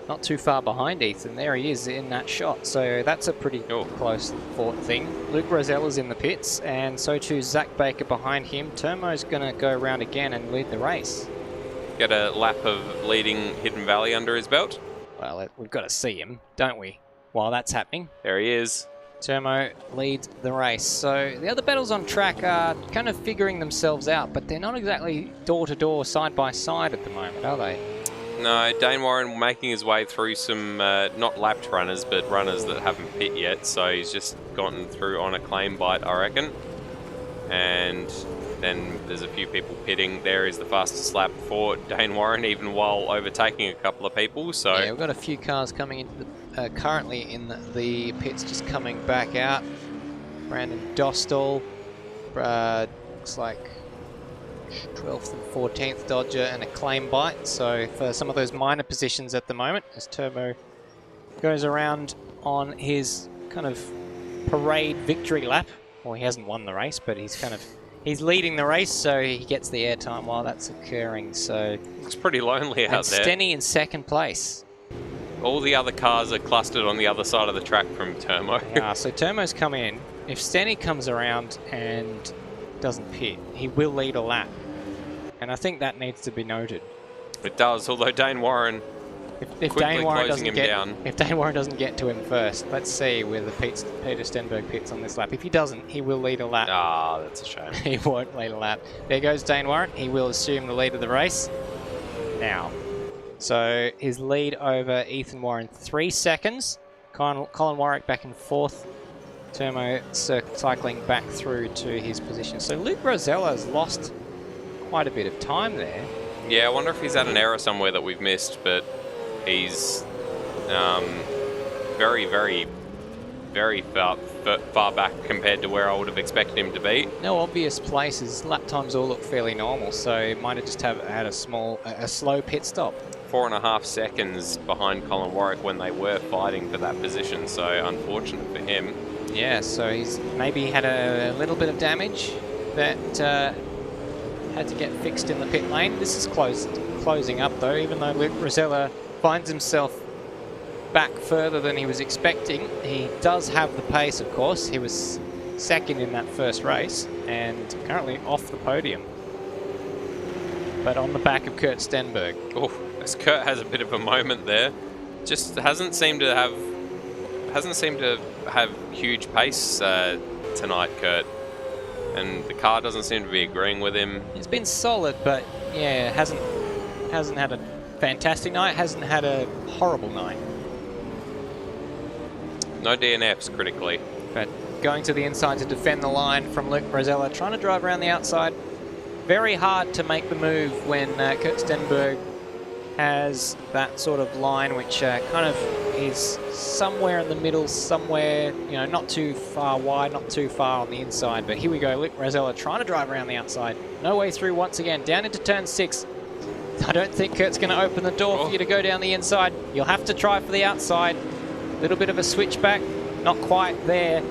not too far behind Ethan. There he is in that shot. So that's a pretty close fought thing. Luke Rosella's in the pits, and so too Zach Baker behind him. Turmo's going to go around again and lead the race. Get a lap of leading Hidden Valley under his belt. Well, we've got to see him, don't we? While that's happening. There he is. Turmo leads the race. So the other battles on track are kind of figuring themselves out, but they're not exactly door-to-door, side-by-side at the moment, are they? No, Dane Warren making his way through some, not lapped runners, but runners that haven't pit yet. So he's just gotten through on a claim bite, I reckon. And then there's a few people pitting. There is the fastest lap for Dane Warren, even while overtaking a couple of people. So yeah, we've got a few cars coming into the currently in the pits, just coming back out. Brandon Dostal, looks like 12th and 14th Dodger, and a claim bite. So for some of those minor positions at the moment, as Turbo goes around on his kind of parade victory lap. Well, he hasn't won the race, but he's leading the race, so he gets the airtime while that's occurring. So looks pretty lonely out there. Stenny in second place. All the other cars are clustered on the other side of the track from Turmo. Yeah, so Turmo's come in. If Stenny comes around and doesn't pit, he will lead a lap. And I think that needs to be noted. It does, although Dane Warren if Dane Warren closing him down. If Dane Warren doesn't get to him first, let's see where the Peter Stenberg pits on this lap. If he doesn't, he will lead a lap. Ah, that's a shame. He won't lead a lap. There goes Dane Warren. He will assume the lead of the race now. So his lead over Ethan Warren, 3 seconds. Colin Warwick back in 4th. Turmo cycling back through to his position. So Luke Rosella's lost quite a bit of time there. Yeah, I wonder if he's had an error somewhere that we've missed, but he's very, very, very far back compared to where I would have expected him to be. No obvious places. Lap times all look fairly normal, so he might have just had a slow pit stop. 4.5 seconds behind Colin Warwick when they were fighting for that position, so unfortunate for him. Yeah, so he's maybe had a little bit of damage that had to get fixed in the pit lane. This is closing up though, even though Luke Rosella finds himself back further than he was expecting. He does have the pace, of course. He was second in that first race and currently off the podium, but on the back of Kurt Stenberg. Oh, as Kurt has a bit of a moment there, just hasn't seemed to have huge pace tonight, Kurt, and the car doesn't seem to be agreeing with him. It's been solid, but yeah, hasn't had a fantastic night, hasn't had a horrible night. No DNFs critically. But going to the inside to defend the line from Luke Rosella, trying to drive around the outside. Very hard to make the move when Kurt Stenberg has that sort of line, which kind of is somewhere in the middle, somewhere, you know, not too far wide, not too far on the inside. But here we go, Luke Rosella trying to drive around the outside. No way through once again, down into turn 6. I don't think Kurt's going to open the door for you to go down the inside. You'll have to try for the outside. Little bit of a switchback, not quite there.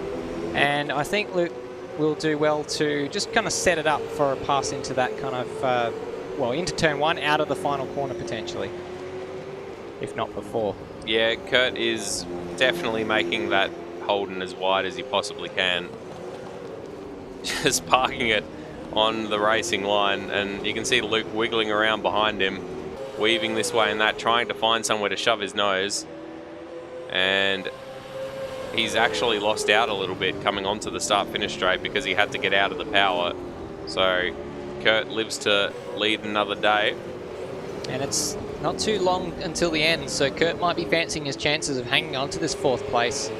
And I think Luke will do well to just kind of set it up for a pass into that kind of, into turn 1, out of the final corner potentially, if not before. Yeah, Kurt is definitely making that Holden as wide as he possibly can. Just parking it on the racing line, and you can see Luke wiggling around behind him, weaving this way and that, trying to find somewhere to shove his nose. And he's actually lost out a little bit coming onto the start-finish straight because he had to get out of the power. So Kurt lives to lead another day. And it's not too long until the end, so Kurt might be fancying his chances of hanging on to this 4th place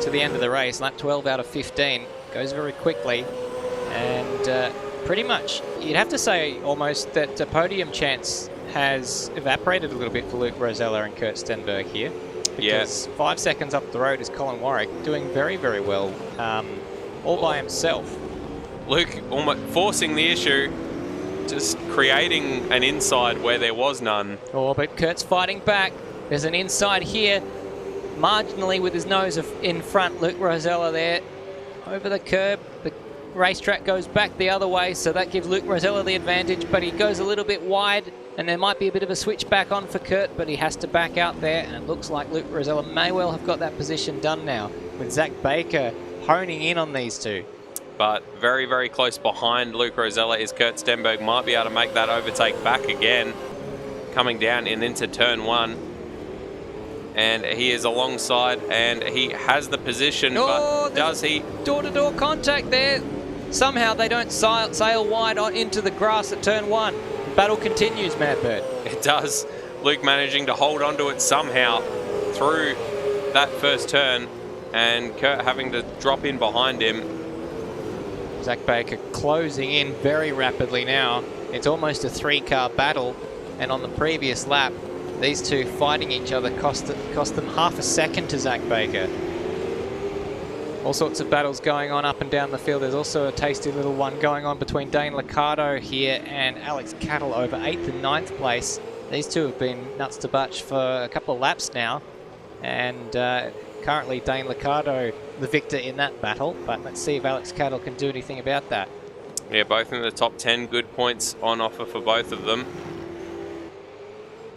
to the end of the race. Lap 12 out of 15. Goes very quickly. And pretty much, you'd have to say almost that the podium chance has evaporated a little bit for Luke Rosella and Kurt Stenberg here. Because 5 seconds up the road is Colin Warwick, doing very, very well, all by himself. Luke almost forcing the issue, just creating an inside where there was none. Oh, but Kurt's fighting back. There's an inside here, marginally with his nose in front. Luke Rosella there, over the curb. The racetrack goes back the other way, so that gives Luke Rosella the advantage, but he goes a little bit wide, and there might be a bit of a switch back on for Kurt, but he has to back out there, and it looks like Luke Rosella may well have got that position done now, with Zach Baker honing in on these two. But very, very close behind Luke Rosella is Kurt Stenberg. Might be able to make that overtake back again, coming down and into turn 1. And he is alongside, and he has the position, but does he? Door-to-door contact there. Somehow they don't sail wide on into the grass at turn 1. The battle continues, Madbird. It does. Luke managing to hold onto it somehow through that first turn, and Kurt having to drop in behind him. Zach Baker closing in very rapidly now. It's almost a 3-car battle, and on the previous lap, these two fighting each other cost them half a second to Zach Baker. All sorts of battles going on up and down the field. There's also a tasty little one going on between Dane Liccardo here and Alex Cattle over 8th and 9th place. These two have been nuts to butch for a couple of laps now, and currently Dane Liccardo the victor in that battle, but let's see if Alex Cattle can do anything about that. Yeah, both in the top 10, good points on offer for both of them.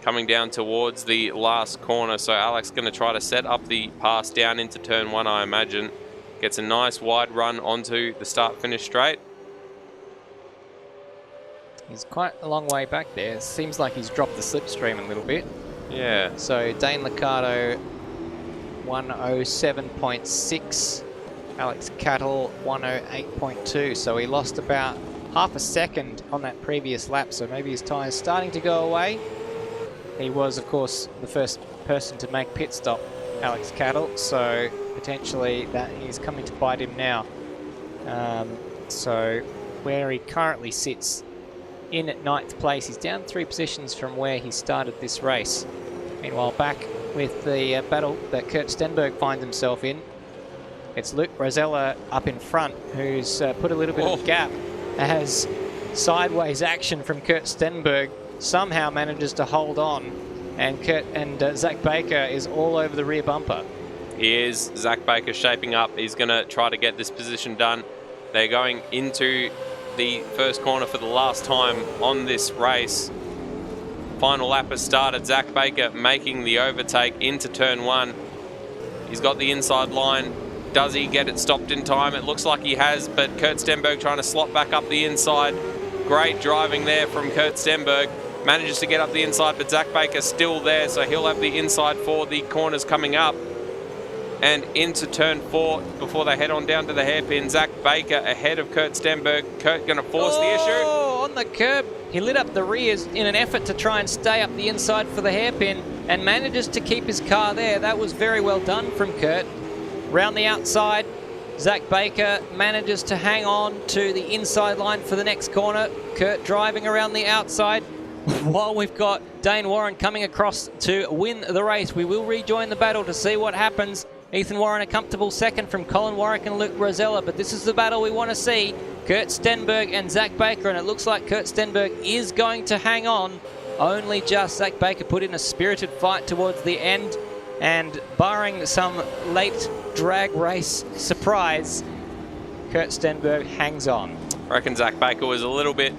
Coming down towards the last corner, so Alex going to try to set up the pass down into turn 1, I imagine. Gets a nice wide run onto the start-finish straight. He's quite a long way back there. Seems like he's dropped the slipstream a little bit. Yeah. So Dane Liccardo 107.6, Alex Cattle 108.2. So he lost about half a second on that previous lap, so maybe his tyre's starting to go away. He was, of course, the first person to make pit stop, Alex Cattle, so potentially that is coming to bite him now. So where he currently sits in at 9th place, he's down 3 positions from where he started this race. Meanwhile, back with the battle that Kurt Stenberg finds himself in, it's Luke Rosella up in front, who's put a little bit of a gap as sideways action from Kurt Stenberg somehow manages to hold on, and Zach Baker is all over the rear bumper. He is. Zach Baker shaping up. He's going to try to get this position done. They're going into the first corner for the last time on this race. Final lap has started. Zach Baker making the overtake into turn 1. He's got the inside line. Does he get it stopped in time? It looks like he has, but Kurt Stenberg trying to slot back up the inside. Great driving there from Kurt Stenberg. Manages to get up the inside, but Zach Baker's still there, so he'll have the inside for the corners coming up. And into turn 4 before they head on down to the hairpin. Zach Baker ahead of Kurt Stenberg. Kurt going to force the issue. Oh, on the curb. He lit up the rears in an effort to try and stay up the inside for the hairpin and manages to keep his car there. That was very well done from Kurt. Round the outside, Zach Baker manages to hang on to the inside line for the next corner. Kurt driving around the outside. While we've got Dane Warren coming across to win the race, we will rejoin the battle to see what happens. Ethan Warren a comfortable second from Colin Warwick and Luke Rosella, but this is the battle we want to see. Kurt Stenberg and Zach Baker, and it looks like Kurt Stenberg is going to hang on. Only just. Zach Baker put in a spirited fight towards the end, and barring some late drag race surprise, Kurt Stenberg hangs on. I reckon Zach Baker was a little bit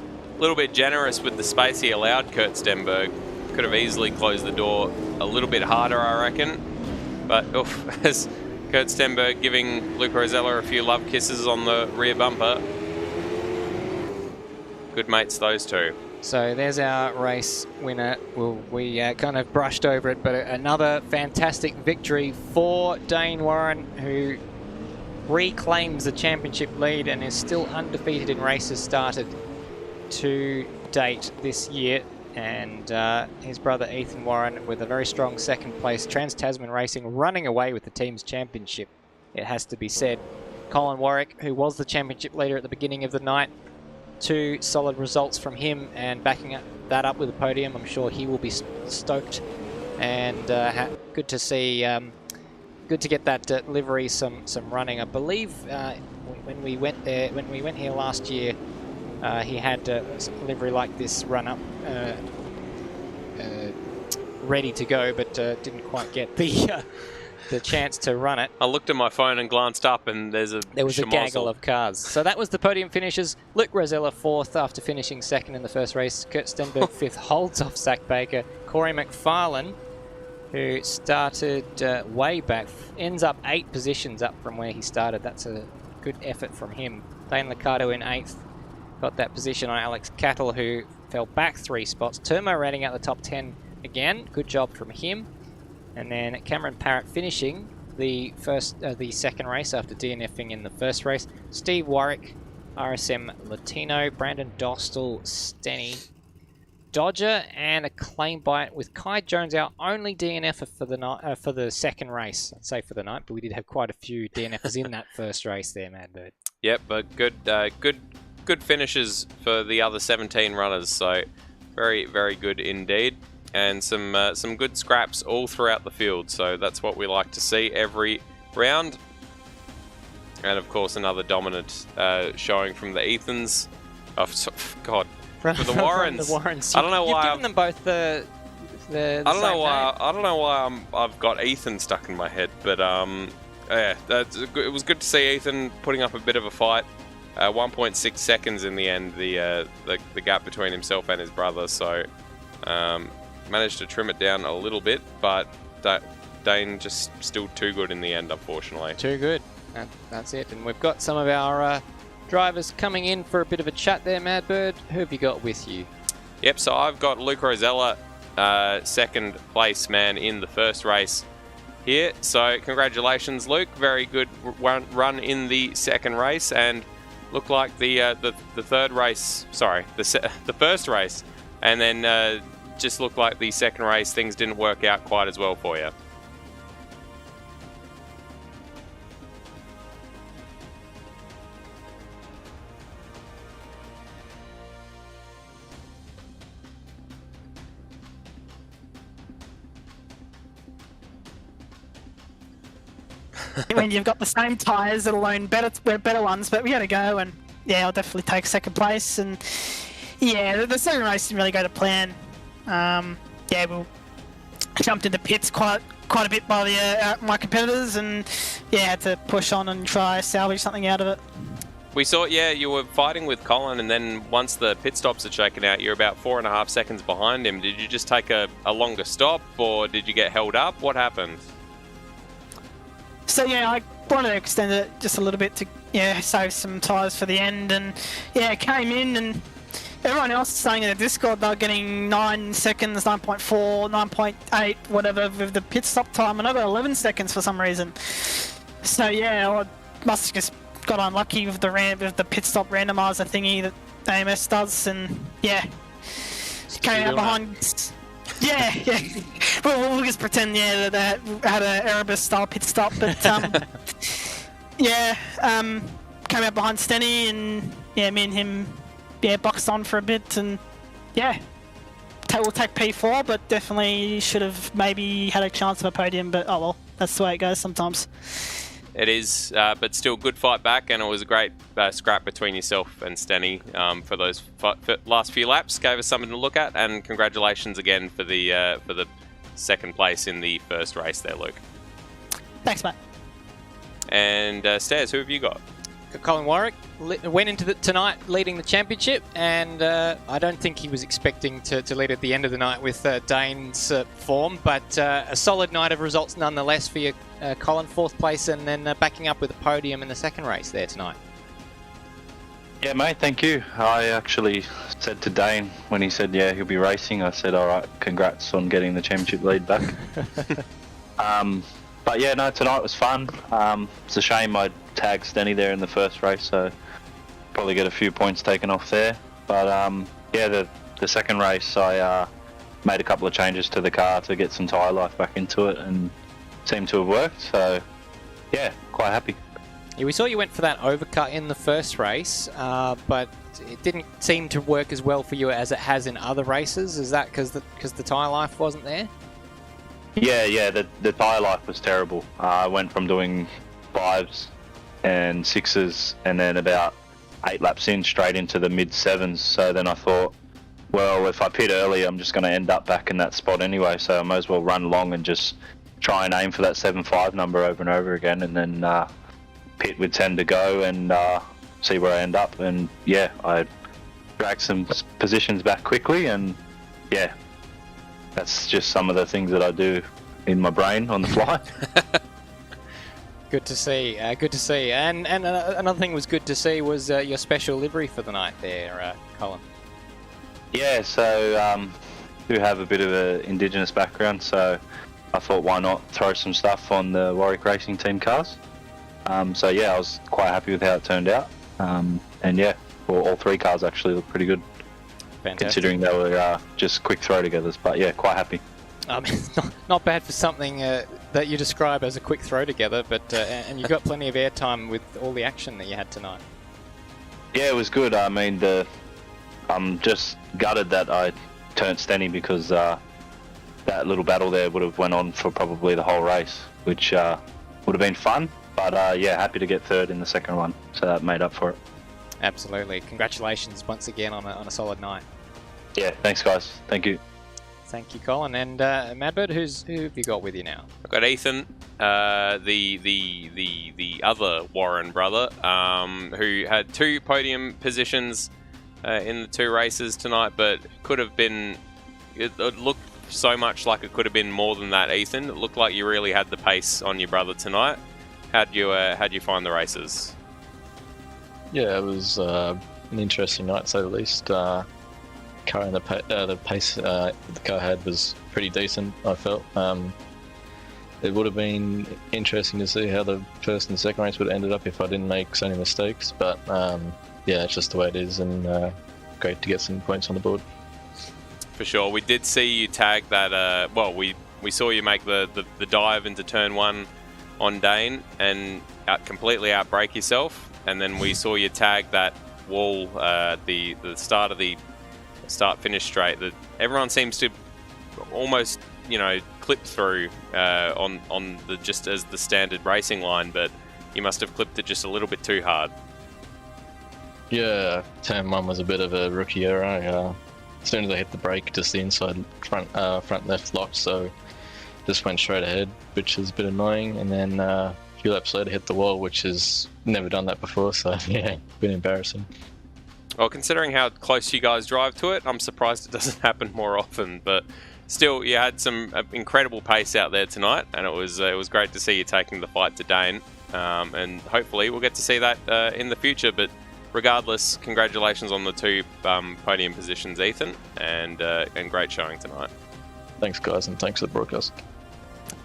generous with the space he allowed Kurt Stenberg. Could have easily closed the door a little bit harder, I reckon. But as Kurt Stenberg giving Luke Rosella a few love kisses on the rear bumper. Good mates, those two. So there's our race winner. Well, we kind of brushed over it, but another fantastic victory for Dane Warren, who reclaims the championship lead and is still undefeated in races started to date this year. And his brother Ethan Warren with a very strong second place. Trans-Tasman Racing running away with the team's championship, it has to be said. Colin Warwick, who was the championship leader at the beginning of the night, 2 solid results from him, and backing that up with a podium. I'm sure he will be stoked, and good to see, good to get that livery some running. I believe when we went here last year, he had a livery like this run up ready to go, but didn't quite get the chance to run it. I looked at my phone and glanced up, and there was a gaggle of cars. So that was the podium finishes. Luke Rosella 4th after finishing 2nd in the first race. Kurt Stenberg 5th, holds off Zach Baker. Corey McFarlane, who started way back, ends up 8 positions up from where he started. That's a good effort from him. Dane Liccardo in 8th. Got that position on Alex Cattle, who fell back 3 spots. Turmo rounding out the top 10 again. Good job from him. And then Cameron Parrott finishing the second race after DNFing in the first race. Steve Warwick, RSM Latino, Brandon Dostal, Stenny, Dodger, and a claim bite with Kai Jones, our only DNFer for the night, for the second race. I'd say for the night, but we did have quite a few DNFers in that first race there, Madbird. Yep, but good finishes for the other 17 runners. So very, very good indeed. And some good scraps all throughout the field, so that's what we like to see every round. And of course, another dominant showing from the Ethans. Oh, God, for the Warrens. The Warrens. I don't know why. You've given them both the I don't know why. I don't know why I've got Ethan stuck in my head, but yeah, it was good to see Ethan putting up a bit of a fight. 1.6 seconds in the end, the gap between himself and his brother. So. Managed to trim it down a little bit, but Dane just still too good in the end, unfortunately. Too good. That's it. And we've got some of our drivers coming in for a bit of a chat there, Madbird. Who have you got with you? Yep, so I've got Luke Rosella, second place man in the first race here. So congratulations, Luke. Very good run in the second race, and looked like the third race. Sorry, the first race, and then. Just looked like the second race things didn't work out quite as well for you. When you've got the same tyres, it'll own better ones, but we had to go, and yeah, I'll definitely take second place. And yeah, the second race didn't really go to plan. Yeah, we jumped into pits quite a bit by the my competitors, and yeah, had to push on and try salvage something out of it. We saw, yeah, you were fighting with Colin, and then once the pit stops had shaken out, you're about 4.5 seconds behind him. Did you just take a longer stop, or did you get held up? What happened? So yeah, I wanted to extend it just a little bit to save some tyres for the end, and yeah, came in and. Everyone else is saying in the Discord they're getting 9 seconds, 9.4, 9.8, whatever, with the pit stop time, and I got 11 seconds for some reason. So yeah, I must have just got unlucky with the pit stop randomizer thingy that AMS does, and yeah, came out behind. Yeah. We'll just pretend that they had an Erebus style pit stop, but yeah, came out behind Stenny, and yeah, me and him. Yeah, boxed on for a bit, and yeah, we'll take P4, but definitely should have maybe had a chance of a podium, but oh well, that's the way it goes sometimes. It is, but still good fight back, and it was a great scrap between yourself and Stenny for those last few laps. Gave us something to look at, and congratulations again for the second place in the first race there, Luke. Thanks, mate. And Stairs, who have you got? Colin Warwick went into tonight leading the championship, and I don't think he was expecting to lead at the end of the night with Dane's form, but a solid night of results nonetheless for you, Colin. 4th place, and then backing up with a podium in the second race there tonight. Yeah, mate, thank you. I actually said to Dane when he said, yeah, he'll be racing, I said, all right, congrats on getting the championship lead back. But yeah, no, tonight was fun. It's a shame I tagged Stenny there in the first race, so probably get a few points taken off there. But yeah, the second race I made a couple of changes to the car to get some tyre life back into it, and seemed to have worked. So yeah, quite happy. Yeah, we saw you went for that overcut in the first race, but it didn't seem to work as well for you as it has in other races. Is that because the tyre life wasn't there? Yeah, the tyre life was terrible. I went from doing 5s and 6s, and then about 8 laps in, straight into the mid 7s. So then I thought, well, if I pit early, I'm just going to end up back in that spot anyway, so I might as well run long and just try and aim for that 7.5 number over and over again, and then pit with 10 to go and see where I end up. And yeah, I dragged some positions back quickly, and yeah, that's just some of the things that I do in my brain on the fly. Good to see. Good to see. And another thing was good to see was your special livery for the night there, Colin. Yeah, so do have a bit of an Indigenous background, so I thought why not throw some stuff on the Warwick Racing Team cars. So yeah, I was quite happy with how it turned out. And yeah, all 3 cars actually look pretty good. Fantastic. Considering they were just quick throw togethers, but yeah, quite happy. Not bad for something that you describe as a quick throw together, but and you got plenty of airtime with all the action that you had tonight. Yeah, it was good. I mean, I'm just gutted that I turned Stenny, because that little battle there would have went on for probably the whole race, which would have been fun. But yeah, happy to get third in the second one, so that made up for it. Absolutely. Congratulations once again on a solid night. Yeah, thanks guys. Thank you. Thank you, Colin. And Madbird, who have you got with you now? I've got Ethan, the other Warren brother, who had 2 podium positions in the 2 races tonight, but could have been. It looked so much like it could have been more than that. Ethan, it looked like you really had the pace on your brother tonight. How'd you find the races? Yeah, it was an interesting night, to say the least. Car and the pace the car had was pretty decent, I felt. It would have been interesting to see how the first and second race would have ended up if I didn't make so many mistakes, but yeah, it's just the way it is, and great to get some points on the board. For sure. We did see you tag that, we saw you make the dive into turn 1 on Dane and completely outbrake yourself, and then we saw you tag that wall the start of the start-finish straight that everyone seems to almost, clip through on the just as the standard racing line, but you must have clipped it just a little bit too hard. Yeah, turn 1 was a bit of a rookie error. As soon as I hit the brake, just the inside front left locked, so just went straight ahead, which is a bit annoying, and then a few laps later hit the wall, which has never done that before, so yeah, a bit embarrassing. Well, considering how close you guys drive to it, I'm surprised it doesn't happen more often. But still, you had some incredible pace out there tonight, and it was great to see you taking the fight to Dane. And hopefully, we'll get to see that in the future. But regardless, congratulations on the 2 podium positions, Ethan, and great showing tonight. Thanks, guys, and thanks for the broadcast.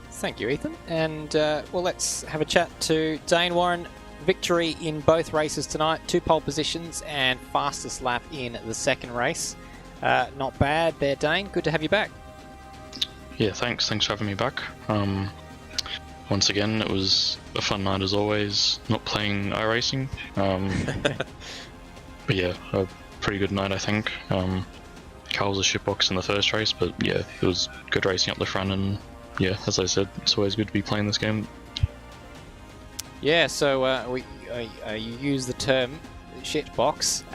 Thank you, Ethan. And well, let's have a chat to Dane Warren. Victory in both races tonight, 2 pole positions and fastest lap in the second race. Not bad there, Dane. Good to have you back. Yeah, thanks for having me back. Once again, it was a fun night as always, not playing iRacing. But yeah, a pretty good night, I think. Carl was a shitbox in the first race, but yeah, it was good racing up the front, and yeah, as I said, it's always good to be playing this game. Yeah, so you use the term shitbox.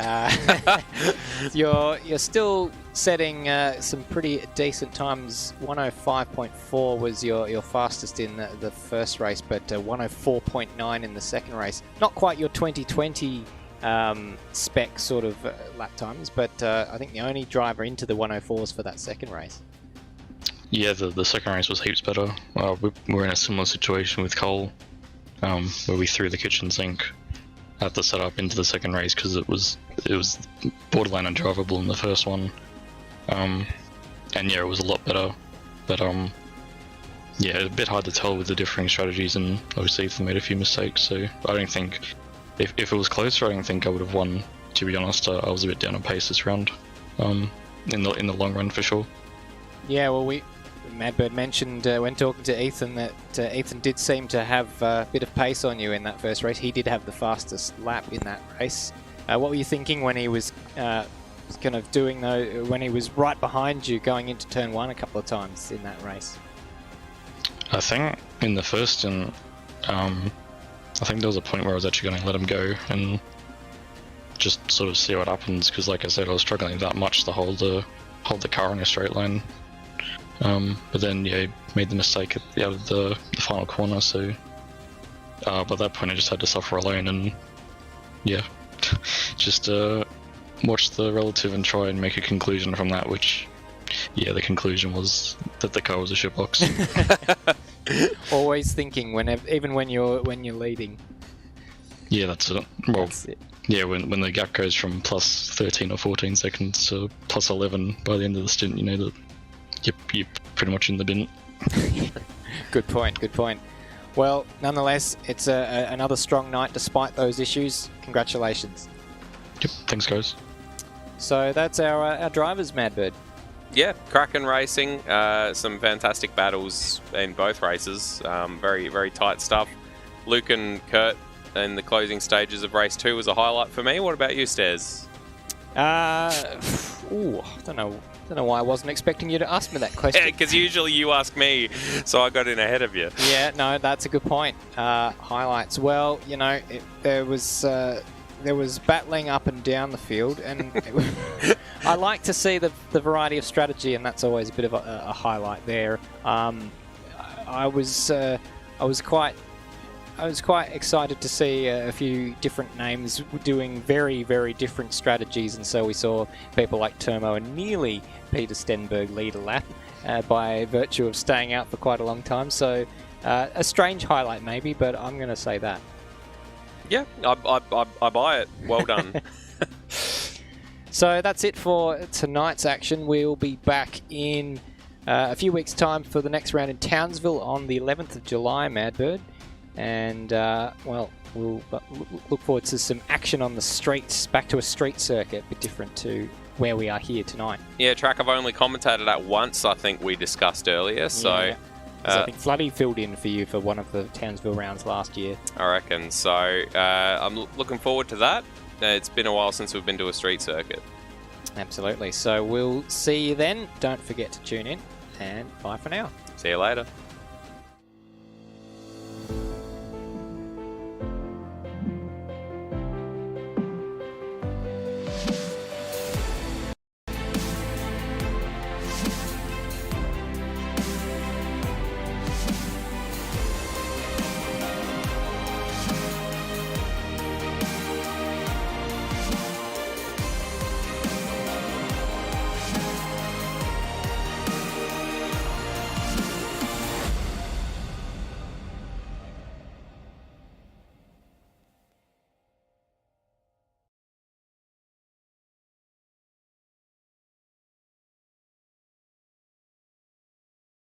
You're still setting some pretty decent times. 105.4 was your fastest in the first race, but 104.9 in the second race. Not quite your 2020 spec sort of lap times, but I think the only driver into the 104s for that second race. Yeah, the second race was heaps better. We're in a similar situation with Cole. Where we threw the kitchen sink at the setup into the second race because it was borderline undrivable in the first one, and yeah, it was a lot better, but yeah, a bit hard to tell with the differing strategies, and obviously Ethan made a few mistakes, so I don't think if it was closer, I don't think I would have won, to be honest. I was a bit down on pace this round, in the long run for sure. Yeah, well, Madbird mentioned when talking to Ethan that Ethan did seem to have a bit of pace on you in that first race. He did have the fastest lap in that race. What were you thinking when he was kind of doing when he was right behind you going into turn 1 a couple of times in that race? I think in the first, and I think there was a point where I was actually going to let him go and just sort of see what happens, because like I said, I was struggling that much to hold the car in a straight line. But then he made the mistake out of the final corner, so by that point I just had to suffer alone and just watch the relative and try and make a conclusion from that, which the conclusion was that the car was a shitbox. Always thinking even when you're leading. Yeah, that's it. Well, That's it. yeah, when the gap goes from plus 13 or 14 seconds to plus 11 by the end of the stint, you know that you're pretty much in the bin. Good point. Well, nonetheless, it's another strong night despite those issues. Congratulations. Yep, thanks guys. So that's our drivers, Madbird. Yeah, cracking racing. Some fantastic battles in both races. Very, very tight stuff. Luke and Kurt in the closing stages of race 2 was a highlight for me. What about you, Stairs? I don't know why I wasn't expecting you to ask me that question. Yeah, because usually you ask me, so I got in ahead of you. Yeah, no, that's a good point. Highlights. Well, you know, there was battling up and down the field, and I like to see the variety of strategy, and that's always a bit of a highlight there. I was quite excited to see a few different names doing very, very different strategies, and so we saw people like Turmo and nearly Peter Stenberg lead a lap by virtue of staying out for quite a long time. So a strange highlight maybe, but I'm going to say that. Yeah, I buy it. Well done. So that's it for tonight's action. We'll be back in a few weeks' time for the next round in Townsville on the 11th of July, Madbird. And, we'll look forward to some action on the streets, back to a street circuit, a bit different to where we are here tonight. Yeah, track I've only commentated at once, I think we discussed earlier, so... Yeah. I think Floody filled in for you for one of the Townsville rounds last year. I reckon. So I'm looking forward to that. It's been a while since we've been to a street circuit. Absolutely. So we'll see you then. Don't forget to tune in, and bye for now. See you later.